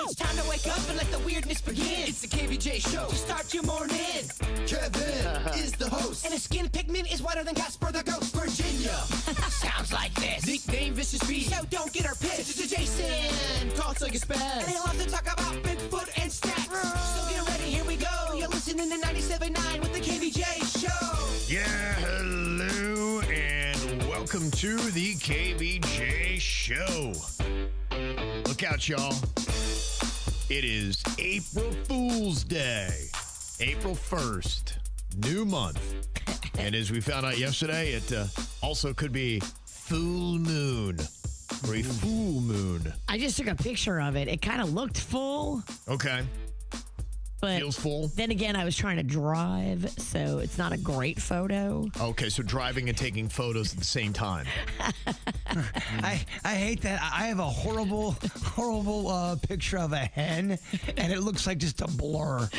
It's time to wake up and let the weirdness begin. It's the KVJ Show to start your morning. Kevin is the host, and his skin pigment is whiter than Casper the Ghost. Virginia sounds like this. Nickname Vicious Beast, so don't get her pissed. It's Jason, talks like a spaz, and he'll have to talk about Bigfoot and stats. So get ready, here we go. You're listening to 97.9 with the KVJ Show. Yeah, hello, and welcome to the KVJ Show. Look out, y'all. It is April Fool's Day, April 1st, new month. And as we found out yesterday, it also could be full moon or a full moon. I just took a picture of it. It kind of looked full. Okay. But feels full. Then again, I was trying to drive, so it's not a great photo. Okay, so driving and taking photos at the same time. I hate that. I have a horrible picture of a hen, and it looks like just a blur.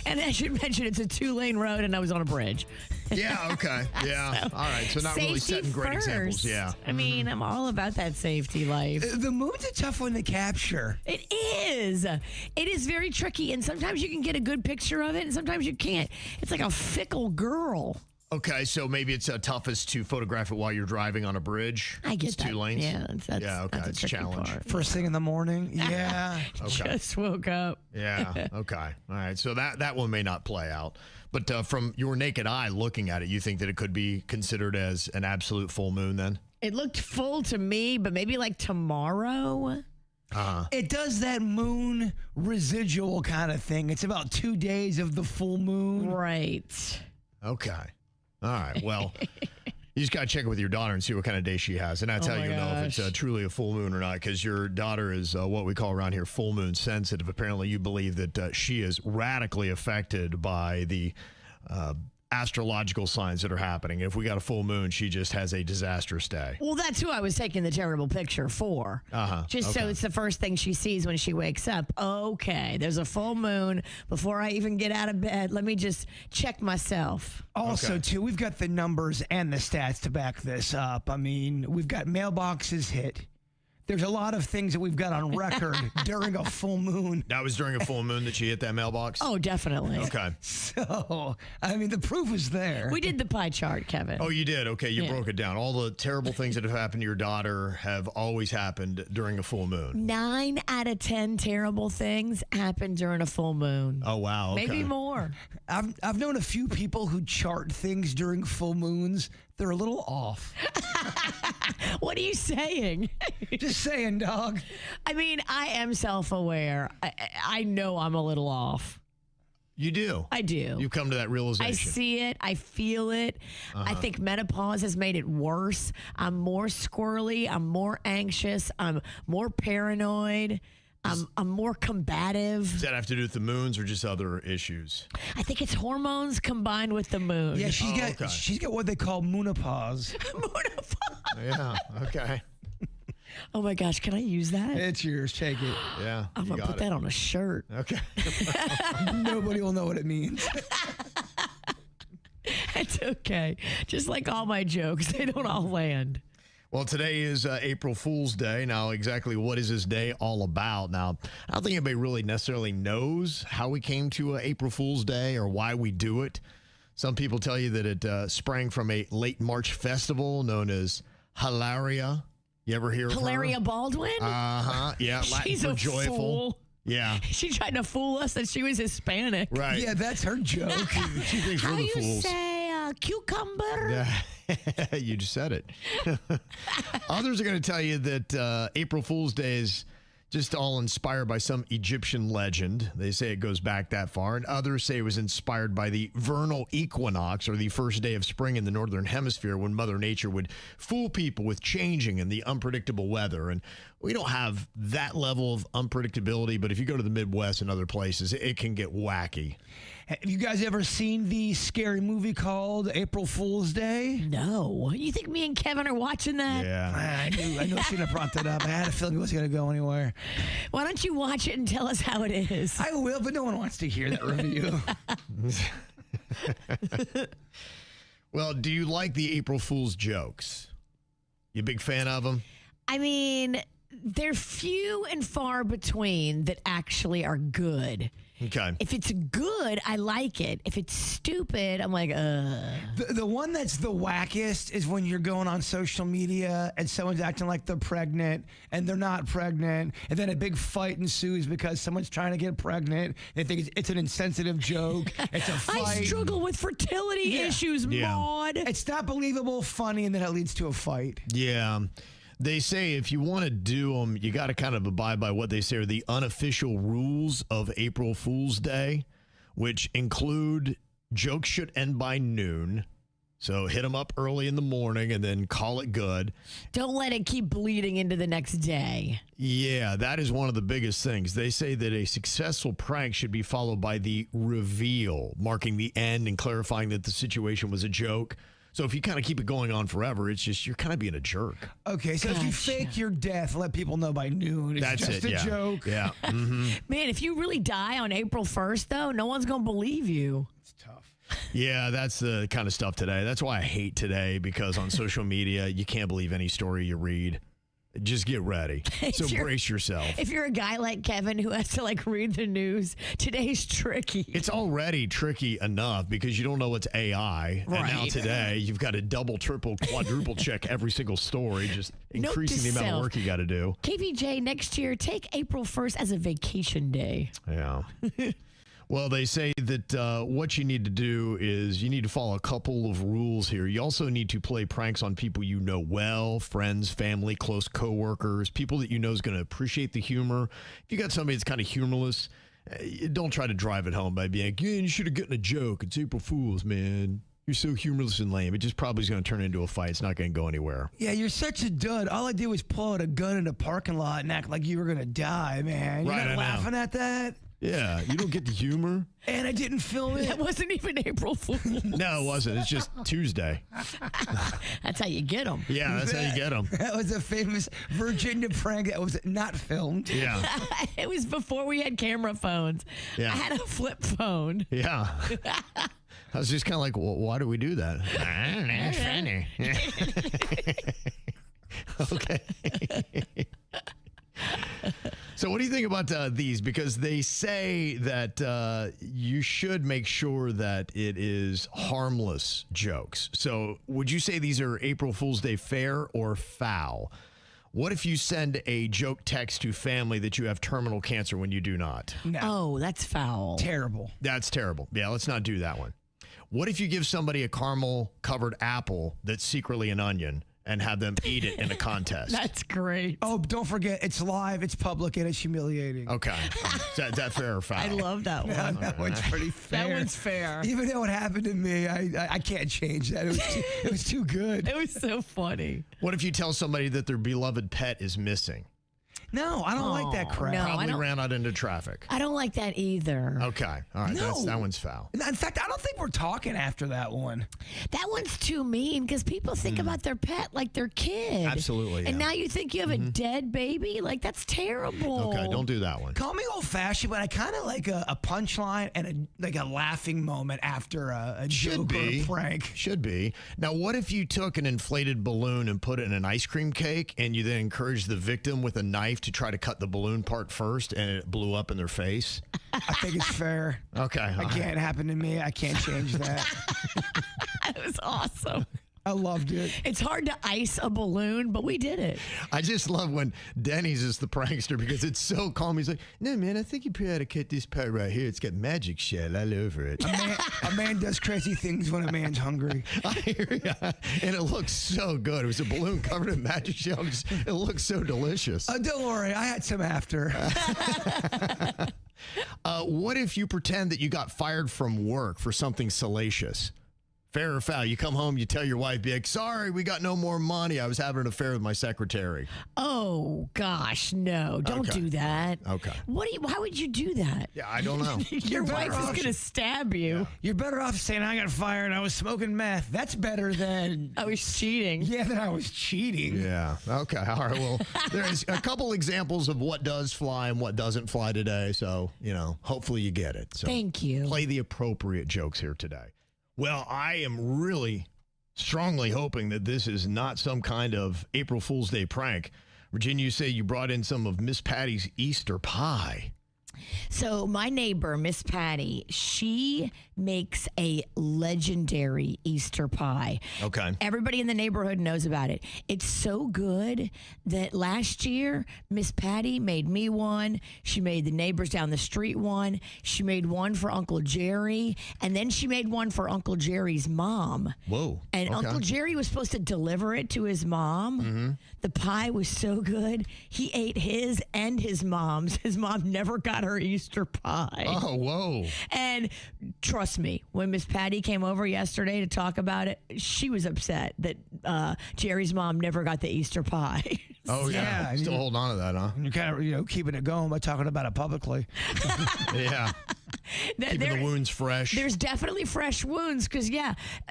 And I should mention it's a 2-lane road, and I was on a bridge. Yeah, okay. Yeah. All right. So not really setting great examples. Yeah. I mean, I'm all about that safety life. The moon's a tough one to capture. It is. It is very tricky, and sometimes you can get a good picture of it, and sometimes you can't. It's like a fickle girl. Okay, so maybe it's toughest to photograph it while you're driving on a bridge. I get it's that. 2 lanes. Yeah, that's it's a challenge. part. First thing in the morning. Yeah. Okay. Just woke up. Yeah. Okay. All right. So that one may not play out, but from your naked eye looking at it, you think that it could be considered as an absolute full moon then? It looked full to me, but maybe like tomorrow. It does that moon residual kind of thing. It's about 2 days of the full moon. Right. Okay. All right. Well, you just got to check it with your daughter and see what kind of day she has. And that's how you know if it's truly a full moon or not, because your daughter is what we call around here full moon sensitive. Apparently, you believe that she is radically affected by the astrological signs that are happening. If we got a full moon, she just has a disastrous day. Well, that's who I was taking the terrible picture for. Just so it's the first thing she sees when she wakes up. Okay, there's a full moon. Before I even get out of bed, let me just check myself. Also, too, we've got the numbers and the stats to back this up. I mean, we've got mailboxes hit. There's a lot of things that we've got on record during a full moon. That was during a full moon that she hit that mailbox? Oh, definitely. Okay. So, I mean, the proof is there. We did the pie chart, Kevin. Oh, you did? Okay, you broke it down. All the terrible things that have happened to your daughter have always happened during a full moon. 9 out of 10 terrible things happen during a full moon. Oh, wow. Okay. Maybe more. I've known a few people who chart things during full moons. They're a little off. What are you saying? Just saying, dog. I mean, I am self-aware. I know I'm a little off. You do? I do. You come to that realization. I see it. I feel it. I think menopause has made it worse. I'm more squirrely. I'm more anxious. I'm more paranoid. I'm more combative. Does that have to do with the moons or just other issues? I think it's hormones combined with the moon. Yeah, she's got what they call moonopause. Moonopause. Yeah, okay. Oh my gosh, can I use that? It's yours. Take it. Yeah. I'm going to put that on a shirt. Okay. Nobody will know what it means. It's okay. Just like all my jokes, they don't all land. Well, today is April Fool's Day. Now, exactly what is this day all about? Now, I don't think anybody really necessarily knows how we came to April Fool's Day or why we do it. Some people tell you that it sprang from a late March festival known as Hilaria. You ever hear of her? Hilaria Baldwin? Uh-huh. Yeah, Latin She's for a joyful. Fool. Yeah. She tried to fool us that she was Hispanic. Right. Yeah, that's her joke. She thinks How we're the you fools. say cucumber? Yeah. You just said it. Others are going to tell you that April Fool's Day is just all inspired by some Egyptian legend. They say it goes back that far. And others say it was inspired by the vernal equinox, or the first day of spring in the northern hemisphere, when Mother Nature would fool people with changing and the unpredictable weather. And we don't have that level of unpredictability, but if you go to the Midwest and other places, it can get wacky. Have you guys ever seen the scary movie called April Fool's Day? No. You think me and Kevin are watching that? Yeah. I knew I shouldn't have brought that up. I had a feeling it wasn't going to go anywhere. Why don't you watch it and tell us how it is? I will, but no one wants to hear that review. Well, do you like the April Fool's jokes? You a big fan of them? I mean, they're few and far between that actually are good. Okay. If it's good, I like it. If it's stupid, I'm like, The one that's the wackiest is when you're going on social media and someone's acting like they're pregnant and they're not pregnant, and then a big fight ensues because someone's trying to get pregnant. They think it's an insensitive joke. It's a fight. I struggle with fertility issues, Maud. It's not believable, funny, and then it leads to a fight. Yeah. They say if you want to do them, you got to kind of abide by what they say are the unofficial rules of April Fool's Day, which include jokes should end by noon. So hit them up early in the morning and then call it good. Don't let it keep bleeding into the next day. Yeah, that is one of the biggest things. They say that a successful prank should be followed by the reveal, marking the end and clarifying that the situation was a joke. So if you kind of keep it going on forever, it's just you're kind of being a jerk. Okay, so if you fake your death, let people know by noon. It's That's just it, a joke. Yeah. Mm-hmm. Man, if you really die on April 1st, though, no one's going to believe you. It's tough. Yeah, that's the kind of stuff today. That's why I hate today, because on social media, you can't believe any story you read. Just get ready. So brace yourself. If you're a guy like Kevin who has to read the news, today's tricky. It's already tricky enough because you don't know what's AI. Right. And now today, you've got to double, triple, quadruple check every single story, just increasing the amount of work you got to do. KVJ, next year, take April 1st as a vacation day. Yeah. Well, they say that what you need to do is you need to follow a couple of rules here. You also need to play pranks on people you know well, friends, family, close coworkers, people that you know is going to appreciate the humor. If you got somebody that's kind of humorless, don't try to drive it home by being like, yeah, you should have gotten a joke. It's April Fool's, man. You're so humorless and lame. It just probably is going to turn into a fight. It's not going to go anywhere. Yeah, you're such a dud. All I did was pull out a gun in a parking lot and act like you were going to die, man. You're Right, not I know. laughing at that? Yeah, you don't get the humor. And I didn't film it. That wasn't even April Fool's. No, it wasn't. It's just Tuesday. That's how you get them. Yeah, that's how you get them. That was a famous Virginia prank that was not filmed. Yeah, It was before we had camera phones. Yeah. I had a flip phone. yeah. I was just kind of like, well, why do we do that? I don't know. It's funny. Okay. So what do you think about these? Because they say that you should make sure that it is harmless jokes. So would you say these are April Fool's Day fair or foul? What if you send a joke text to family that you have terminal cancer when you do not? No. Oh, that's foul. Terrible. That's terrible. Yeah, let's not do that one. What if you give somebody a caramel-covered apple that's secretly an onion and have them eat it in a contest? That's great. Oh, don't forget, it's live, it's public, and it's humiliating. Okay. Is that fair or foul? I love that one. That one's pretty fair. That one's fair. Even though it happened to me, I can't change that. It was too good. It was so funny. What if you tell somebody that their beloved pet is missing? No, I don't like that crap. no. I Probably don't- ran out into traffic. I don't like that either. Okay. All right. No. That one's foul. In fact, I don't think we're talking after that one. That one's too mean because people think about their pet like their kid. Absolutely, And yeah. now you think you have a dead baby? Like, that's terrible. Okay. Don't do that one. Call me old-fashioned, but I kind of like a punchline and a laughing moment after a Should joke or be. a prank. Should be. Now, what if you took an inflated balloon and put it in an ice cream cake and you then encouraged the victim with a knife to try to cut the balloon part first and it blew up in their face? I think it's fair. Okay. Again, it happened to me. I can't change that. That was awesome. I loved it. It's hard to ice a balloon, but we did it. I just love when Denny's is the prankster because it's so calm. He's like, no, man, I think you probably ought to cut this part right here. It's got magic shell all over it. A man does crazy things when a man's hungry. I hear ya. And it looks so good. It was a balloon covered in magic shell. It looks so delicious. Don't worry, I had some after. What if you pretend that you got fired from work for something salacious? Fair or foul? You come home, you tell your wife, be like, sorry, we got no more money. I was having an affair with my secretary. Oh, gosh, no. Don't Okay. do that. Okay. Why would you do that? Yeah, I don't know. Your wife is going to stab you. You're better off saying I got fired and I was smoking meth. That's better than I was cheating. that I was cheating. Yeah. Okay. All right. Well, there's a couple examples of what does fly and what doesn't fly today. So, hopefully you get it. So Thank you. play the appropriate jokes here today. Well, I am really strongly hoping that this is not some kind of April Fool's Day prank. Virginia, you say you brought in some of Miss Patty's Easter pie. So my neighbor, Miss Patty, she makes a legendary Easter pie. Okay. Everybody in the neighborhood knows about it. It's so good that last year, Miss Patty made me one. She made the neighbors down the street one. She made one for Uncle Jerry. And then she made one for Uncle Jerry's mom. Whoa. And okay. Uncle Jerry was supposed to deliver it to his mom. Mm-hmm. The pie was so good. He ate his and his mom's. His mom never got her Easter pie. Oh, whoa. And trust me, when Miss Patty came over yesterday to talk about it, she was upset that Jerry's mom never got the Easter pie. Oh, yeah. Still holding on to that, huh? You're kind of, keeping it going by talking about it publicly. Yeah. Keeping the wounds fresh. There's definitely fresh wounds because,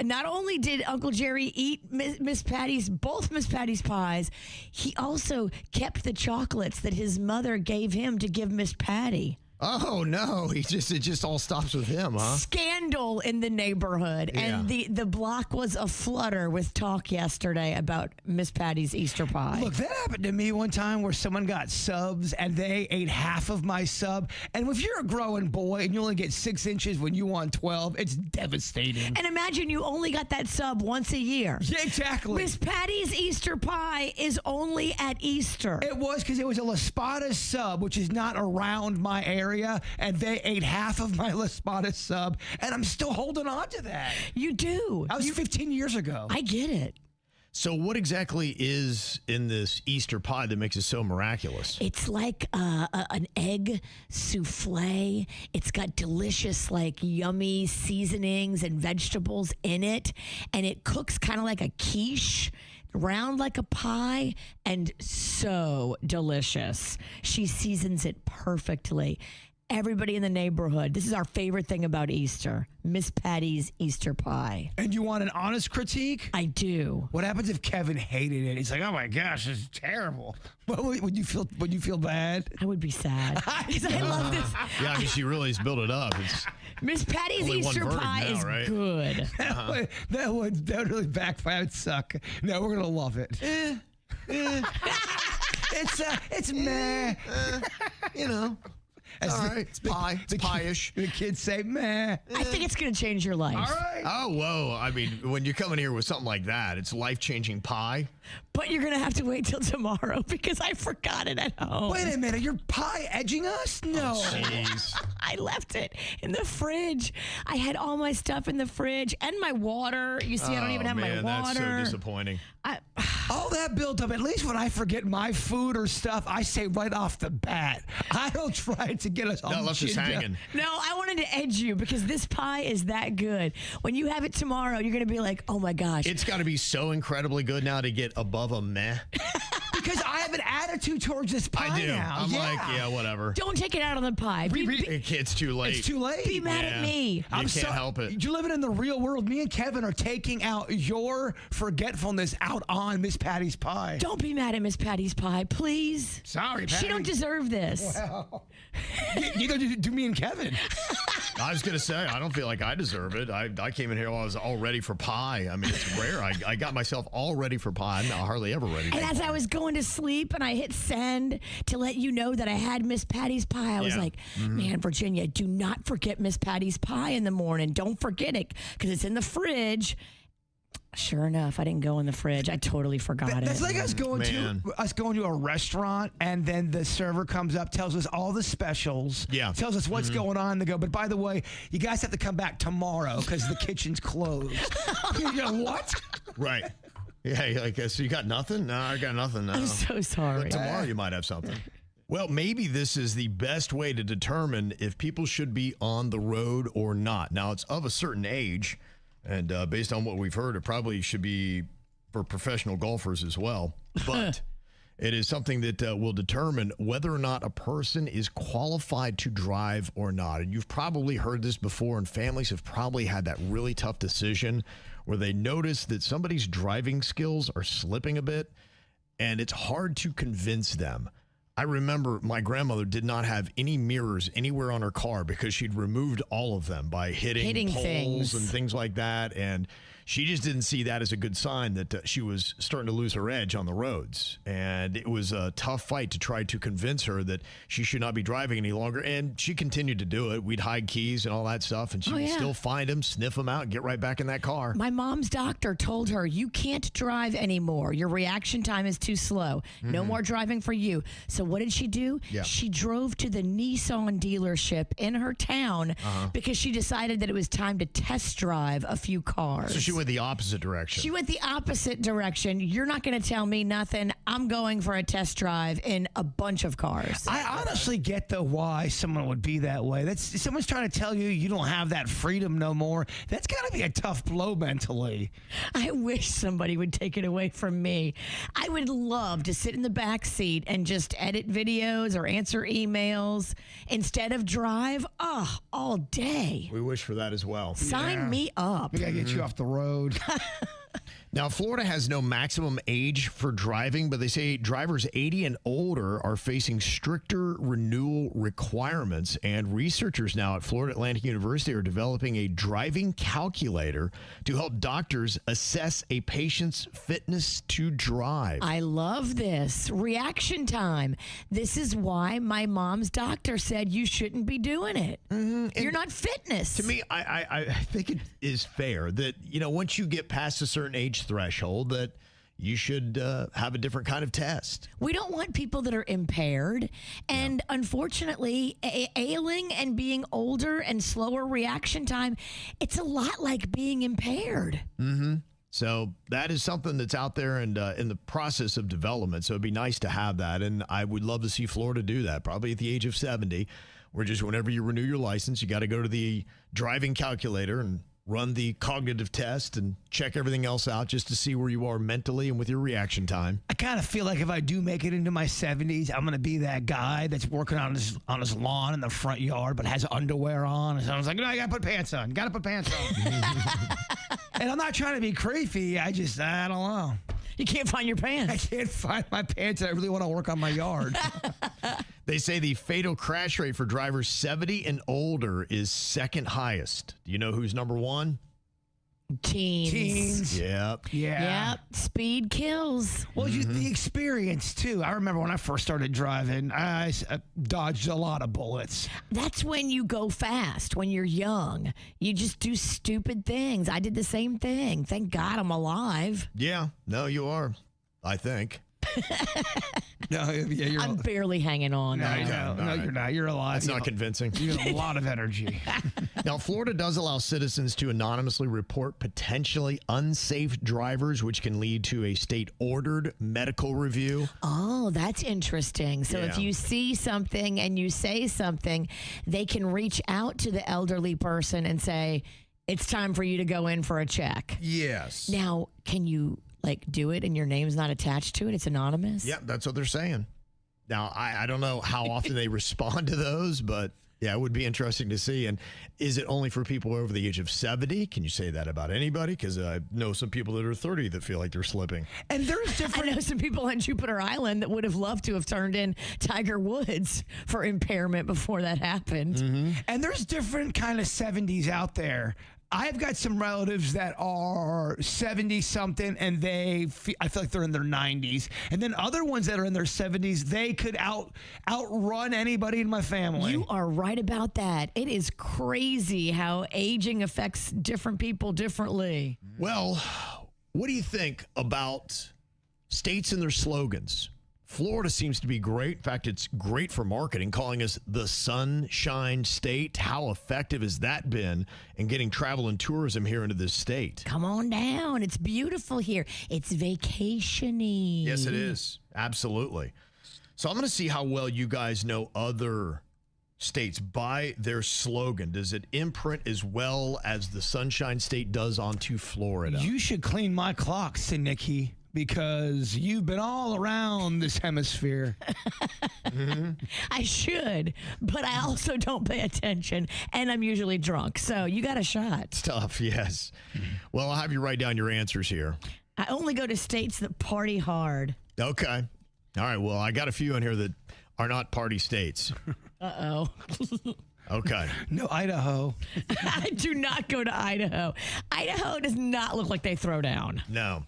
not only did Uncle Jerry eat both Miss Patty's pies, he also kept the chocolates that his mother gave him to give Miss Patty. Oh, no. It just all stops with him, huh? Scandal in the neighborhood. Yeah. And the block was aflutter with talk yesterday about Miss Patty's Easter pie. Look, that happened to me one time where someone got subs and they ate half of my sub. And if you're a growing boy and you only get 6 inches when you want 12, it's devastating. And imagine you only got that sub once a year. Yeah, exactly. Miss Patty's Easter pie is only at Easter. It was because it was a La Spada sub, which is not around my area, and they ate half of my La Spada sub, and I'm still holding on to that. You do. That was 15 years ago. I get it. So what exactly is in this Easter pie that makes it so miraculous? It's like an egg souffle. It's got delicious, yummy seasonings and vegetables in it, and it cooks kind of like a quiche. Round like a pie and so delicious. She seasons it perfectly. Everybody in the neighborhood, this is our favorite thing about Easter, Miss Patty's Easter pie. And you want an honest critique? I do. What happens if Kevin hated it? He's like, "Oh my gosh, this is terrible." Would you feel bad? I would be sad because I love this. Yeah, I mean, she really has built it up. It's Miss Patty's only one Easter verdict pie now, is right? good. That would really backfire. It would suck. No, we're gonna love it. It's meh. All right, it's pie. It's pie-ish. The kids say meh. I think it's going to change your life. All right. Oh, whoa. I mean, when you come in here with something like that, it's life-changing pie. But you're going to have to wait till tomorrow because I forgot it at home. Wait a minute, you're pie edging us? No. Jeez. I left it in the fridge. I had all my stuff in the fridge and my water. You see, I don't even have my water. That's so disappointing. All that built up, at least when I forget my food or stuff, I say right off the bat, I don't try to get us all left us hanging. No, I wanted to edge you because this pie is that good. When you have it tomorrow, you're going to be like, oh my gosh. It's got to be so incredibly good now to get above a meh. Because I have an attitude towards this pie I do. now. I'm like, yeah, whatever. Don't take it out on the pie. It's too late. It's too late. Be mad at me. You can't help it. You're living in the real world. Me and Kevin are taking out your forgetfulness out on Miss Patty's pie. Don't be mad at Miss Patty's pie, please. Sorry, Patty. She don't deserve this. Well, neither do me and Kevin. I was going to say, I don't feel like I deserve it. I came in here while I was all ready for pie. I mean, it's rare. I got myself all ready for pie. I'm not hardly ever ready for And pie. as I was going to sleep and I hit send to let you know that I had Miss Patty's pie, I was like, man, Virginia, do not forget Miss Patty's pie in the morning. Don't forget it because it's in the fridge. Sure enough, I didn't go in the fridge. I totally forgot it. That's like us going to a restaurant, and then the server comes up, tells us all the specials, tells us what's going on. They go, but by the way, you guys have to come back tomorrow because the kitchen's closed. You know what? Right. Yeah, I guess you got nothing? No, I got nothing. No. I'm so sorry. But tomorrow you might have something. Well, maybe this is the best way to determine if people should be on the road or not. Now, it's of a certain age. And based on what we've heard, it probably should be for professional golfers as well. But it is something that will determine whether or not a person is qualified to drive or not. And you've probably heard this before, and families have probably had that really tough decision where they notice that somebody's driving skills are slipping a bit, and it's hard to convince them. I remember my grandmother did not have any mirrors anywhere on her car because she'd removed all of them by hitting poles things and things like that. And She just didn't see that as a good sign that she was starting to lose her edge on the roads. And it was a tough fight to try to convince her that she should not be driving any longer. And she continued to do it. We'd hide keys and all that stuff. And she would still find them, sniff them out, and get right back in that car. My mom's doctor told her, you can't drive anymore. Your reaction time is too slow. No more driving for you. So what did she do? Yeah. She drove to the Nissan dealership in her town because she decided that it was time to test drive a few cars. So she went the opposite direction. She went the opposite direction. You're not going to tell me nothing. I'm going for a test drive in a bunch of cars. I honestly get why someone would be that way. That's someone's trying to tell you you don't have that freedom no more. That's got to be a tough blow mentally. I wish somebody would take it away from me. I would love to sit in the back seat and just edit videos or answer emails instead of drive. Oh, all day. We wish for that as well. Sign me up. We got to get you off the road. Now, Florida has no maximum age for driving, but they say drivers 80 and older are facing stricter renewal requirements. And researchers now at Florida Atlantic University are developing a driving calculator to help doctors assess a patient's fitness to drive. I love this. Reaction time. This is why my mom's doctor said you shouldn't be doing it. You're not fitness. To me, I think it is fair that, once you get past a certain age threshold, that you should have a different kind of test. We don't want people that are impaired. And unfortunately, ailing and being older and slower reaction time, it's a lot like being impaired. So that is something that's out there and in the process of development. So it'd be nice to have that. And I would love to see Florida do that, probably at the age of 70, where just whenever you renew your license, you got to go to the driving calculator and run the cognitive test and check everything else out just to see where you are mentally and with your reaction time. I kind of feel like if I do make it into my 70s, I'm going to be that guy that's working on his lawn in the front yard but has underwear on. And so I was like, no, I got to put pants on. Got to put pants on. And I'm not trying to be creepy. I don't know. You can't find your pants. I can't find my pants. And I really want to work on my yard. They say the fatal crash rate for drivers 70 and older is second highest. Do you know who's number one? Teens. Yep. Yeah. Yep. Speed kills. Well, the experience, too. I remember when I first started driving, I dodged a lot of bullets. That's when you go fast, when you're young. You just do stupid things. I did the same thing. Thank God I'm alive. Yeah. No, you are, I think. No, yeah, you're. I'm barely hanging on. No, now. you're not. You're alive. That's not convincing. You have a lot of energy. Now, Florida does allow citizens to anonymously report potentially unsafe drivers, which can lead to a state-ordered medical review. Oh, that's interesting. So if you see something and you say something, they can reach out to the elderly person and say, it's time for you to go in for a check. Yes. Now, can you do it and your name's not attached to it? It's anonymous? Yeah, that's what they're saying. Now, I don't know how often they respond to those, but yeah, it would be interesting to see. And is it only for people over the age of 70? Can you say that about anybody? Because I know some people that are 30 that feel like they're slipping. And there's different. I know some people on Jupiter Island that would have loved to have turned in Tiger Woods for impairment before that happened. And there's different kind of 70s out there. I've got some relatives that are 70-something, and I feel like they're in their 90s. And then other ones that are in their 70s, they could outrun anybody in my family. You are right about that. It is crazy how aging affects different people differently. Well, what do you think about states and their slogans? Florida seems to be great. In fact, it's great for marketing, calling us the Sunshine State. How effective has that been in getting travel and tourism here into this state? Come on down. It's beautiful here. It's vacation-y. Yes, it is. Absolutely. So I'm going to see how well you guys know other states by their slogan. Does it imprint as well as the Sunshine State does onto Florida? You should clean my clocks, Nikki, because you've been all around this hemisphere. I should, but I also don't pay attention, and I'm usually drunk, so you got a shot. It's tough, yes. Well, I'll have you write down your answers here. I only go to states that party hard. Okay. All right, well, I got a few in here that are not party states. Uh-oh. Okay. No, Idaho. I do not go to Idaho. Idaho does not look like they throw down. No.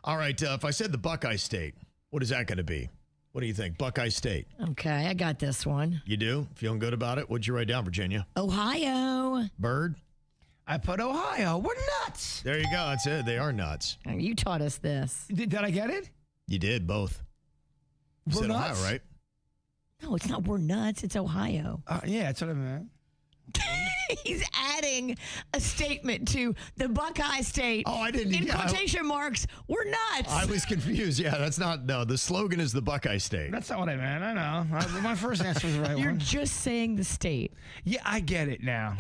All right. If I said the Buckeye State, what is that going to be? What do you think? Buckeye State. Okay, I got this one. You do? Feeling good about it? What'd you write down, Virginia? Ohio. Bird? I put Ohio. We're nuts. There you go. That's it. They are nuts. You taught us this. Did I get it? You did both. You We're said nuts? Ohio, right? No, it's not we're nuts. It's Ohio. Yeah, that's what I meant. He's adding a statement to the Buckeye State. Oh, I didn't. In yeah, quotation marks, we're nuts. I was confused. Yeah, that's not. No, the slogan is the Buckeye State. That's not what I meant. I know. My first answer was the right You're one. just saying the state. Yeah, I get it now.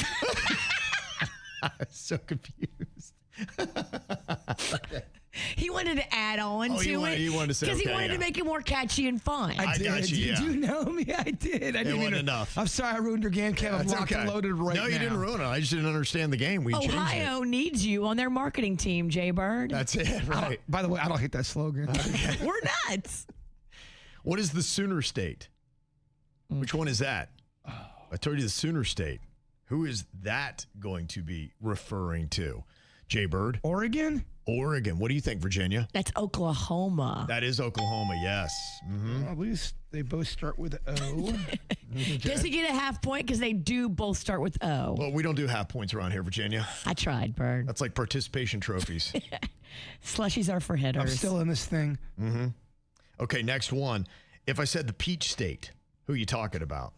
So confused. He wanted to add on to he wanted to say, because he okay, wanted yeah. to make it more catchy and fun. I got you, Did yeah. you know me? I did. I didn't wasn't mean to- enough. I'm sorry I ruined your game, Kev. I'm That's locked okay. and loaded right now. No, you didn't ruin it. I just didn't understand the game. We changed Ohio it. needs you on their marketing team, Jay Bird. That's it, right? By the way, I don't hate that slogan. We're nuts. What is the Sooner State? Which one is that? I told you the Sooner State. Who is that going to be referring to? Jay Bird? Oregon? Oregon. What do you think, Virginia? That's Oklahoma. That is Oklahoma, yes. Mm-hmm. Well, at least they both start with O. Does he get a half point? Because they do both start with O. Well, we don't do half points around here, Virginia. I tried, Bird. That's like participation trophies. Slushies are for hitters. I'm still in this thing. Okay, next one. If I said the Peach State, who are you talking about?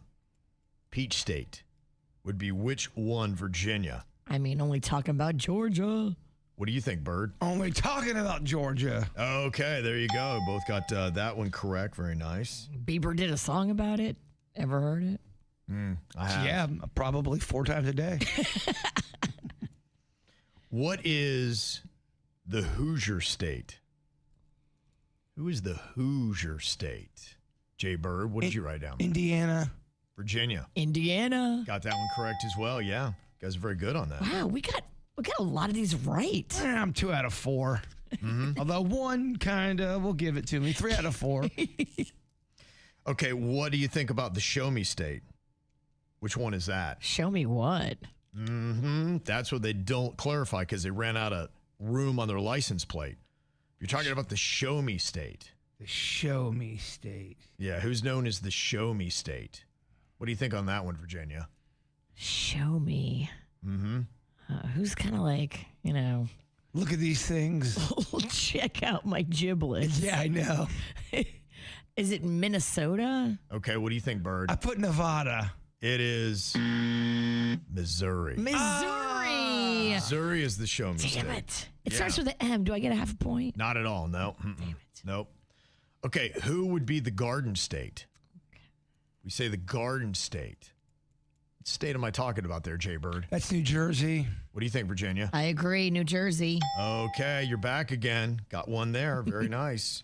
Peach State would be which one, Virginia? I mean, only talking about Georgia. What do you think, Bird? Only talking about Georgia. Okay, there you go. Both got that one correct. Very nice. Bieber did a song about it. Ever heard it? I have. Yeah, probably 4 times a day. What is the Hoosier State? Who is the Hoosier State? Jay Bird, what did you write down? Indiana. Virginia. Indiana. Got that one correct as well. Yeah. You guys are very good on that. Wow, we got a lot of these right. I'm 2 out of 4. Although 1 kind of will give it to me. 3 out of 4. Okay, what do you think about the Show Me State? Which one is that? Show me what? That's what they don't clarify because they ran out of room on their license plate. You're talking about the Show Me State. The Show Me State. Yeah, who's known as the Show Me State? What do you think on that one, Virginia? Show me. Who's kind of like, Look at these things. check out my giblets. Yeah, I know. Is it Minnesota? Okay, what do you think, Bird? I put Nevada. It is Missouri. Missouri. Missouri is the Show Me State. Damn it. It Yeah. starts with an M. Do I get a half a point? Not at all, no. Damn it. Nope. Okay, who would be the Garden State? We say the Garden State. What state am I talking about there, Jay Bird? That's New Jersey. What do you think, Virginia? I agree. New Jersey. Okay, you're back again. Got one there. Very nice.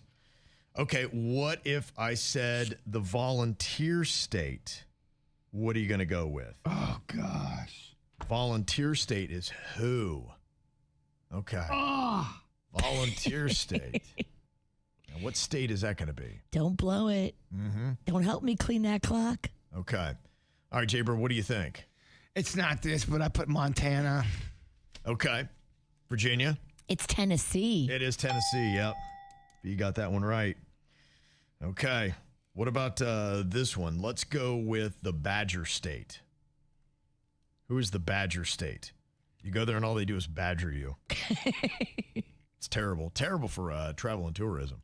Okay, what if I said the Volunteer State? What are you going to go with? Oh, gosh. Volunteer State is who? Okay. Volunteer State. Now, what state is that going to be? Don't blow it. Don't help me clean that clock. Okay. All right, Jaber, what do you think? It's not this, but I put Montana. Okay. Virginia? It's Tennessee. It is Tennessee, yep. You got that one right. Okay. What about this one? Let's go with the Badger State. Who is the Badger State? You go there and all they do is badger you. It's terrible. Terrible for travel and tourism.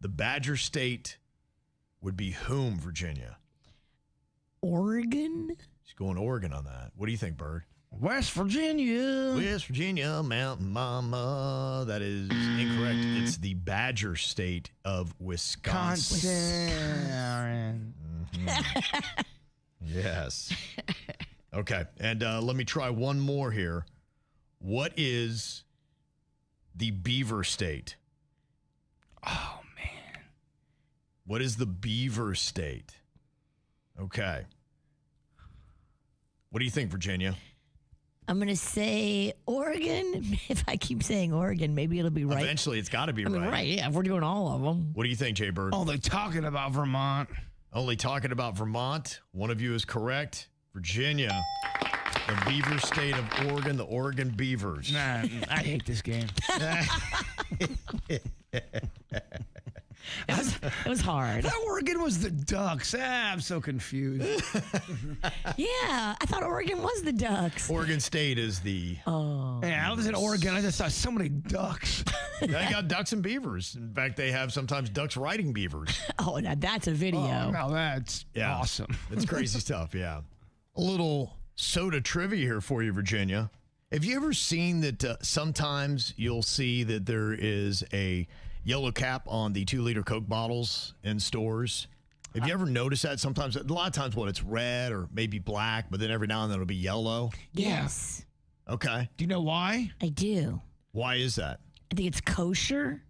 The Badger State would be whom, Virginia? Oregon? She's going Oregon on that. What do you think, Bird? West Virginia. West Virginia, Mountain Mama. That is incorrect. It's the Badger State of Wisconsin. Yes. Okay. And let me try one more here. What is the Beaver State? Oh, man. What is the Beaver State? Okay. What do you think, Virginia? I'm going to say Oregon. If I keep saying Oregon, maybe it'll be right. Eventually, it's got to be I mean, right. Yeah, if we're doing all of them. What do you think, Jay Bird? Oh, they're talking about Vermont. Only talking about Vermont. One of you is correct. Virginia, the beaver state of Oregon, the Oregon Beavers. Nah, I hate this game. It was hard. That Oregon was the Ducks. I'm so confused. Yeah, I thought Oregon was the Ducks. Oregon State is the. Yeah, I was in Oregon. I just saw so many ducks. They got ducks and beavers. In fact, they have sometimes ducks riding beavers. Oh, now that's a video. Oh, now that's awesome. It's crazy stuff, yeah. A little soda trivia here for you, Virginia. Have you ever seen that sometimes you'll see that there is a yellow cap on the 2-liter Coke bottles in stores? Have you ever noticed that? Sometimes, a lot of times, it's red or maybe black, but then every now and then it'll be yellow. Yes, Okay. Do you know why? I do. Why is that? I think it's kosher.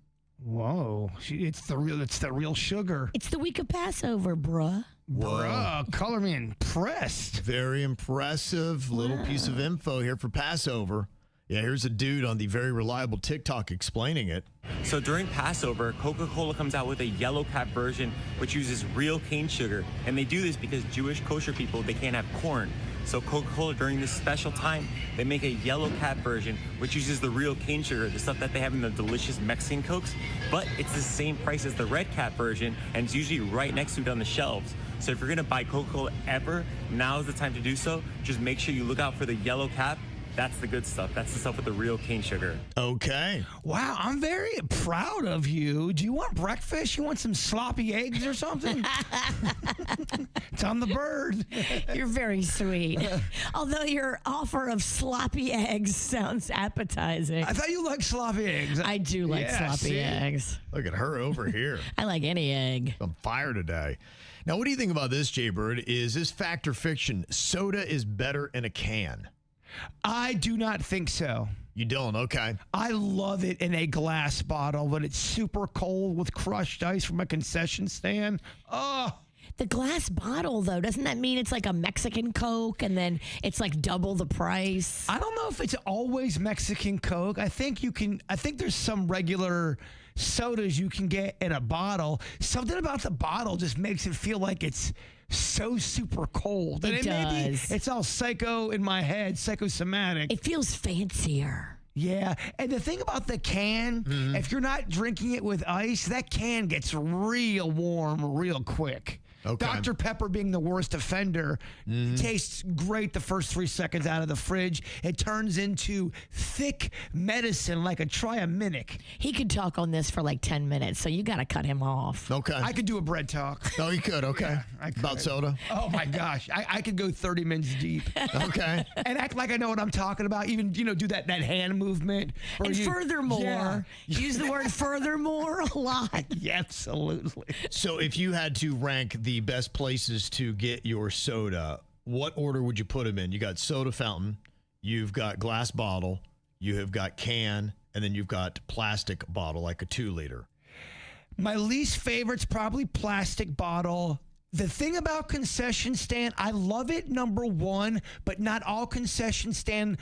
Whoa, it's the real sugar. It's the week of Passover, bruh. Bruh, color me impressed. Very impressive little piece of info here for Passover. Yeah, here's a dude on the very reliable TikTok explaining it. So during Passover, Coca-Cola comes out with a yellow cap version, which uses real cane sugar. And they do this because Jewish kosher people, they can't have corn. So Coca-Cola, during this special time, they make a yellow cap version, which uses the real cane sugar, the stuff that they have in the delicious Mexican Cokes. But it's the same price as the red cap version, and it's usually right next to it on the shelves. So if you're gonna buy Coca-Cola ever, now's the time to do so. Just make sure you look out for the yellow cap. That's the good stuff. That's the stuff with the real cane sugar. Okay. Wow, I'm very proud of you. Do you want breakfast? You want some sloppy eggs or something? It's on the bird. You're very sweet. Although your offer of sloppy eggs sounds appetizing. I thought you liked sloppy eggs. I do like sloppy see? eggs. Look at her over here. I like any egg. On fire today. Now, what do you think about this, Jay Bird? Is this fact or fiction? Soda is better in a can. I do not think so. You don't? Okay. I love it in a glass bottle when it's super cold with crushed ice from a concession stand. Oh, The glass bottle, though, doesn't that mean it's like a Mexican Coke and then it's like double the price? I don't know if it's always Mexican Coke. I think there's some regular sodas you can get in a bottle. Something about the bottle just makes it feel like it's so super cold. It and maybe does. it's all psycho in my head, psychosomatic. It feels fancier. Yeah, and the thing about the can, if you're not drinking it with ice, that can gets real warm real quick. Okay. Dr. Pepper being the worst offender, tastes great the first 3 seconds out of the fridge. It turns into thick medicine like a triaminic. He could talk on this for like 10 minutes, so you got to cut him off. Okay. I could do a bread talk. Oh, you could. Okay. Yeah, I could. About soda? Oh my gosh, I could go 30 minutes deep Okay. and act like I know what I'm talking about. Even do that hand movement. where And you- furthermore, Yeah. use the word furthermore a lot. Yeah, absolutely. So if you had to rank the best places to get your soda, what order would you put them in? You got soda fountain, you've got glass bottle, you have got can, and then you've got plastic bottle, like a 2-liter. My least favorite's probably plastic bottle. The thing about concession stand, I love it, number one, but not all concession stand,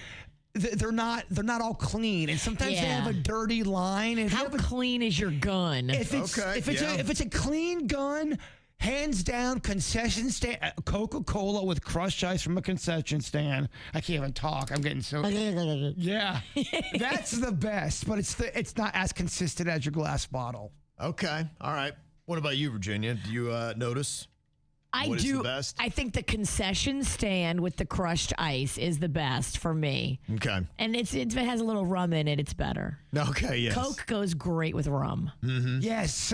they're not all clean, and sometimes they have a dirty line. And How clean is your gun? if it's a clean gun, hands down, concession stand, Coca-Cola with crushed ice from a concession stand. I can't even talk. I'm getting so. Yeah, that's the best, but it's not as consistent as your glass bottle. Okay. All right. What about you, Virginia? Do you notice? I What is do. the best? I think the concession stand with the crushed ice is the best for me. Okay. And if it has a little rum in it, it's better. Okay, yes. Coke goes great with rum. Yes,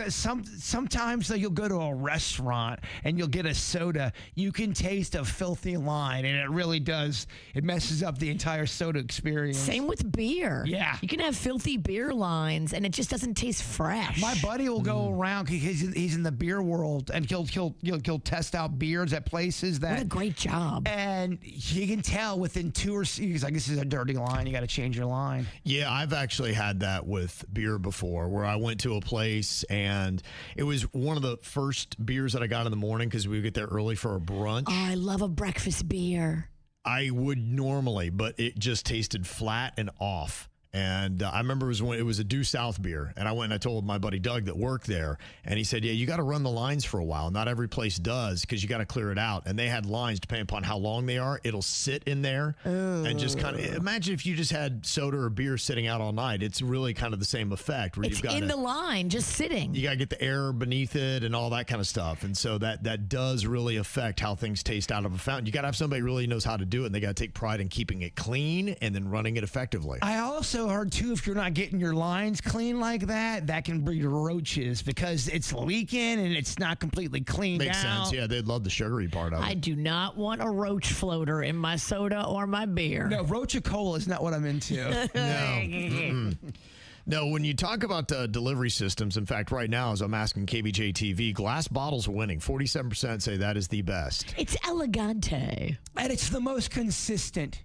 sometimes though you'll go to a restaurant and you'll get a soda. You can taste a filthy line, and it really does. It messes up the entire soda experience. Same with beer. Yeah. You can have filthy beer lines, and it just doesn't taste fresh. My buddy will go around. He's in the beer world, and he'll test out beers at places What a that. great job. And he can tell within 2 or he's like, this is a dirty line. You got to change your line. Yeah, I've actually had that with beer before, where I went to a place and it was one of the first beers that I got in the morning because we would get there early for a brunch. Oh, I love a breakfast beer. I would normally, but it just tasted flat and off. And I remember it was when it was a Due South beer. And I went and I told my buddy Doug that worked there. And he said, yeah, you got to run the lines for a while. Not every place does because you got to clear it out. And they had lines depending upon how long they are. It'll sit in there and just kind of imagine if you just had soda or beer sitting out all night. It's really kind of the same effect. Where It's you've got in the line, just sitting. You got to get the air beneath it and all that kind of stuff. And so that does really affect how things taste out of a fountain. You got to have somebody who really knows how to do it. And they got to take pride in keeping it clean and then running it effectively. I also heard, too, if you're not getting your lines clean like that can breed roaches because it's leaking and it's not completely cleaned Makes out. sense. Yeah, they'd love the sugary part of it. I do not want a roach floater in my soda or my beer. No, Roach-A-Cola is not what I'm into. No. No, when you talk about delivery systems, in fact, right now, as I'm asking KVJ TV, glass bottles are winning. 47% say that is the best. It's elegante. And it's the most consistent.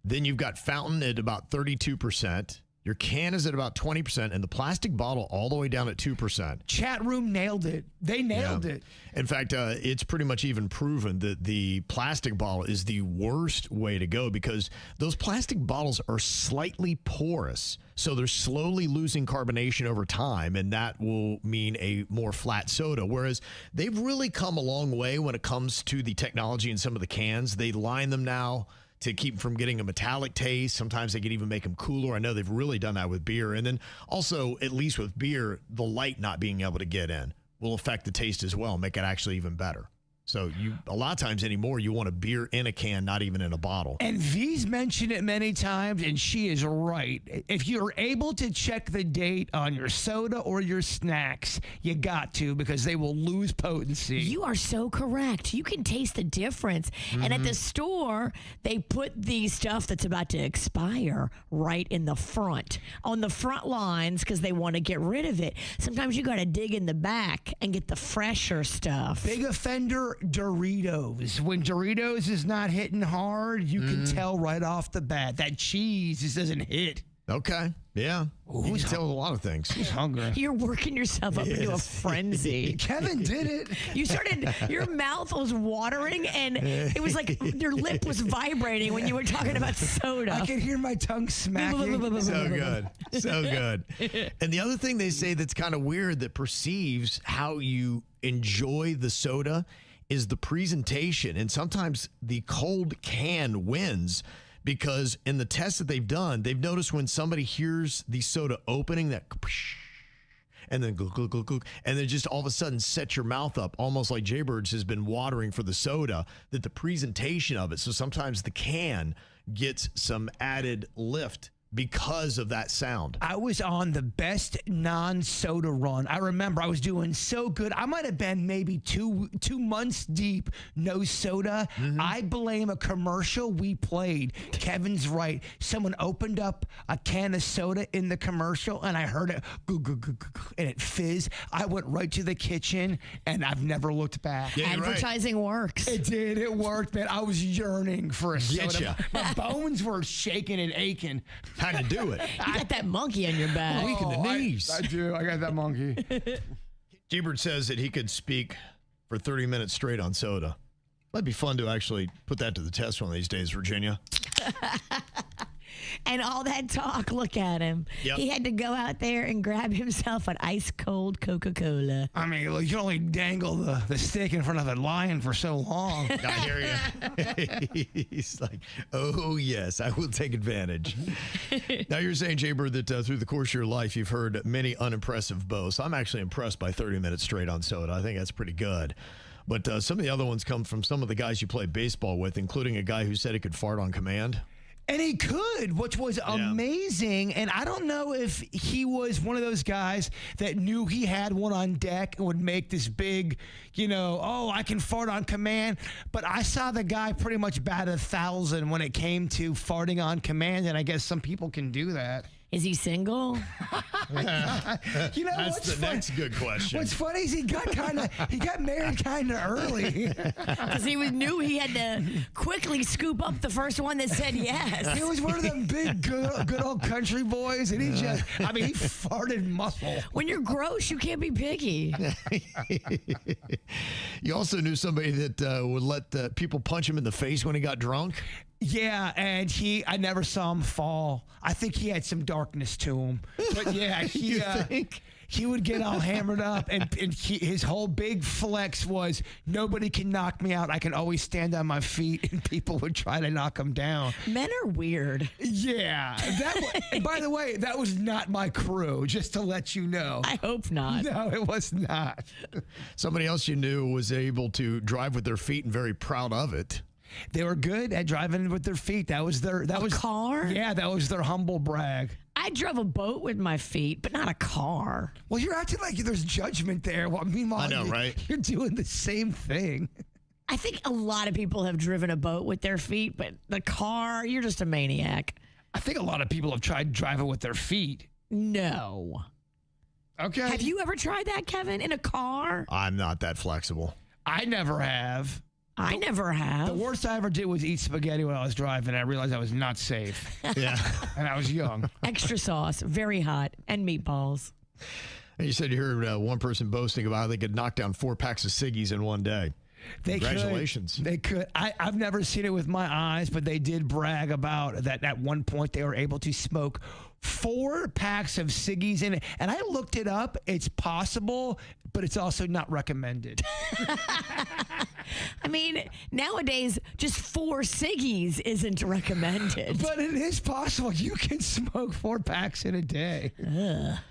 Then you've got fountain at about 32%. Your can is at about 20%, and the plastic bottle all the way down at 2%. Chat room nailed it. They nailed it. In fact, it's pretty much even proven that the plastic bottle is the worst way to go because those plastic bottles are slightly porous. So they're slowly losing carbonation over time, and that will mean a more flat soda. Whereas they've really come a long way when it comes to the technology in some of the cans. They line them now to keep from getting a metallic taste. Sometimes they can even make them cooler. I know they've really done that with beer. And then also, at least with beer, the light not being able to get in will affect the taste as well, make it actually even better. So a lot of times anymore, you want a beer in a can, not even in a bottle. And V's mentioned it many times, and she is right. If you're able to check the date on your soda or your snacks, you got to because they will lose potency. You are so correct. You can taste the difference. And at the store, they put the stuff that's about to expire right in the front, on the front lines because they want to get rid of it. Sometimes you got to dig in the back and get the fresher stuff. Big offender, Doritos. When Doritos is not hitting hard, you can tell right off the bat. That cheese just doesn't hit. Okay. Yeah. You can tell with a lot of things. He's hungry. You're working yourself up into a frenzy. Kevin did it. You started, your mouth was watering and it was like your lip was vibrating when you were talking about soda. I could hear my tongue smacking. So good. So good. And the other thing they say that's kind of weird that perceives how you enjoy the soda is the presentation. And sometimes the cold can wins because in the tests that they've done, they've noticed when somebody hears the soda opening, that and then glug, glug, glug, glug, and then just all of a sudden set your mouth up, almost like Jaybirds has been watering for the soda, that the presentation of it. So sometimes the can gets some added lift because of that sound. I was on the best non-soda run. I remember I was doing so good. I might have been maybe two months deep, no soda. I blame a commercial we played. Kevin's right. Someone opened up a can of soda in the commercial, and I heard it, and it fizzed. I went right to the kitchen, and I've never looked back. Yeah, you're right. Advertising works. It did. It worked, man. I was yearning for a soda. Getcha. My bones were shaking and aching. How to do it. You got that monkey on your back. Weak in the knees. I do. I got that monkey. Jaybird says that he could speak for 30 minutes straight on soda. That'd be fun to actually put that to the test one of these days, Virginia. And all that talk, look at him. Yep. He had to go out there and grab himself an ice cold Coca-Cola. I mean, look, you can only dangle the stick in front of a lion for so long. I hear you. He's like, oh, yes, I will take advantage. Now, you're saying, Jaybird, that through the course of your life, you've heard many unimpressive boasts. I'm actually impressed by 30 minutes straight on soda. I think that's pretty good. But some of the other ones come from some of the guys you play baseball with, including a guy who said he could fart on command. And he could, which was amazing. And I don't know if he was one of those guys that knew he had one on deck and would make this big, I can fart on command. But I saw the guy pretty much bat 1,000 when it came to farting on command. And I guess some people can do that. Is he single? That's the next good question. What's funny is he got married kind of early. Because he knew he had to quickly scoop up the first one that said yes. He was one of them big, good old country boys, and he farted muscle. When you're gross, you can't be picky. You also knew somebody that would let people punch him in the face when he got drunk? Yeah, and I never saw him fall. I think he had some darkness to him. But yeah, he would get all hammered up, and his whole big flex was, nobody can knock me out. I can always stand on my feet, and people would try to knock him down. Men are weird. Yeah. By the way, that was not my crew, just to let you know. I hope not. No, it was not. Somebody else you knew was able to drive with their feet and very proud of it. They were good at driving with their feet. That was car? Yeah, that was their humble brag. I drove a boat with my feet, but not a car. Well, you're acting like there's judgment there. Well, meanwhile, I know, right? You're doing the same thing. I think a lot of people have driven a boat with their feet, but the car, you're just a maniac. I think a lot of people have tried driving with their feet. No. Okay. Have you ever tried that, Kevin, in a car? I'm not that flexible. I never have. I never have. The worst I ever did was eat spaghetti while I was driving. I realized I was not safe. Yeah. And I was young. Extra sauce, very hot, and meatballs. And you said you heard one person boasting about how they could knock down 4 packs of ciggies in one day. Congratulations. They could. I've never seen it with my eyes, but they did brag about that at one point they were able to smoke 4 packs of ciggies in it. And I looked it up. It's possible, but it's also not recommended. I mean, nowadays, just 4 ciggies isn't recommended. But it is possible. You can smoke 4 packs in a day.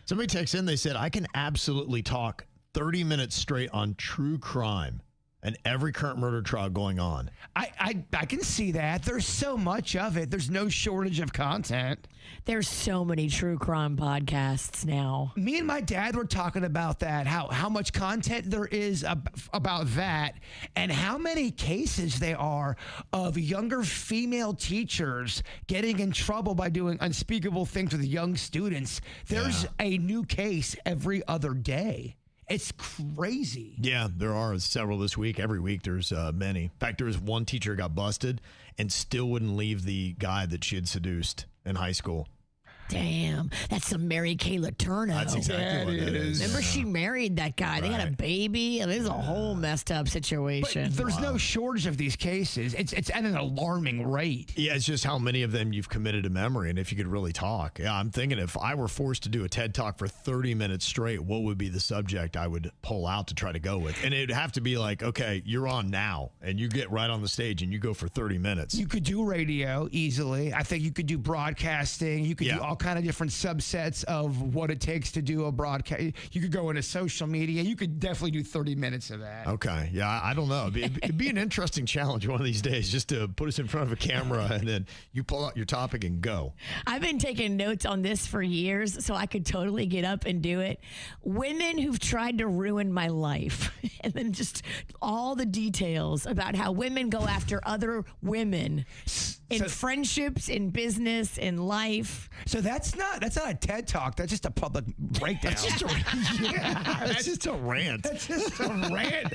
Somebody texted in, they said, I can absolutely talk 30 minutes straight on true crime and every current murder trial going on. I can see that. There's so much of it. There's no shortage of content. There's so many true crime podcasts now. Me and my dad were talking about that, how much content there is about that, and how many cases there are of younger female teachers getting in trouble by doing unspeakable things with young students. There's a new case every other day. It's crazy. Yeah, there are several this week. Every week there's many. In fact, there was one teacher got busted and still wouldn't leave the guy that she had seduced in high school. Damn, that's some Mary Kay Letourneau. That's exactly what it is. Remember, she married that guy. They had a baby. And it was a whole messed up situation. But there's no shortage of these cases. It's at an alarming rate. Yeah, it's just how many of them you've committed to memory and if you could really talk. Yeah, I'm thinking if I were forced to do a TED Talk for 30 minutes straight, what would be the subject I would pull out to try to go with? And it'd have to be like, okay, you're on now, and you get right on the stage and you go for 30 minutes. You could do radio easily. I think you could do broadcasting. You could do all kind of different subsets of what it takes to do a broadcast. You could go into social media. You could definitely do 30 minutes of that. Okay. Yeah, I don't know. It'd be an interesting challenge one of these days just to put us in front of a camera and then you pull out your topic and go. I've been taking notes on this for years, so I could totally get up and do it. Women who've tried to ruin my life. And then just all the details about how women go after other women in friendships, in business, in life. So that's not a TED Talk. That's just a public breakdown. That's just a rant. That's just a rant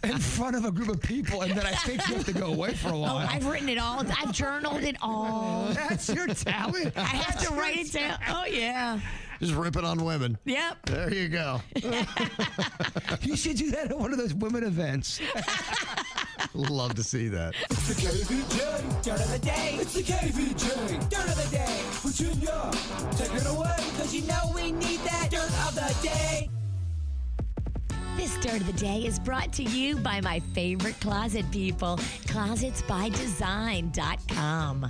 in front of a group of people, and then I think you have to go away for a while. Oh, I've written it all. I've journaled it all. That's your talent. I have to write it down. Oh, yeah. Just ripping on women. Yep. There you go. You should do that at one of those women events. Love to see that. It's the KVJ Dirt of the Day. It's the KVJ Dirt of the Day. Virginia, take it away. Because you know we need that Dirt of the Day. This Dirt of the Day is brought to you by my favorite closet people, closetsbydesign.com.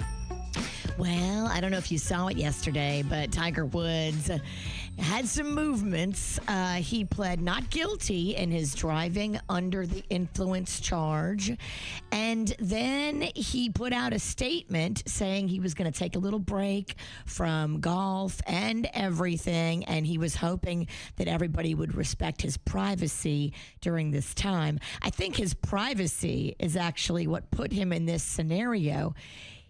Well, I don't know if you saw it yesterday, but Tiger Woods had some movements. He pled not guilty in his driving under the influence charge. And then he put out a statement saying he was going to take a little break from golf and everything. And he was hoping that everybody would respect his privacy during this time. I think his privacy is actually what put him in this scenario.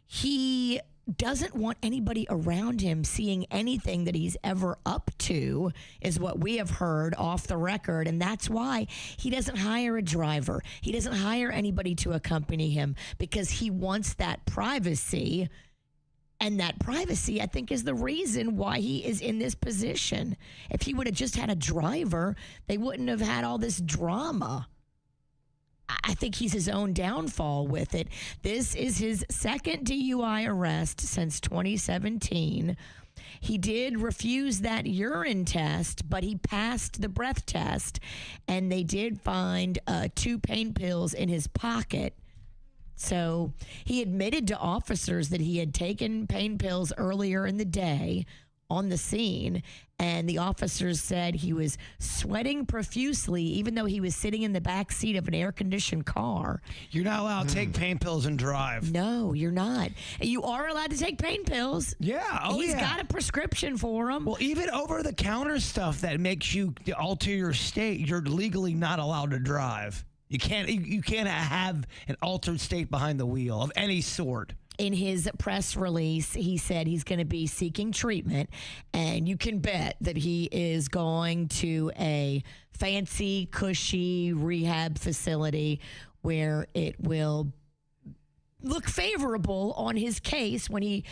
He doesn't want anybody around him seeing anything that he's ever up to, is what we have heard off the record. And that's why he doesn't hire a driver. He doesn't hire anybody to accompany him because he wants that privacy. And that privacy, I think, is the reason why he is in this position. If he would have just had a driver, they wouldn't have had all this drama. I think he's his own downfall with it. This is his second DUI arrest since 2017. He did refuse that urine test, but he passed the breath test, and they did find 2 pain pills in his pocket. So he admitted to officers that he had taken pain pills earlier in the day on the scene, and the officers said he was sweating profusely even though he was sitting in the back seat of an air-conditioned car. You're not allowed to take pain pills and drive. No, you're not. You are allowed to take pain pills. Yeah. Oh, He's got a prescription for them. Well, even over-the-counter stuff that makes you alter your state, you're legally not allowed to drive. You can't have an altered state behind the wheel of any sort. In his press release, he said he's going to be seeking treatment, and you can bet that he is going to a fancy, cushy rehab facility where it will look favorable on his case when he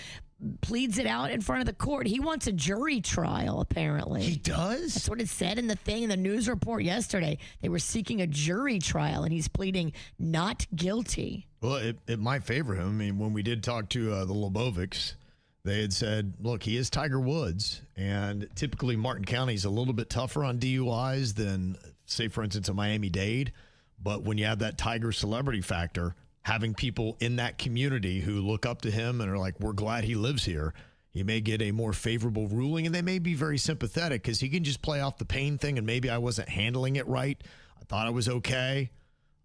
pleads it out in front of the court. He wants a jury trial, apparently. He does? That's what it said in the thing in the news report yesterday. They were seeking a jury trial, and he's pleading not guilty. Well, it might favor him. I mean, when we did talk to the Lobovics, they had said, look, he is Tiger Woods, and typically Martin County is a little bit tougher on DUIs than, say, for instance, a Miami-Dade. But when you have that Tiger celebrity factor, having people in that community who look up to him and are like, we're glad he lives here, he may get a more favorable ruling, and they may be very sympathetic because he can just play off the pain thing, and maybe I wasn't handling it right. I thought I was okay.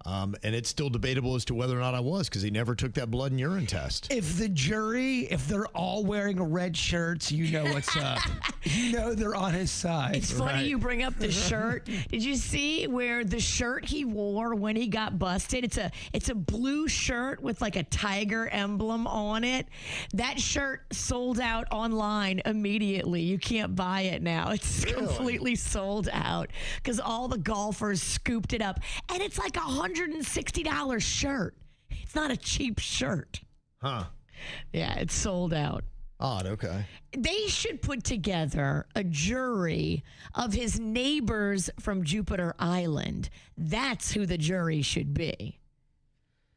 And it's still debatable as to whether or not I was because he never took that blood and urine test. If the jury, if they're all wearing red shirts, you know what's up. You know they're on his side. It's funny you bring up the shirt. Did you see where the shirt he wore when he got busted? It's a blue shirt with like a tiger emblem on it. That shirt sold out online immediately. You can't buy it now. It's completely sold out because all the golfers scooped it up. And it's like $160 shirt. It's not a cheap shirt. Huh. Yeah, it's sold out. Odd, okay. They should put together a jury of his neighbors from Jupiter Island. That's who the jury should be.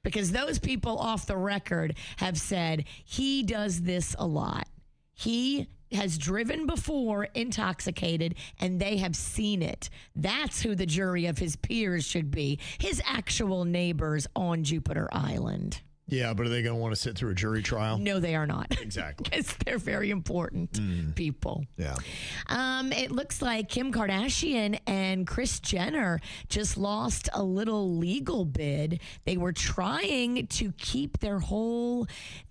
Because those people off the record have said he does this a lot. He has driven before intoxicated, and they have seen it. That's who the jury of his peers should be, his actual neighbors on Jupiter Island. Yeah, but are they going to want to sit through a jury trial? No, they are not. Exactly. Because they're very important people. Yeah. It looks like Kim Kardashian and Kris Jenner just lost a little legal bid. They were trying to keep their whole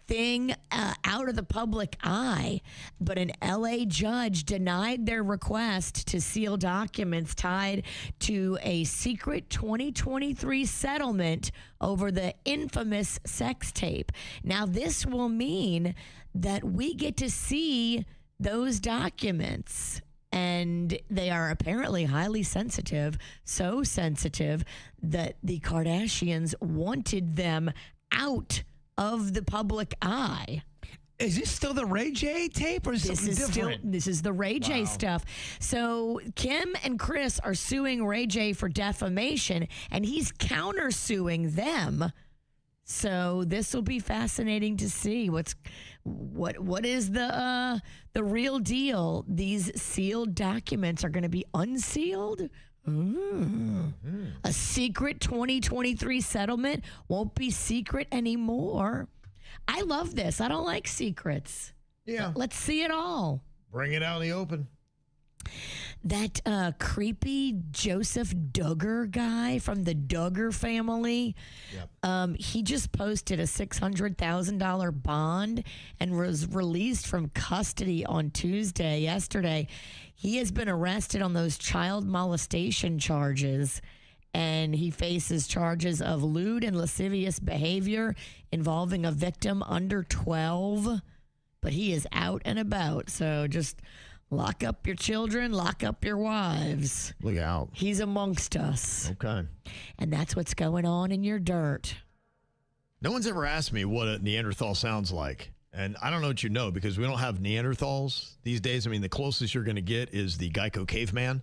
thing out of the public eye, but an LA judge denied their request to seal documents tied to a secret 2023 settlement over the infamous sex tape. Now, this will mean that we get to see those documents, and they are apparently highly sensitive, so sensitive that the Kardashians wanted them out of the public eye. Is this still the Ray J tape or is this something different? This is the Ray J stuff. So Kim and Kris are suing Ray J for defamation, and he's countersuing them. So this will be fascinating to see what is the real deal. These sealed documents are going to be unsealed. A secret 2023 settlement won't be secret anymore. I love this. I don't like secrets. Yeah. Let's see it all. Bring it out in the open. That creepy Joseph Duggar guy from the Duggar family, he just posted a $600,000 bond and was released from custody on yesterday. He has been arrested on those child molestation charges, and he faces charges of lewd and lascivious behavior involving a victim under 12. But he is out and about, so just lock up your children, lock up your wives. Look out. He's amongst us. Okay. And that's what's going on in your dirt. No one's ever asked me what a Neanderthal sounds like. And I don't know what you know because we don't have Neanderthals these days. I mean, the closest you're going to get is the Geico caveman.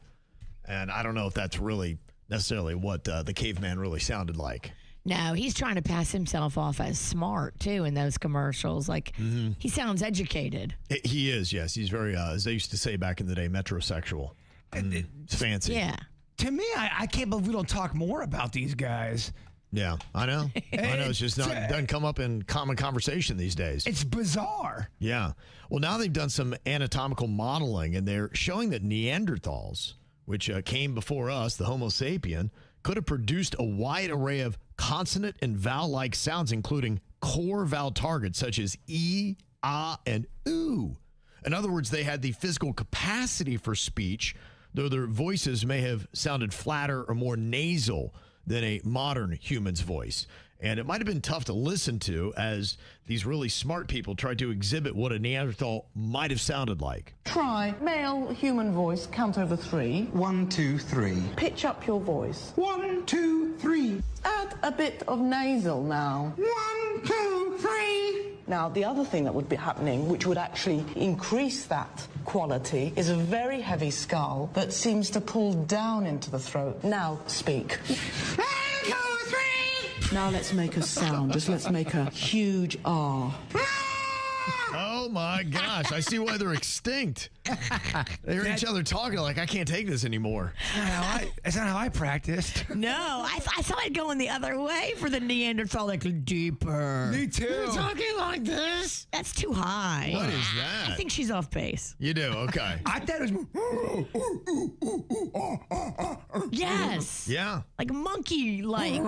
And I don't know if that's really necessarily what the caveman really sounded like. No, he's trying to pass himself off as smart, too, in those commercials. Like, he sounds educated. He is, yes. He's very, as they used to say back in the day, metrosexual. It's fancy. Yeah. To me, I can't believe we don't talk more about these guys. Yeah, I know. I know. It's just doesn't come up in common conversation these days. It's bizarre. Yeah. Well, now they've done some anatomical modeling, and they're showing that Neanderthals, which came before us, the Homo sapien, could have produced a wide array of consonant and vowel-like sounds, including core vowel targets such as e, ah, and oo. In other words, they had the physical capacity for speech, though their voices may have sounded flatter or more nasal than a modern human's voice. And it might have been tough to listen to as these really smart people tried to exhibit what a Neanderthal might have sounded like. Try male human voice, count over 3. 1, 2, 3. Pitch up your voice. 1, 2, 3. Add a bit of nasal now. 1, 2, 3. Now, the other thing that would be happening, which would actually increase that quality, is a very heavy skull that seems to pull down into the throat. Now, speak. 1, 2, 3. Now let's make a sound. Just let's make a huge R. Oh my gosh, I see why they're extinct. They hear each other talking like, I can't take this anymore. That's not how I practiced. No, I thought I'd go in the other way for the Neanderthal, like deeper. Me too. You're talking like this? That's too high. What is that? I think she's off base. You do? Okay. I thought it was. Yes. Yeah. Like monkey, like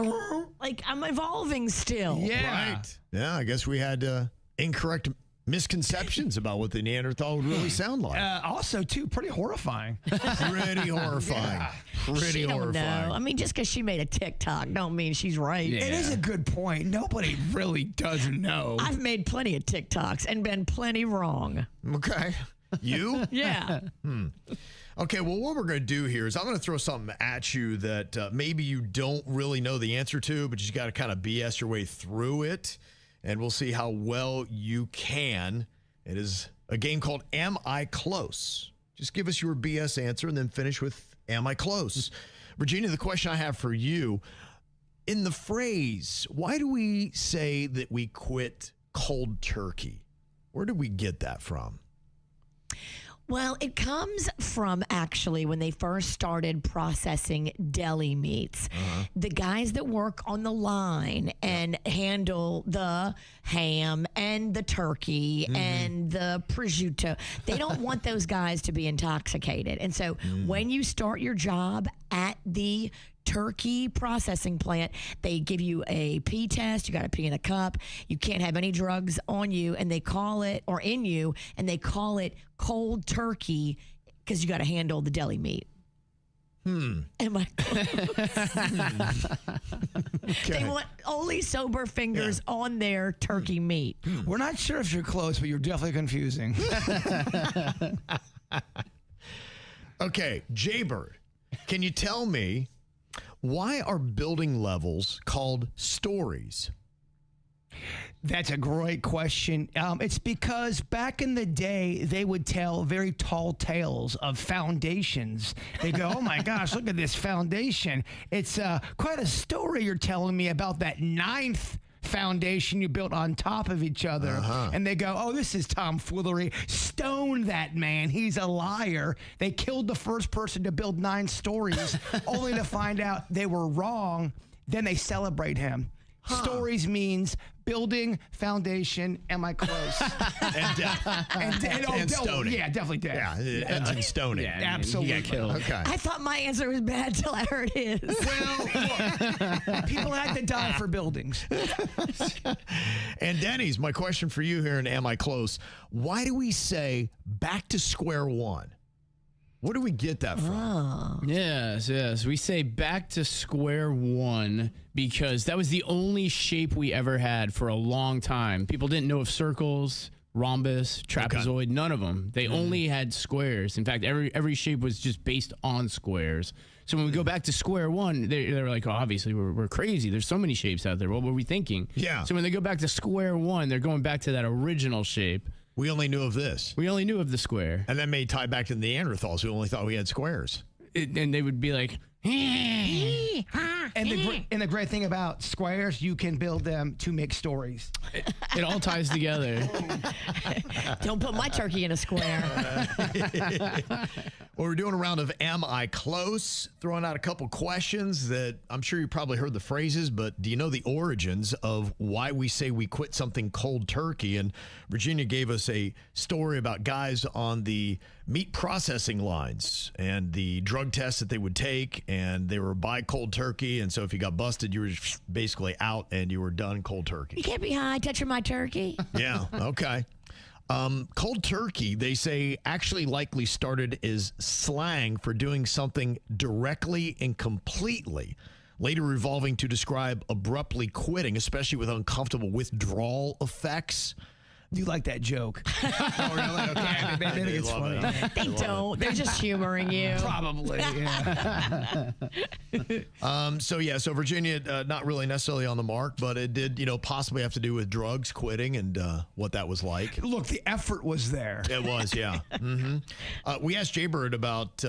I'm evolving still. Yeah. Right. Yeah, I guess we had incorrect misconceptions about what the Neanderthal would really sound like. Also, too, pretty horrifying. Pretty horrifying. Yeah. Pretty She don't horrifying. know. I mean, just because she made a TikTok don't mean she's right. It is a good point. Nobody really doesn't know. I've made plenty of TikToks and been plenty wrong. Okay. You? Yeah. Okay, well, what we're going to do here is I'm going to throw something at you that maybe you don't really know the answer to, but you got to kind of BS your way through it, and we'll see how well you can. It is a game called Am I Close? Just give us your BS answer and then finish with Am I Close? Virginia, the question I have for you, in the phrase, why do we say that we quit cold turkey? Where did we get that from? Well, it comes from actually when they first started processing deli meats. The guys that work on the line and handle the ham and the turkey and the prosciutto, they don't want those guys to be intoxicated. And so when you start your job at the turkey processing plant, they give you a pee test. You got to pee in a cup. You can't have any drugs on you, and they call it, or in you, and they call it cold turkey because you got to handle the deli meat. Am I? They want only sober fingers on their turkey meat. We're not sure if you're close, but you're definitely confusing. Okay, Jaybird, can you tell me, why are building levels called stories? That's a great question. It's because back in the day, they would tell very tall tales of foundations. They go, oh my gosh, look at this foundation. It's quite a story you're telling me about that 9th foundation you built on top of each other. And they go, oh, this is tomfoolery. Stone that man. He's a liar. They killed the first person to build 9 stories only to find out they were wrong. Then they celebrate him. Stories means building, foundation, am I close? And death. and stoning. Yeah, definitely death. Yeah, it ends in stoning. Yeah, absolutely. He got killed. Okay. I thought my answer was bad till I heard his. Well, look, people had to die for buildings. And Denny's, my question for you here in Am I Close? Why do we say back to square one? Where do we get that from? Yes. We say back to square one because that was the only shape we ever had for a long time. People didn't know of circles, rhombus, trapezoid, none of them. They only had squares. In fact, every shape was just based on squares. So when we go back to square one, they're like, oh, obviously we're crazy. There's so many shapes out there. What were we thinking? Yeah. So when they go back to square one, they're going back to that original shape. We only knew of this. We only knew of the square. And that may tie back to the Neanderthals who only thought we had squares. And they would be like, And the great thing about squares, you can build them to make stories. It all ties together. Don't put my turkey in a square. Well, we're doing a round of Am I Close? Throwing out a couple questions that I'm sure you probably heard the phrases, but do you know the origins of why we say we quit something cold turkey? And Virginia gave us a story about guys on the meat processing lines and the drug tests that they would take, and they were by cold turkey. And so if you got busted, you were basically out and you were done cold turkey. You can't be high touching my turkey. Yeah, okay. Cold turkey, they say, actually likely started as slang for doing something directly and completely, later evolving to describe abruptly quitting, especially with uncomfortable withdrawal effects. You like that joke? Oh, really? Okay. Maybe They it's love funny. it, huh? They don't. They're just humoring you. Probably, yeah. So Virginia, not really necessarily on the mark, but it did, possibly have to do with drugs, quitting, and what that was like. Look, the effort was there. It was, yeah. Mm-hmm. We asked Jaybird about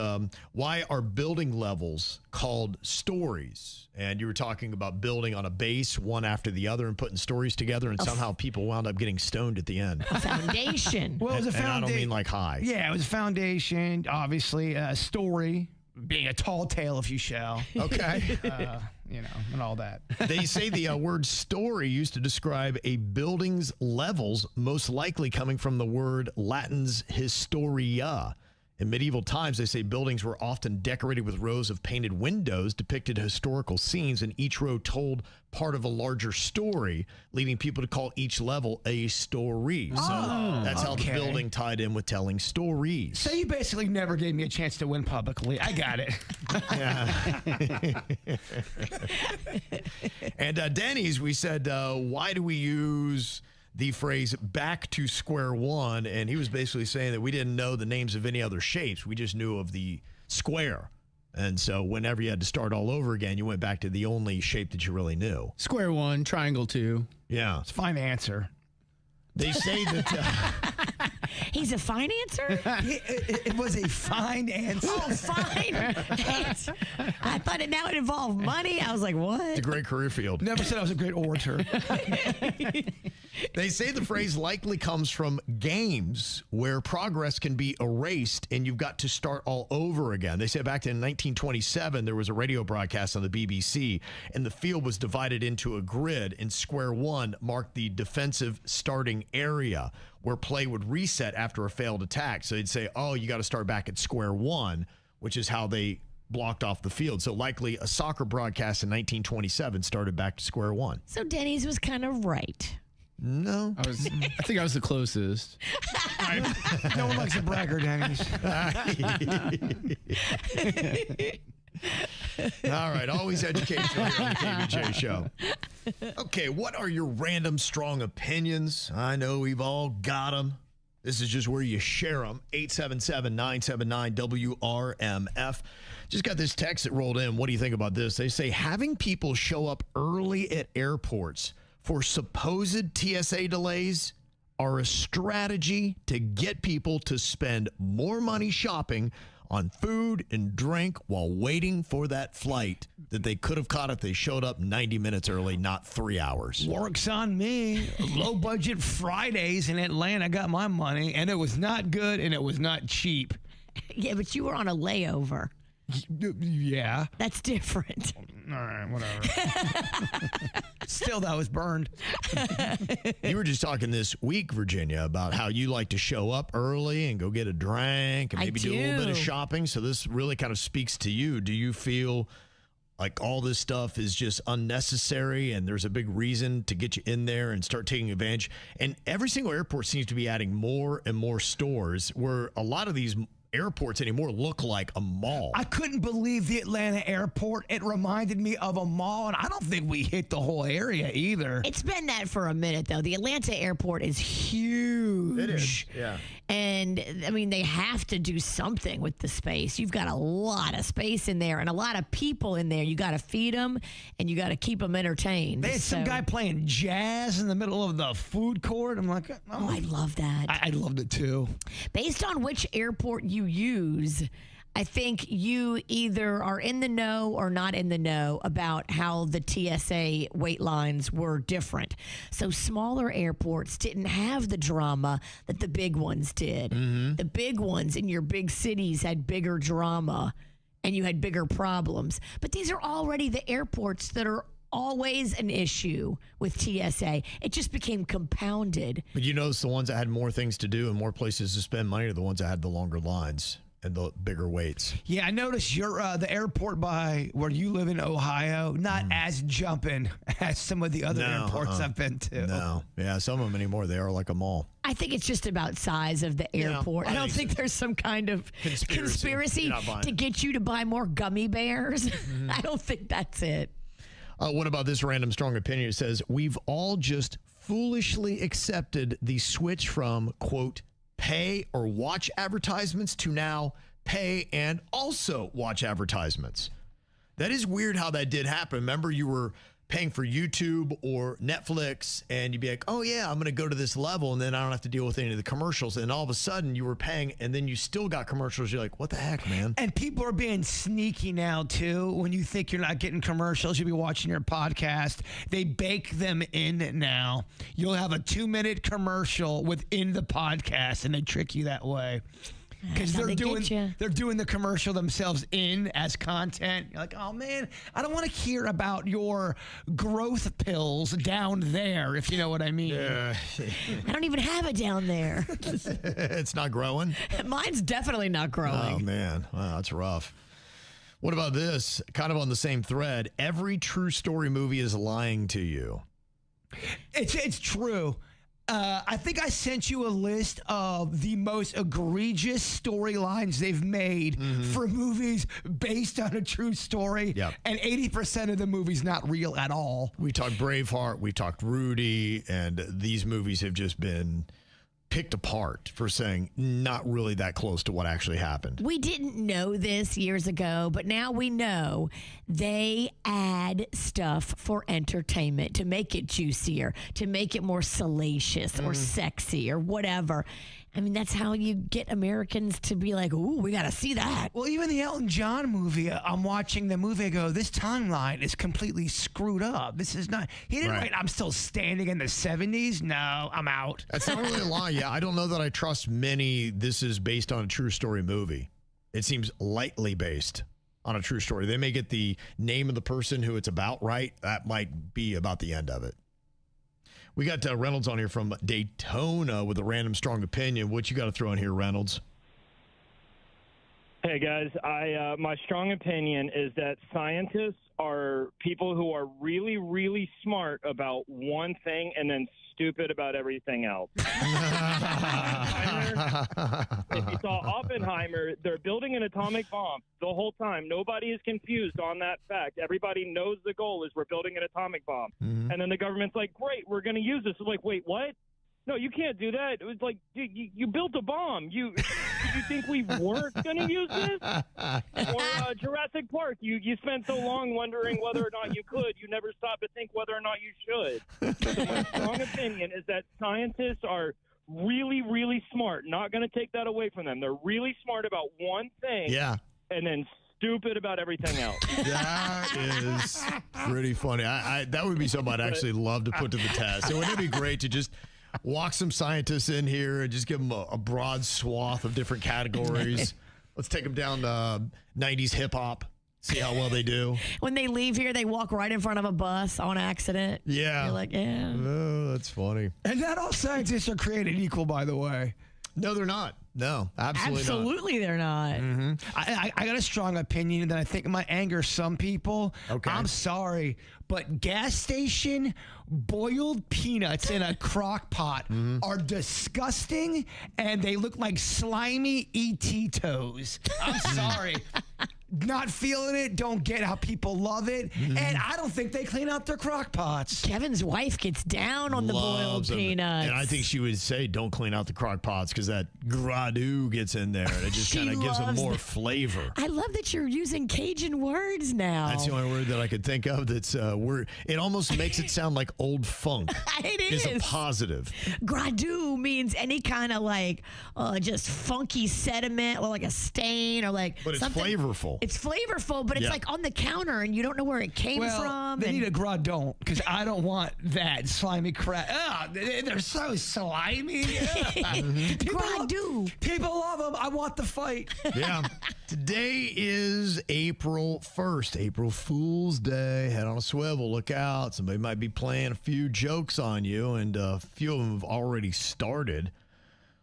why are building levels called stories? And you were talking about building on a base, one after the other, and putting stories together, and somehow people wound up getting stoned at the end. A foundation. Well, it was a And I foundation. don't mean like high. Yeah, it was a foundation, obviously, a story, being a tall tale, if you shall. Okay. And all that. They say the word story used to describe a building's levels, most likely coming from the word Latin's historia. In medieval times, they say buildings were often decorated with rows of painted windows, depicted historical scenes, and each row told part of a larger story, leading people to call each level a story. So that's how the building tied in with telling stories. So you basically never gave me a chance to win publicly. I got it. And Denny's, we said, why do we use the phrase back to square one? And he was basically saying that we didn't know the names of any other shapes. We just knew of the square. And so whenever you had to start all over again, you went back to the only shape that you really knew. Square one, triangle two. Yeah. It's a fine answer. They say that... He's a financer? It was a fine answer. Oh, fine. I thought it now it involved money. I was like, what? It's a great career field. Never said I was a great orator. They say the phrase likely comes from games where progress can be erased and you've got to start all over again. They say back in 1927, there was a radio broadcast on the BBC, and the field was divided into a grid, and square one marked the defensive starting area where play would reset after a failed attack. So they'd say, oh, you got to start back at square one, which is how they blocked off the field. So likely a soccer broadcast in 1927 started back to square one. So Denny's was kind of right. No. I think I was the closest. No one likes a bragger, Denny's. All right, always educational here on the KVJ show. Okay, what are your random strong opinions? I know we've all got them. This is just where you share them. 877-979-WRMF. Just got this text that rolled in. What do you think about this? They say having people show up early at airports for supposed TSA delays are a strategy to get people to spend more money shopping on food and drink while waiting for that flight that they could have caught if they showed up 90 minutes early, not 3 hours. Works on me. Low budget Fridays in Atlanta got my money, and it was not good and it was not cheap. Yeah, but you were on a layover. Yeah. That's different. All right, whatever. Still, that was burned. You were just talking this week, Virginia, about how you like to show up early and go get a drink and I maybe do a little bit of do. shopping. So this really kind of speaks to you. Do you feel like all this stuff is just unnecessary and there's a big reason to get you in there and start taking advantage? And every single airport seems to be adding more and more stores, where a lot of these airports anymore look like a mall. I couldn't believe the Atlanta airport. It reminded me of a mall, and I don't think we hit the whole area either. It's been that for a minute, though. The Atlanta airport is huge. It is, yeah. And, I mean, they have to do something with the space. You've got a lot of space in there and a lot of people in there. You got to feed them, and you got to keep them entertained. They had some guy playing jazz in the middle of the food court. I'm like, Oh, I love that. I loved it too. Based on which airport you use, I think you either are in the know or not in the know about how the TSA wait lines were different. So smaller airports didn't have the drama that the big ones did. The big ones in your big cities had bigger drama and you had bigger problems. But these are already the airports that are always an issue with TSA. It just became compounded. But you notice the ones that had more things to do and more places to spend money are the ones that had the longer lines and the bigger waits. Yeah, I noticed your the airport by where you live in Ohio, not as jumping as some of the other airports I've been to. No. Yeah, some of them anymore, they are like a mall. I think it's just about size of the airport. I I don't think think there's some kind of conspiracy You're not buying to it. get you to buy more gummy bears. I don't think that's it. What about this random strong opinion? It says, we've all just foolishly accepted the switch from, quote, pay or watch advertisements to now pay and also watch advertisements. That is weird how that did happen. Remember, you were paying for YouTube or Netflix and you'd be like, oh yeah, I'm going to go to this level and then I don't have to deal with any of the commercials. And all of a sudden you were paying and then you still got commercials. You're like, what the heck, man? And people are being sneaky now, too. When you think you're not getting commercials, you'll be watching your podcast. They bake them in now. You'll have a 2-minute commercial within the podcast, and they trick you that way. Because how they get ya. they're doing the commercial themselves in as content. You're like, oh man, I don't want to hear about your growth pills down there, if you know what I mean. I don't even have it down there. It's not growing. Mine's definitely not growing. Oh, man. Wow, that's rough. What about this? Kind of on the same thread. Every true story movie is lying to you. It's true. I think I sent you a list of the most egregious storylines they've made for movies based on a true story. Yep. And 80% of the movie's not real at all. We talked Braveheart, we talked Rudy, and these movies have just been picked apart for saying not really that close to what actually happened. We didn't know this years ago, but now we know they add stuff for entertainment to make it juicier, to make it more salacious or sexy or whatever. I mean, that's how you get Americans to be like, ooh, we got to see that. Well, even the Elton John movie, I'm watching the movie, I go, this timeline is completely screwed up. This is not, he didn't write, I'm still standing in the 70s. No, I'm out. That's not really a lie. Yeah, I don't know that I trust many this is based on a true story movie. It seems lightly based on a true story. They may get the name of the person who it's about right. That might be about the end of it. We got Reynolds on here from Daytona with a random strong opinion. What you got to throw in here, Reynolds? Hey, guys. My strong opinion is that scientists are people who are really, really smart about one thing and then stupid about everything else. If you saw Oppenheimer, they're building an atomic bomb the whole time. Nobody is confused on that fact. Everybody knows the goal is we're building an atomic bomb. And then the government's like, great, we're going to use this. It's like, wait, what? No, you can't do that. It was like, you built a bomb. Did you think we weren't going to use this? Or Jurassic Park, you spent so long wondering whether or not you could. You never stopped to think whether or not you should. So my strong opinion is that scientists are really, really smart. Not going to take that away from them. They're really smart about one thing. Yeah. And then stupid about everything else. That is pretty funny. I that would be something I'd actually love to put to the test. Wouldn't it be great to just walk some scientists in here and just give them a broad swath of different categories? Let's take them down to 90s hip hop, see how well they do. When they leave here, they walk right in front of a bus on accident. Yeah. You're like, yeah. Oh, that's funny. And not all scientists are created equal, by the way. No, they're not. No, absolutely They're not. I got a strong opinion that I think might anger some people. Okay. I'm sorry, but gas station boiled peanuts in a crock pot are disgusting, and they look like slimy ET toes. I'm sorry. not feeling it, don't get how people love it, and I don't think they clean out their crock pots. Kevin's wife gets down on the boiled Loves them. peanuts. And I think she would say, don't clean out the crock pots because that gras-doux gets in there. And it just She kind of gives them loves more the- flavor. I love that you're using Cajun words now. That's the only word that I could think of that's word. It almost makes it sound like old funk. It Is a is. positive. Gras-doux means any kind of like just funky sediment or like a stain or like But it's something. flavorful. It's flavorful, but it's Yeah. like on the counter and you don't know where it came Well, from. they and- need a gras-don't because I don't want that slimy crap. They're so slimy. Gras-doux. People love them. I want the fight. Yeah. Today is April 1st, April Fool's Day. Head on a swivel. Look out. Somebody might be playing a few jokes on you, and a few of them have already started.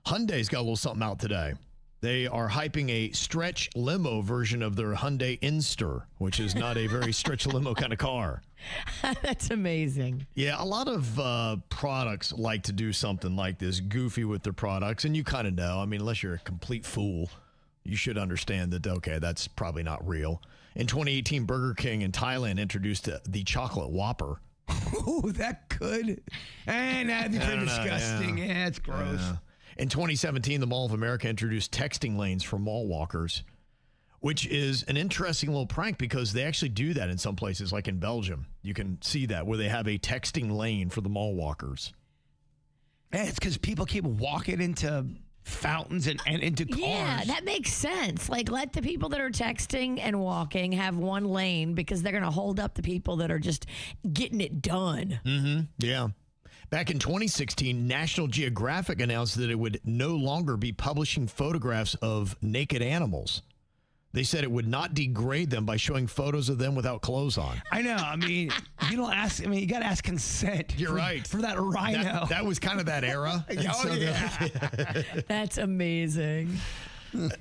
Hyundai's got a little something out today. They are hyping a stretch limo version of their Hyundai Inster, which is not a very stretch limo kind of car. That's amazing. Yeah, a lot of products like to do something like this, goofy with their products, and you kind of know. I mean, unless you're a complete fool, you should understand that, okay, that's probably not real. In 2018, Burger King in Thailand introduced the chocolate Whopper. Ooh, that could. And that'd be I pretty don't know, disgusting. yeah. Yeah, it's gross. Yeah. In 2017, the Mall of America introduced texting lanes for mall walkers, which is an interesting little prank because they actually do that in some places, like in Belgium. You can see that where they have a texting lane for the mall walkers. Yeah, it's because people keep walking into fountains and into cars. Yeah, that makes sense. Like, let the people that are texting and walking have one lane because they're going to hold up the people that are just getting it done. Yeah. Back in 2016, National Geographic announced that it would no longer be publishing photographs of naked animals. They said it would not degrade them by showing photos of them without clothes on. I know. I mean, you don't ask. I mean, you got to ask consent. You're right. For that rhino. That was kind of that era. And Oh, yeah. That's amazing.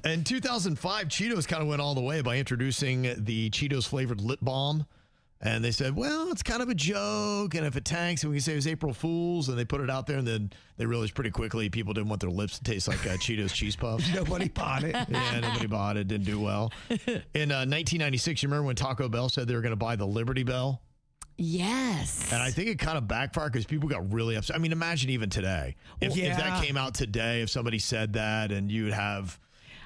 In 2005, Cheetos kind of went all the way by introducing the Cheetos flavored lip balm. And they said, well, it's kind of a joke. And if it tanks, and we can say it was April Fool's. And they put it out there. And then they realized pretty quickly people didn't want their lips to taste like Cheetos cheese puffs. Nobody bought it. Yeah, nobody bought it. Didn't do well. In 1996, you remember when Taco Bell said they were going to buy the Liberty Bell? Yes. And I think it kind of backfired because people got really upset. I mean, imagine even today. If that came out today, if somebody said that and you would have...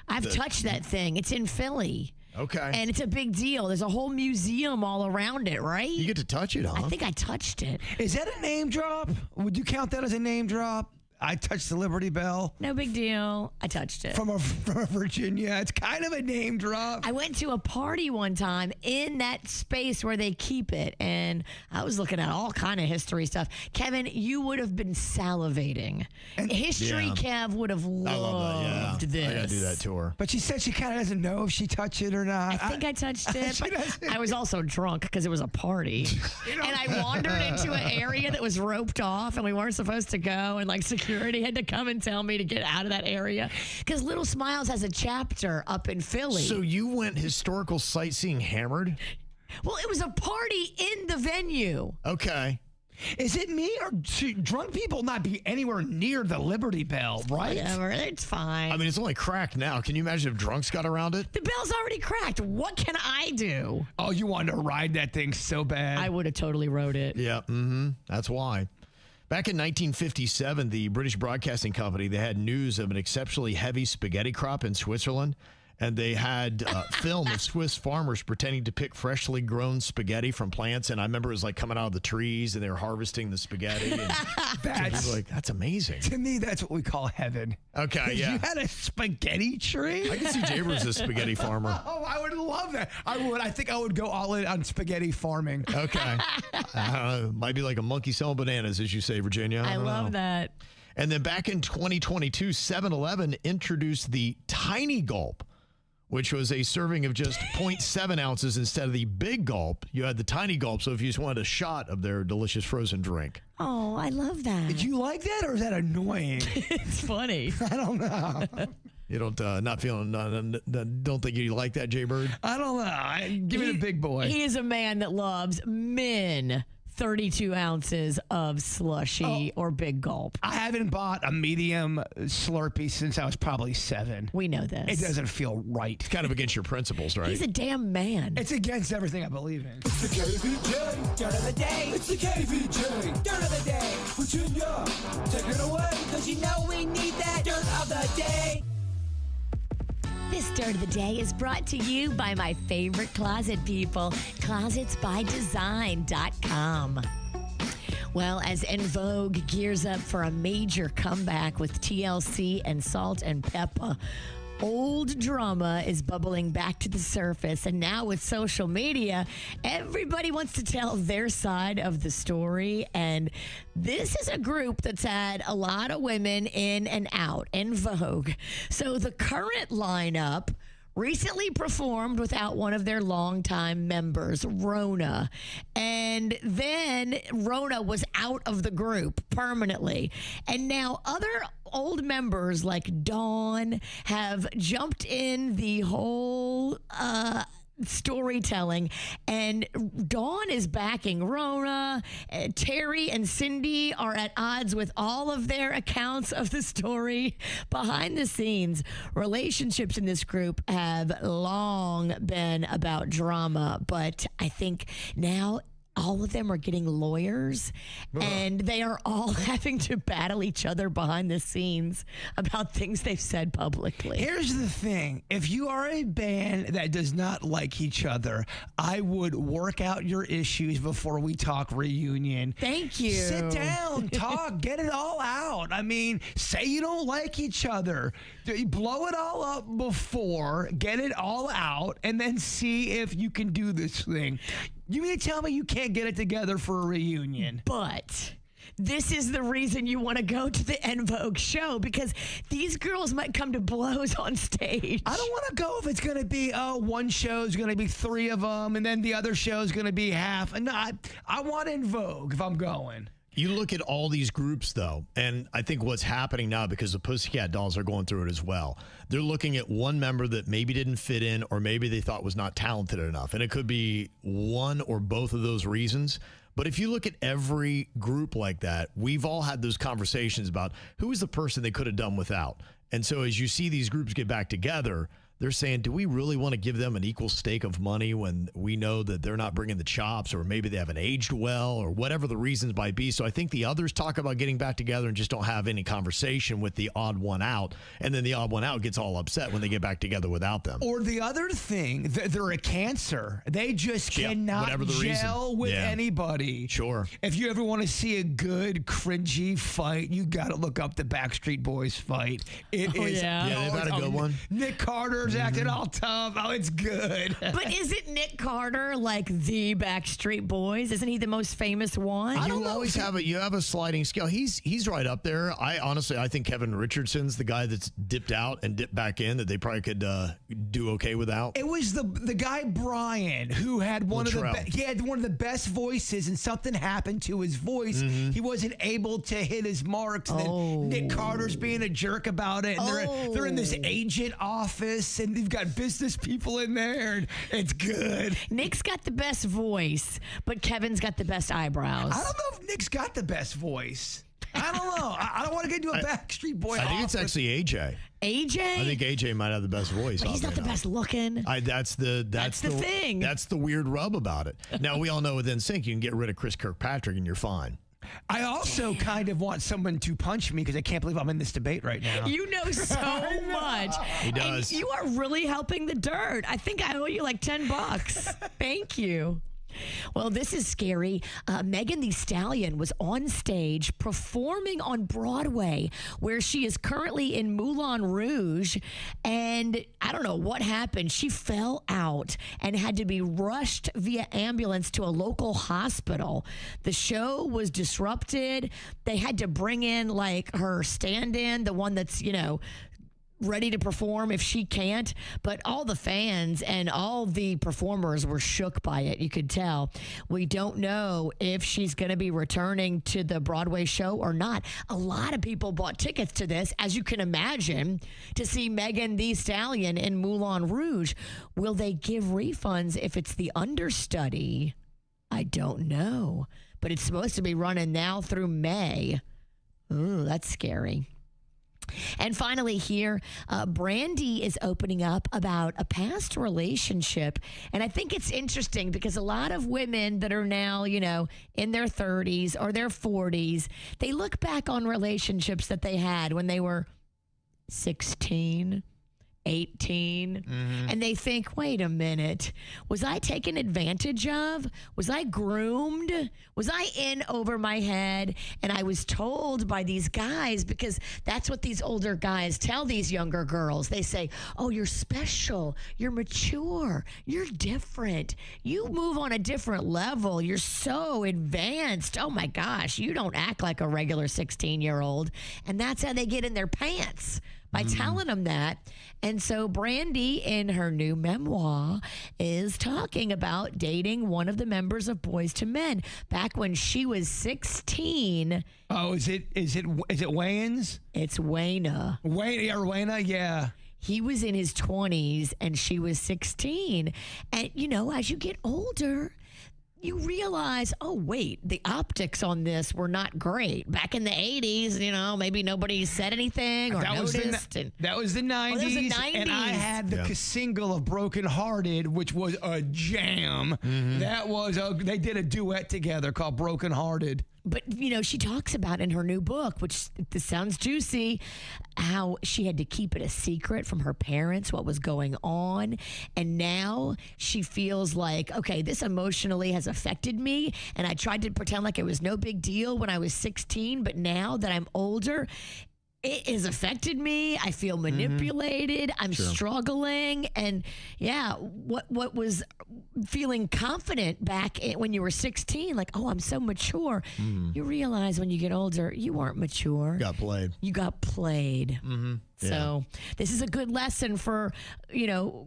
I've touched that thing. It's in Philly. Okay. And it's a big deal. There's a whole museum all around it, right? You get to touch it, huh? I think I touched it. Is that a name drop? Would you count that as a name drop? I touched the Liberty Bell No big deal. I touched it. from a Virginia. It's kind of a name drop. I went to a party one time in that space where they keep it, and I was looking at all kind of history stuff. Kevin, you would have been salivating. History Yeah. Kev would have I love loved that, yeah. this. I got to do that to her. But she said she kind of doesn't know if she touched it or not. I think I touched it, She but doesn't. I was also drunk because it was a party. And I wandered into an area that was roped off and we weren't supposed to go. And like security had to come and tell me to get out of that area. Because Little Smiles has a chapter up in Philly. So you went historical sightseeing hammered? Well, it was a party in the venue. Okay. Is it me or should drunk people not be anywhere near the Liberty Bell, right? Whatever, it's fine. I mean, it's only cracked now. Can you imagine if drunks got around it? the bell's already cracked. What can I do? Oh, you wanted to ride that thing so bad. I would have totally rode it. Yeah, that's why. Back in 1957, the British Broadcasting Company, they had news of an exceptionally heavy spaghetti crop in Switzerland. And they had film of Swiss farmers pretending to pick freshly grown spaghetti from plants. And I remember it was like coming out of the trees and they were harvesting the spaghetti. And That's people were like, that's amazing. to me, that's what we call heaven. Okay, yeah. You had a spaghetti tree? I can see Jaber as a spaghetti farmer. Oh, I would love that. I would. I think I would go all in on spaghetti farming. Okay. Might be like a monkey selling bananas, as you say, Virginia. I don't love know. that. And then back in 2022, 7-Eleven introduced the Tiny Gulp, which was a serving of just 0.7 ounces instead of the big gulp. You had the Tiny Gulp, so if you just wanted a shot of their delicious frozen drink. Oh, I love that. Did you like that, or is that annoying? It's funny. I don't know. You don't don't think you like that, Jay Bird? I don't know. Give me the big boy. He is a man that loves men 32 ounces of slushy or Big Gulp. I haven't bought a medium Slurpee since I was probably 7. We know this. It doesn't feel right. It's kind of against your principles, right? He's a damn man. It's against everything I believe in. It's the KVJ Dirt of the Day. It's the KVJ Dirt of the Day. Virginia, take it away. Because you know we need that Dirt of the Day. This Dirt of the Day is brought to you by my favorite closet people, closetsbydesign.com. Well, as En Vogue gears up for a major comeback with TLC and Salt and Peppa, old drama is bubbling back to the surface. And now with social media, everybody wants to tell their side of the story. And this is a group that's had a lot of women in and out, En Vogue. So the current lineup recently performed without one of their longtime members, Rona. And then Rona was out of the group permanently. And now other old members like Dawn have jumped in the whole storytelling, and Dawn is backing Rona. Terry and Cindy are at odds with all of their accounts of the story. Behind the scenes, relationships in this group have long been about drama, but I think now all of them are getting lawyers, and they are all having to battle each other behind the scenes about things they've said publicly. Here's the thing. If you are a band that does not like each other, I would work out your issues before we talk reunion. Thank you. Sit down, talk, get it all out. I mean, say you don't like each other. Blow it all up before, get it all out, and then see if you can do this thing. You mean to tell me you can't get it together for a reunion? But this is the reason you want to go to the En Vogue show, because these girls might come to blows on stage. I don't want to go if it's going to be, one show is going to be 3 of them, and then the other show is going to be half. And I want En Vogue if I'm going. You look at all these groups, though, and I think what's happening now, because the Pussycat Dolls are going through it as well, they're looking at one member that maybe didn't fit in, or maybe they thought was not talented enough. And it could be one or both of those reasons. But if you look at every group like that, we've all had those conversations about who is the person they could have done without. And so as you see these groups get back together, they're saying, do we really want to give them an equal stake of money when we know that they're not bringing the chops, or maybe they haven't aged well, or whatever the reasons might be? So I think the others talk about getting back together and just don't have any conversation with the odd one out. And then the odd one out gets all upset when they get back together without them. Or the other thing, they're a cancer. They just cannot gel with anybody. Sure. If you ever want to see a good, cringy fight, you got to look up the Backstreet Boys fight. It is. Yeah. Yeah, they've had a good one. Nick Carter's acting all tough. Oh, it's good. But isn't Nick Carter like the Backstreet Boys? Isn't he the most famous one? You always have a sliding scale. He's right up there. I think Kevin Richardson's the guy that's dipped out and dipped back in that they probably could do okay without. It was the guy Brian who had one of the best voices, and something happened to his voice. He wasn't able to hit his marks. And then Nick Carter's being a jerk about it. And they're in this agent office, and they've got business people in there, and it's good. Nick's got the best voice, but Kevin's got the best eyebrows. I don't know if Nick's got the best voice. I don't know. I don't want to get into a Backstreet Boy. I think it's actually AJ. AJ? I think AJ might have the best voice. But he's not the best looking. That's the thing. That's the weird rub about it. Now, we all know with NSYNC, you can get rid of Chris Kirkpatrick and you're fine. I also kind of want someone to punch me because I can't believe I'm in this debate right now. You know so much. He does. And you are really helping the dirt. I think I owe you like $10. Thank you. Well, this is scary. Megan Thee Stallion was on stage performing on Broadway, where she is currently in Moulin Rouge. And I don't know what happened. She fell out and had to be rushed via ambulance to a local hospital. The show was disrupted. They had to bring in like her stand-in, the one that's, ready to perform if she can't. But all the fans and all the performers were shook by it. You could tell. We don't know if she's going to be returning to the Broadway show or not. A lot of people bought tickets to this, as you can imagine, to see Megan Thee Stallion in Moulin Rouge. Will they give refunds if it's the understudy? I don't know. but it's supposed to be running now through May. Ooh, that's scary. And finally here, Brandy is opening up about a past relationship. And I think it's interesting because a lot of women that are now, in their 30s or their 40s, they look back on relationships that they had when they were 16, 18, and they think, wait a minute, was I taken advantage of? Was I groomed? Was I in over my head? And I was told by these guys, because that's what these older guys tell these younger girls. They say, oh, you're special, you're mature, you're different, you move on a different level, you're so advanced. Oh my gosh, you don't act like a regular 16-year-old. And that's how they get in their pants, by telling them that. And so Brandy, in her new memoir, is talking about dating one of the members of Boys to Men back when she was 16. Oh, is it Wayans? It's Wayna. Wayna, yeah. He was in his 20s and she was 16. And, as you get older, you realize, oh, wait, the optics on this were not great. Back in the 80s, maybe nobody said anything or noticed. That was the 90s. Oh, that was the 90s. And I had the single of Broken Hearted, which was a jam. That was, they did a duet together called Broken Hearted. But, she talks about in her new book, which this sounds juicy, how she had to keep it a secret from her parents, what was going on. And now she feels like, okay, this emotionally has affected me. And I tried to pretend like it was no big deal when I was 16. But now that I'm older, it has affected me. I feel manipulated. I'm struggling. And what was feeling confident back when you were 16, like, oh, I'm so mature. You realize when you get older, you weren't mature. Got played. You got played. So this is a good lesson for,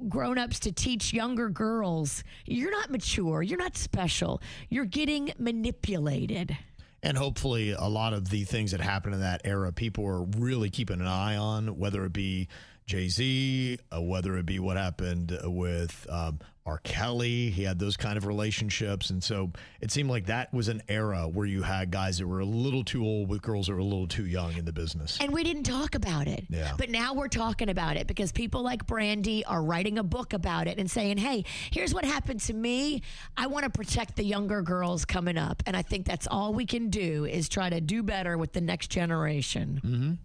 grown-ups to teach younger girls. You're not mature. You're not special. You're getting manipulated. And hopefully a lot of the things that happened in that era, people are really keeping an eye on, whether it be Jay-Z, whether it be what happened with R. Kelly. He had those kind of relationships. And so it seemed like that was an era where you had guys that were a little too old with girls that were a little too young in the business. And we didn't talk about it. Yeah. But now we're talking about it because people like Brandy are writing a book about it and saying, hey, here's what happened to me. I want to protect the younger girls coming up. And I think that's all we can do is try to do better with the next generation.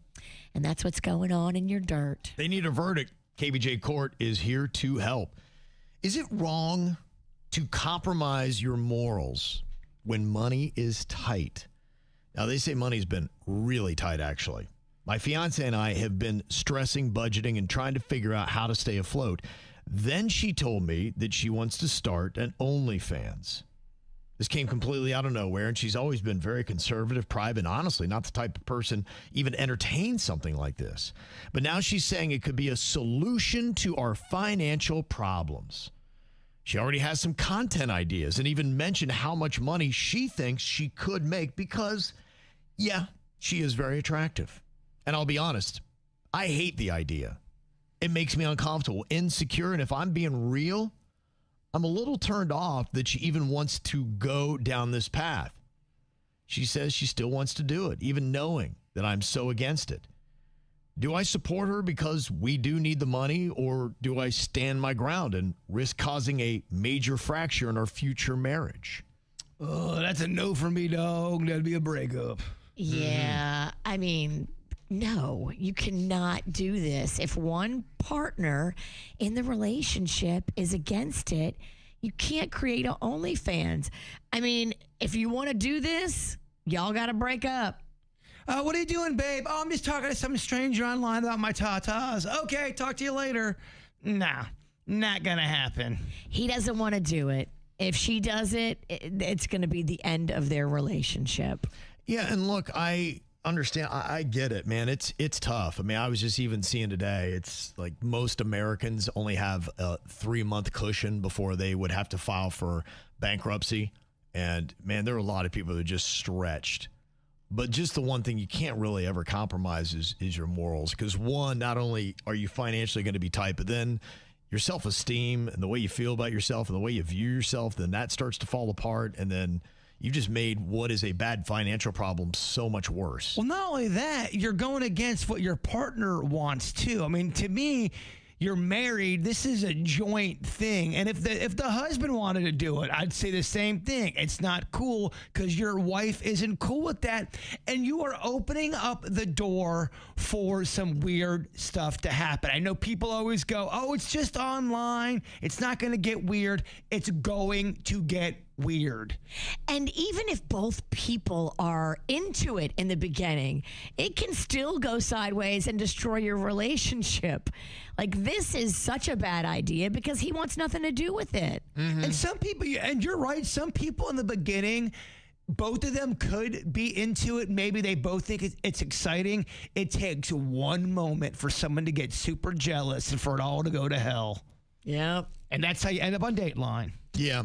And that's what's going on in your dirt. They need a verdict. KVJ Court is here to help. Is it wrong to compromise your morals when money is tight? Now, they say money's been really tight, actually. My fiance and I have been stressing budgeting and trying to figure out how to stay afloat. Then she told me that she wants to start an OnlyFans. This came completely out of nowhere, and she's always been very conservative, private, and honestly not the type of person even entertain something like this. But now she's saying it could be a solution to our financial problems. She already has some content ideas and even mentioned how much money she thinks she could make because, she is very attractive. And I'll be honest, I hate the idea. It makes me uncomfortable, insecure, and if I'm being real, I'm a little turned off that she even wants to go down this path. She says she still wants to do it, even knowing that I'm so against it. Do I support her because we do need the money, or do I stand my ground and risk causing a major fracture in our future marriage? Oh, that's a no for me, dog. That'd be a breakup. Yeah, I mean, no, you cannot do this. If one partner in the relationship is against it, you can't create an OnlyFans. I mean, if you want to do this, y'all got to break up. What are you doing, babe? Oh, I'm just talking to some stranger online about my tatas. Okay, talk to you later. Nah, not going to happen. He doesn't want to do it. If she does it, it's going to be the end of their relationship. Yeah, and look, I understand. I get it, man. It's tough. I mean, I was just even seeing today, it's like most Americans only have a 3-month cushion before they would have to file for bankruptcy. And, man, there are a lot of people that are just stretched. But just the one thing you can't really ever compromise is your morals. Because, one, not only are you financially going to be tight, but then your self-esteem and the way you feel about yourself and the way you view yourself, then that starts to fall apart. And then you just made what is a bad financial problem so much worse. Well, not only that, you're going against what your partner wants too. I mean, to me, you're married. This is a joint thing. And if the husband wanted to do it, I'd say the same thing. It's not cool because your wife isn't cool with that. And you are opening up the door for some weird stuff to happen. I know people always go, oh, it's just online. It's not going to get weird. It's going to get weird. And even if both people are into it in the beginning, it can still go sideways and destroy your relationship. Like, this is such a bad idea because he wants nothing to do with it. And some people, and you're right, some people in the beginning, both of them could be into it. Maybe they both think it's exciting. It takes one moment for someone to get super jealous and for it all to go to hell. Yep. And that's how you end up on Dateline. Yeah.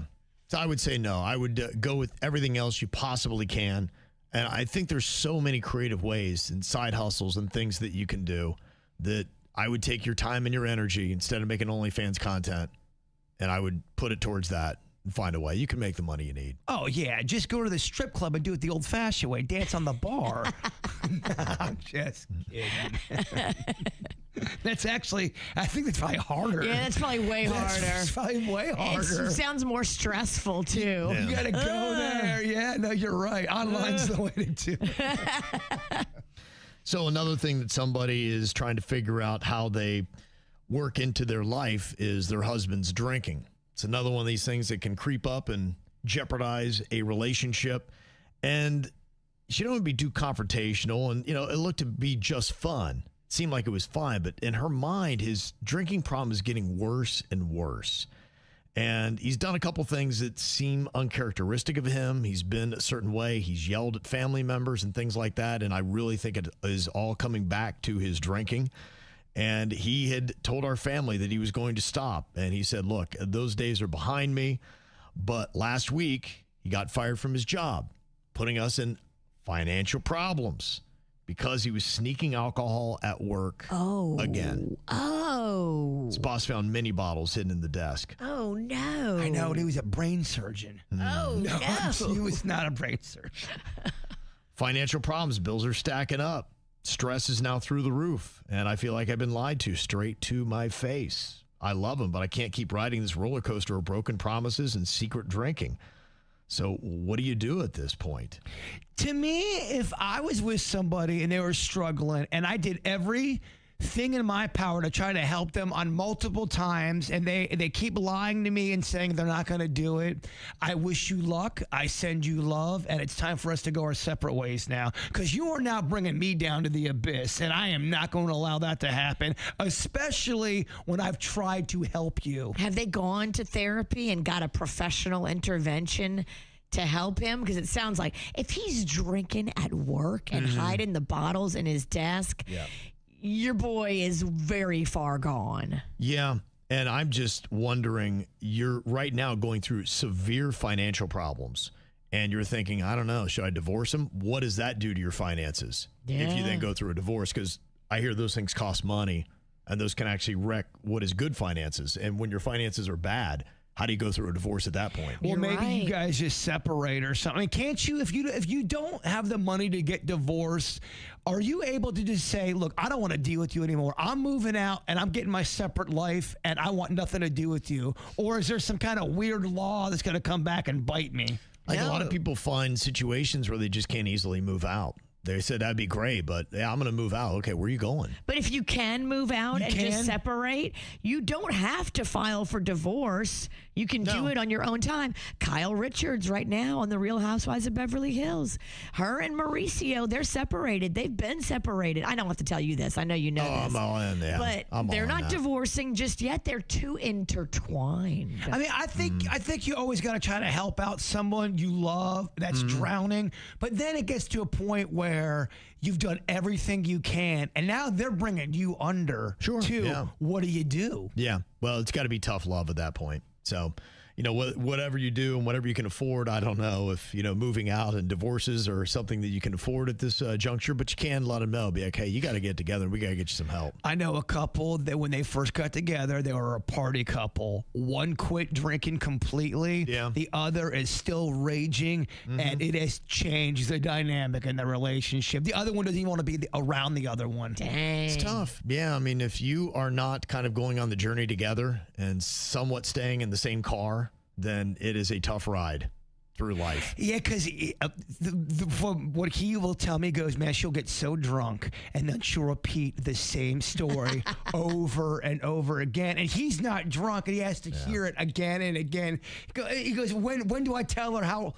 So I would say no. I would go with everything else you possibly can. And I think there's so many creative ways and side hustles and things that you can do that I would take your time and your energy instead of making OnlyFans content, and I would put it towards that and find a way. You can make the money you need. Oh, yeah. Just go to the strip club and do it the old-fashioned way. Dance on the bar. No, I'm just kidding. That's actually, I think that's probably harder. Yeah, that's probably way harder. It's probably way harder. It sounds more stressful, too. Yeah. You got to go there. Yeah, no, you're right. Online's the way to do it. So another thing that somebody is trying to figure out how they work into their life is their husband's drinking. It's another one of these things that can creep up and jeopardize a relationship. And she don't want to be too confrontational. And, it looked to be just fun. It seemed like it was fine. But in her mind, his drinking problem is getting worse and worse. And he's done a couple things that seem uncharacteristic of him. He's been a certain way. He's yelled at family members and things like that. And I really think it is all coming back to his drinking. And he had told our family that he was going to stop. And he said, look, those days are behind me. But last week, he got fired from his job, putting us in financial problems because he was sneaking alcohol at work again. Oh. His boss found mini bottles hidden in the desk. Oh, no. I know, and he was a brain surgeon. Oh, no. He was not a brain surgeon. Financial problems. Bills are stacking up. Stress is now through the roof. And I feel like I've been lied to straight to my face. I love him, but I can't keep riding this roller coaster of broken promises and secret drinking. So what do you do at this point? To me, if I was with somebody and they were struggling and I did everything in my power to try to help them on multiple times and they keep lying to me and saying they're not going to do it, I wish you luck. I send you love, and it's time for us to go our separate ways now, because you are now bringing me down to the abyss, and I am not going to allow that to happen, especially when I've tried to help you. Have they gone to therapy and got a professional intervention to help him? Because it sounds like if he's drinking at work and hiding the bottles in his desk, your boy is very far gone. Yeah. And I'm just wondering, you're right now going through severe financial problems and you're thinking, I don't know, should I divorce him? What does that do to your finances if you then go through a divorce? Because I hear those things cost money and those can actually wreck what is good finances. And when your finances are bad, how do you go through a divorce at that point? Well, You're maybe right. you guys just separate or something. Can't you, if you don't have the money to get divorced, are you able to just say, look, I don't want to deal with you anymore. I'm moving out and I'm getting my separate life and I want nothing to do with you? Or is there some kind of weird law that's going to come back and bite me? Like a lot of people find situations where they just can't easily move out. They said, that'd be great, but yeah, I'm going to move out. Okay, where are you going? But if you can move out and just separate, you don't have to file for divorce. You can do it on your own time. Kyle Richards right now on The Real Housewives of Beverly Hills. Her and Mauricio, they're separated. They've been separated. I don't have to tell you this. I know you know this. I'm all in there. But they're not divorcing just yet. They're too intertwined. I mean, I think you always got to try to help out someone you love that's drowning. But then it gets to a point where you've done everything you can, and now they're bringing you under too. Yeah. What do you do? Yeah. Well, it's got to be tough love at that point. So, whatever you do and whatever you can afford. I don't know if, moving out and divorces are something that you can afford at this juncture, but you can let them know. Be like, hey, you got to get together. We got to get you some help. I know a couple that when they first got together, they were a party couple. One quit drinking completely. Yeah. The other is still raging, and it has changed the dynamic in the relationship. The other one doesn't even want to be around the other one. Dang. It's tough. Yeah. I mean, if you are not kind of going on the journey together and somewhat staying in the same car, then it is a tough ride through life. Yeah, because from what he will tell me goes, man, she'll get so drunk and then she'll repeat the same story over and over again. And he's not drunk and he has to hear it again and again. He goes, when do I tell her how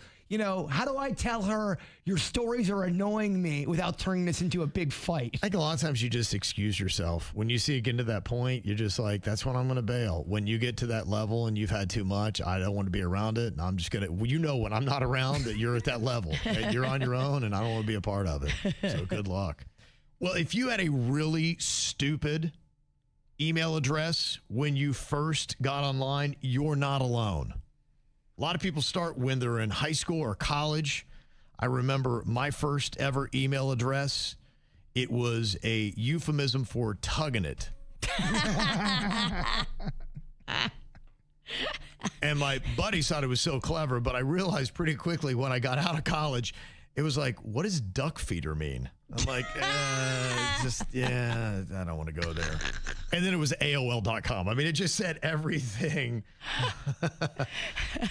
do I tell her your stories are annoying me without turning this into a big fight? I think a lot of times you just excuse yourself. When you see it getting to that point, you're just like, that's when I'm going to bail. When you get to that level and you've had too much, I don't want to be around it. And I'm just going to, when I'm not around, that you're at that level. Right? You're on your own and I don't want to be a part of it. So good luck. Well, if you had a really stupid email address when you first got online, you're not alone. A lot of people start when they're in high school or college. I remember my first ever email address. It was a euphemism for tugging it. And my buddies thought it was so clever, but I realized pretty quickly when I got out of college, it was like, what does duck feeder mean? I'm like, I don't want to go there. And then it was AOL.com. I mean, it just said everything.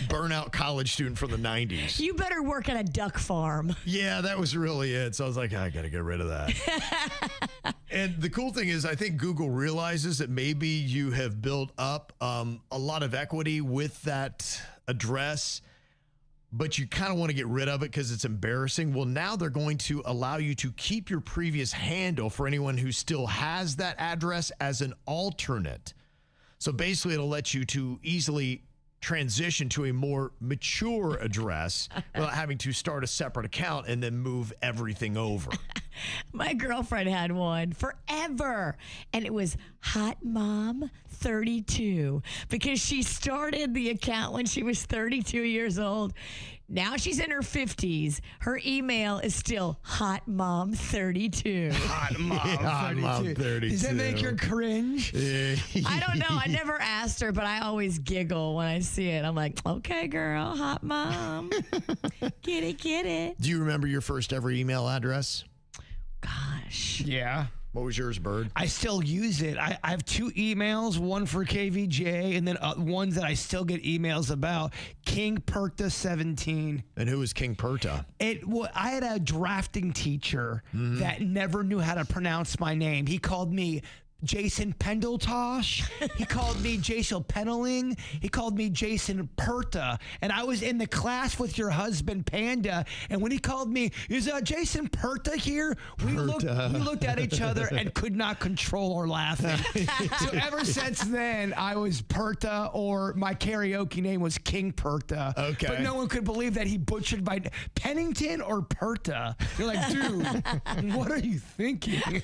Burnout college student from the 90s. You better work at a duck farm. Yeah, that was really it. So I was like, I got to get rid of that. And the cool thing is, I think Google realizes that maybe you have built up a lot of equity with that address, but you kind of want to get rid of it because it's embarrassing. Well, now they're going to allow you to keep your previous handle for anyone who still has that address as an alternate. So basically, it'll let you to easily transition to a more mature address without having to start a separate account and then move everything over. My girlfriend had one forever, and it was Hot Mom 32 because she started the account when she was 32 years old. Now she's in her 50s. Her email is still Hot Mom 32. Hot Mom 32. Hot Mom 32. Does that make her cringe? I don't know. I never asked her, but I always giggle when I see it. I'm like, okay, girl, Hot Mom. Get it. Do you remember your first ever email address? Gosh. Yeah. What was yours, Bird? I still use it. I have two emails, one for KVJ and then ones that I still get emails about. King Perta 17. And who was King Perta? I had a drafting teacher that never knew how to pronounce my name. He called me Jason Pendeltosh. He called me Jason Penneling. He called me Jason Perta. And I was in the class with your husband, Panda. And when he called me, is Jason Perta here? We looked at each other and could not control our laughing. So ever since then, I was Perta, or my karaoke name was King Perta. Okay. But no one could believe that he butchered my Pennington or Perta. You're like, dude, what are you thinking?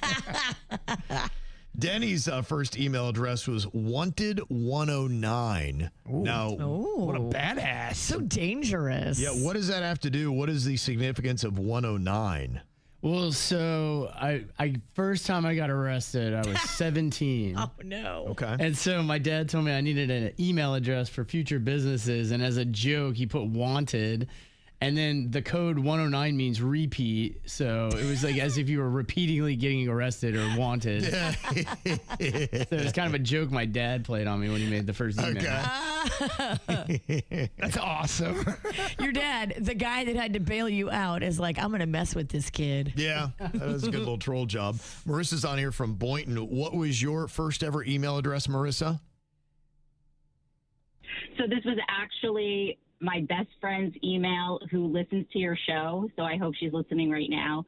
Denny's first email address was wanted109. Now, what a badass. So dangerous. yeah, what does that have to do? What is the significance of 109? Well, so I first time I got arrested, I was 17. Oh, no. Okay. And so my dad told me I needed an email address for future businesses. And as a joke, he put wanted. And then the code 109 means repeat. So it was like as if you were repeatedly getting arrested or wanted. So it was kind of a joke my dad played on me when he made the first email. Okay. That's awesome. Your dad, the guy that had to bail you out, is like, I'm going to mess with this kid. Yeah, that was a good little troll job. Marissa's on here from Boynton. What was your first ever email address, Marissa? So this was actually my best friend's email who listens to your show. So I hope she's listening right now.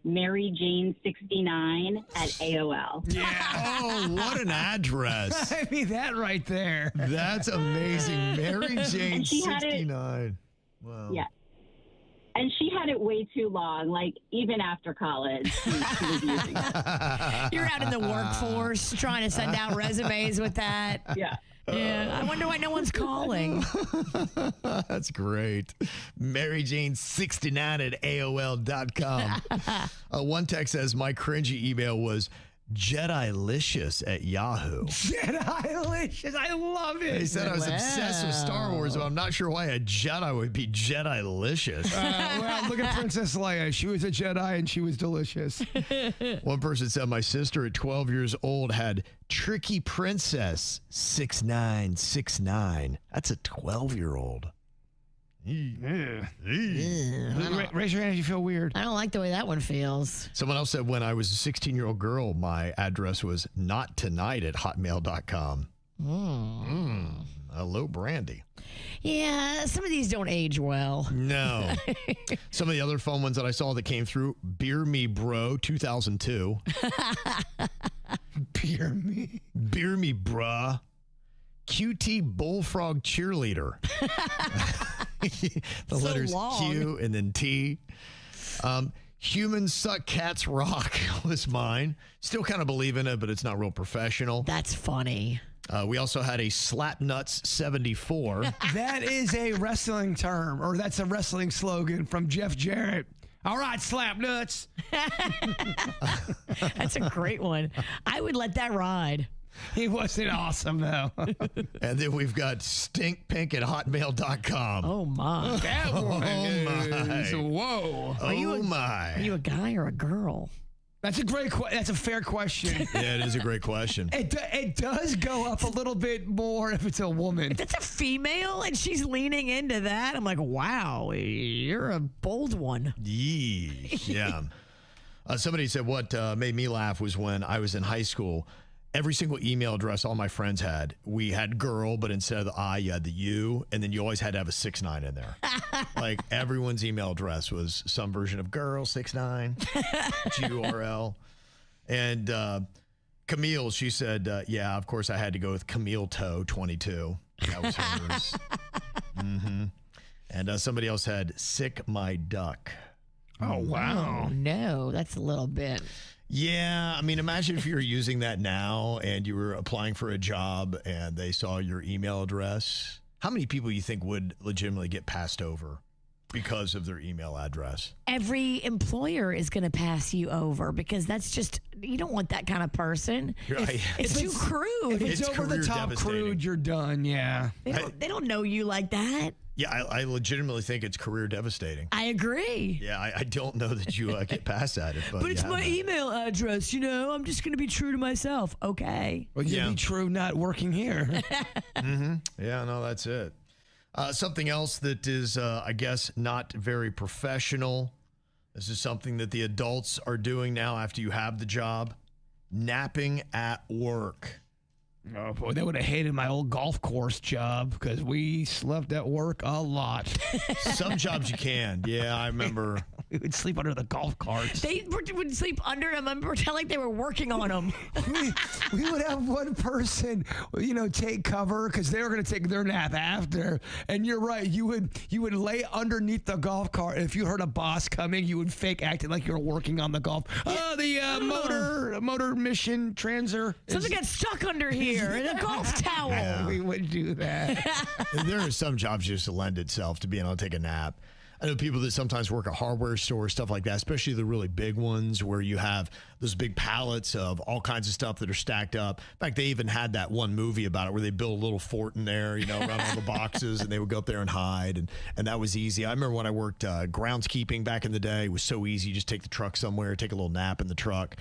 Mary Jane 69 at AOL. Yeah. Oh, what an address. I mean, that right there. That's amazing. Mary Jane 69. Wow. Yeah. And she had it way too long, like even after college. She was using it. You're out in the workforce trying to send out resumes with that. Yeah. Yeah, I wonder why no one's calling. That's great. MaryJane69 at AOL.com. One text says, my cringy email was Jedilicious at Yahoo. Jedilicious. I love it. They said I was obsessed with Star Wars, but I'm not sure why a Jedi would be Jedilicious. Well, look at Princess Leia. She was a Jedi and she was delicious. One person said my sister at 12 years old had Tricky Princess 6969. That's a 12-year-old. Raise your hand if you feel weird. I don't like the way that one feels. Someone else said when I was a 16-year-old girl, my address was nottonight@hotmail.com. Hello, Brandy. Yeah, some of these don't age well. No. Some of the other phone ones that I saw that came through, Beer Me Bro 2002. Beer Me. Beer Me Bruh. QT Bullfrog Cheerleader. The letters long. Q and then T. Humans Suck Cats Rock was mine. Still kind of believe in it, but it's not real professional. That's funny. We also had a Slapnuts 74. That is a wrestling term, or that's a wrestling slogan from Jeff Jarrett. All right, Slapnuts. That's a great one. I would let that ride. He wasn't awesome, though. And then we've got stinkpink at hotmail.com. Oh, my. That one my. Whoa. Are you a guy or a girl? That's a great that's a fair question. Yeah, it is a great question. It does go up a little bit more if it's a woman. If it's a female and she's leaning into that, I'm like, wow, you're a bold one. Yeah. Somebody said what made me laugh was when I was in high school, every single email address all my friends had, we had girl, but instead of the I, you had the U, and then you always had to have a 69 in there. Like everyone's email address was some version of girl 69, GURL. And Camille, she said, yeah, of course I had to go with Camille Toe 22. That was hers. And somebody else had sick my duck. Oh, wow. Oh, no, that's a little bit. Yeah, I mean, imagine if you were using that now and you were applying for a job and they saw your email address. How many people you think would legitimately get passed over because of their email address? Every employer is going to pass you over because that's just, you don't want that kind of person. Right. It's too crude. If it's over the top crude, you're done, yeah. They don't know you like that. Yeah, I legitimately think it's career devastating. I agree. Yeah, I don't know that you get past that. But it's my email address, you know. I'm just going to be true to myself. Okay. Well, you'll be true not working here. Yeah, no, that's it. Something else that is, I guess, not very professional. This is something that the adults are doing now after you have the job. Napping at work. Oh, boy, they would have hated my old golf course job because we slept at work a lot. Some jobs you can. Yeah, I remember. We would sleep under the golf carts. They would sleep under them and pretend like they were working on them. we would have one person, take cover because they were going to take their nap after. And you're right. You would lay underneath the golf cart. And if you heard a boss coming, you would fake acting like you were working on the golf. Oh, the motor mission transer. Something got stuck under here in a golf towel. Yeah. We would do that. There are some jobs just to lend itself to being able to take a nap. I know people that sometimes work at hardware stores, stuff like that, especially the really big ones where you have those big pallets of all kinds of stuff that are stacked up. In fact, they even had that one movie about it where they built a little fort in there, around all the boxes, and they would go up there and hide, and that was easy. I remember when I worked groundskeeping back in the day, it was so easy. You just take the truck somewhere, take a little nap in the truck.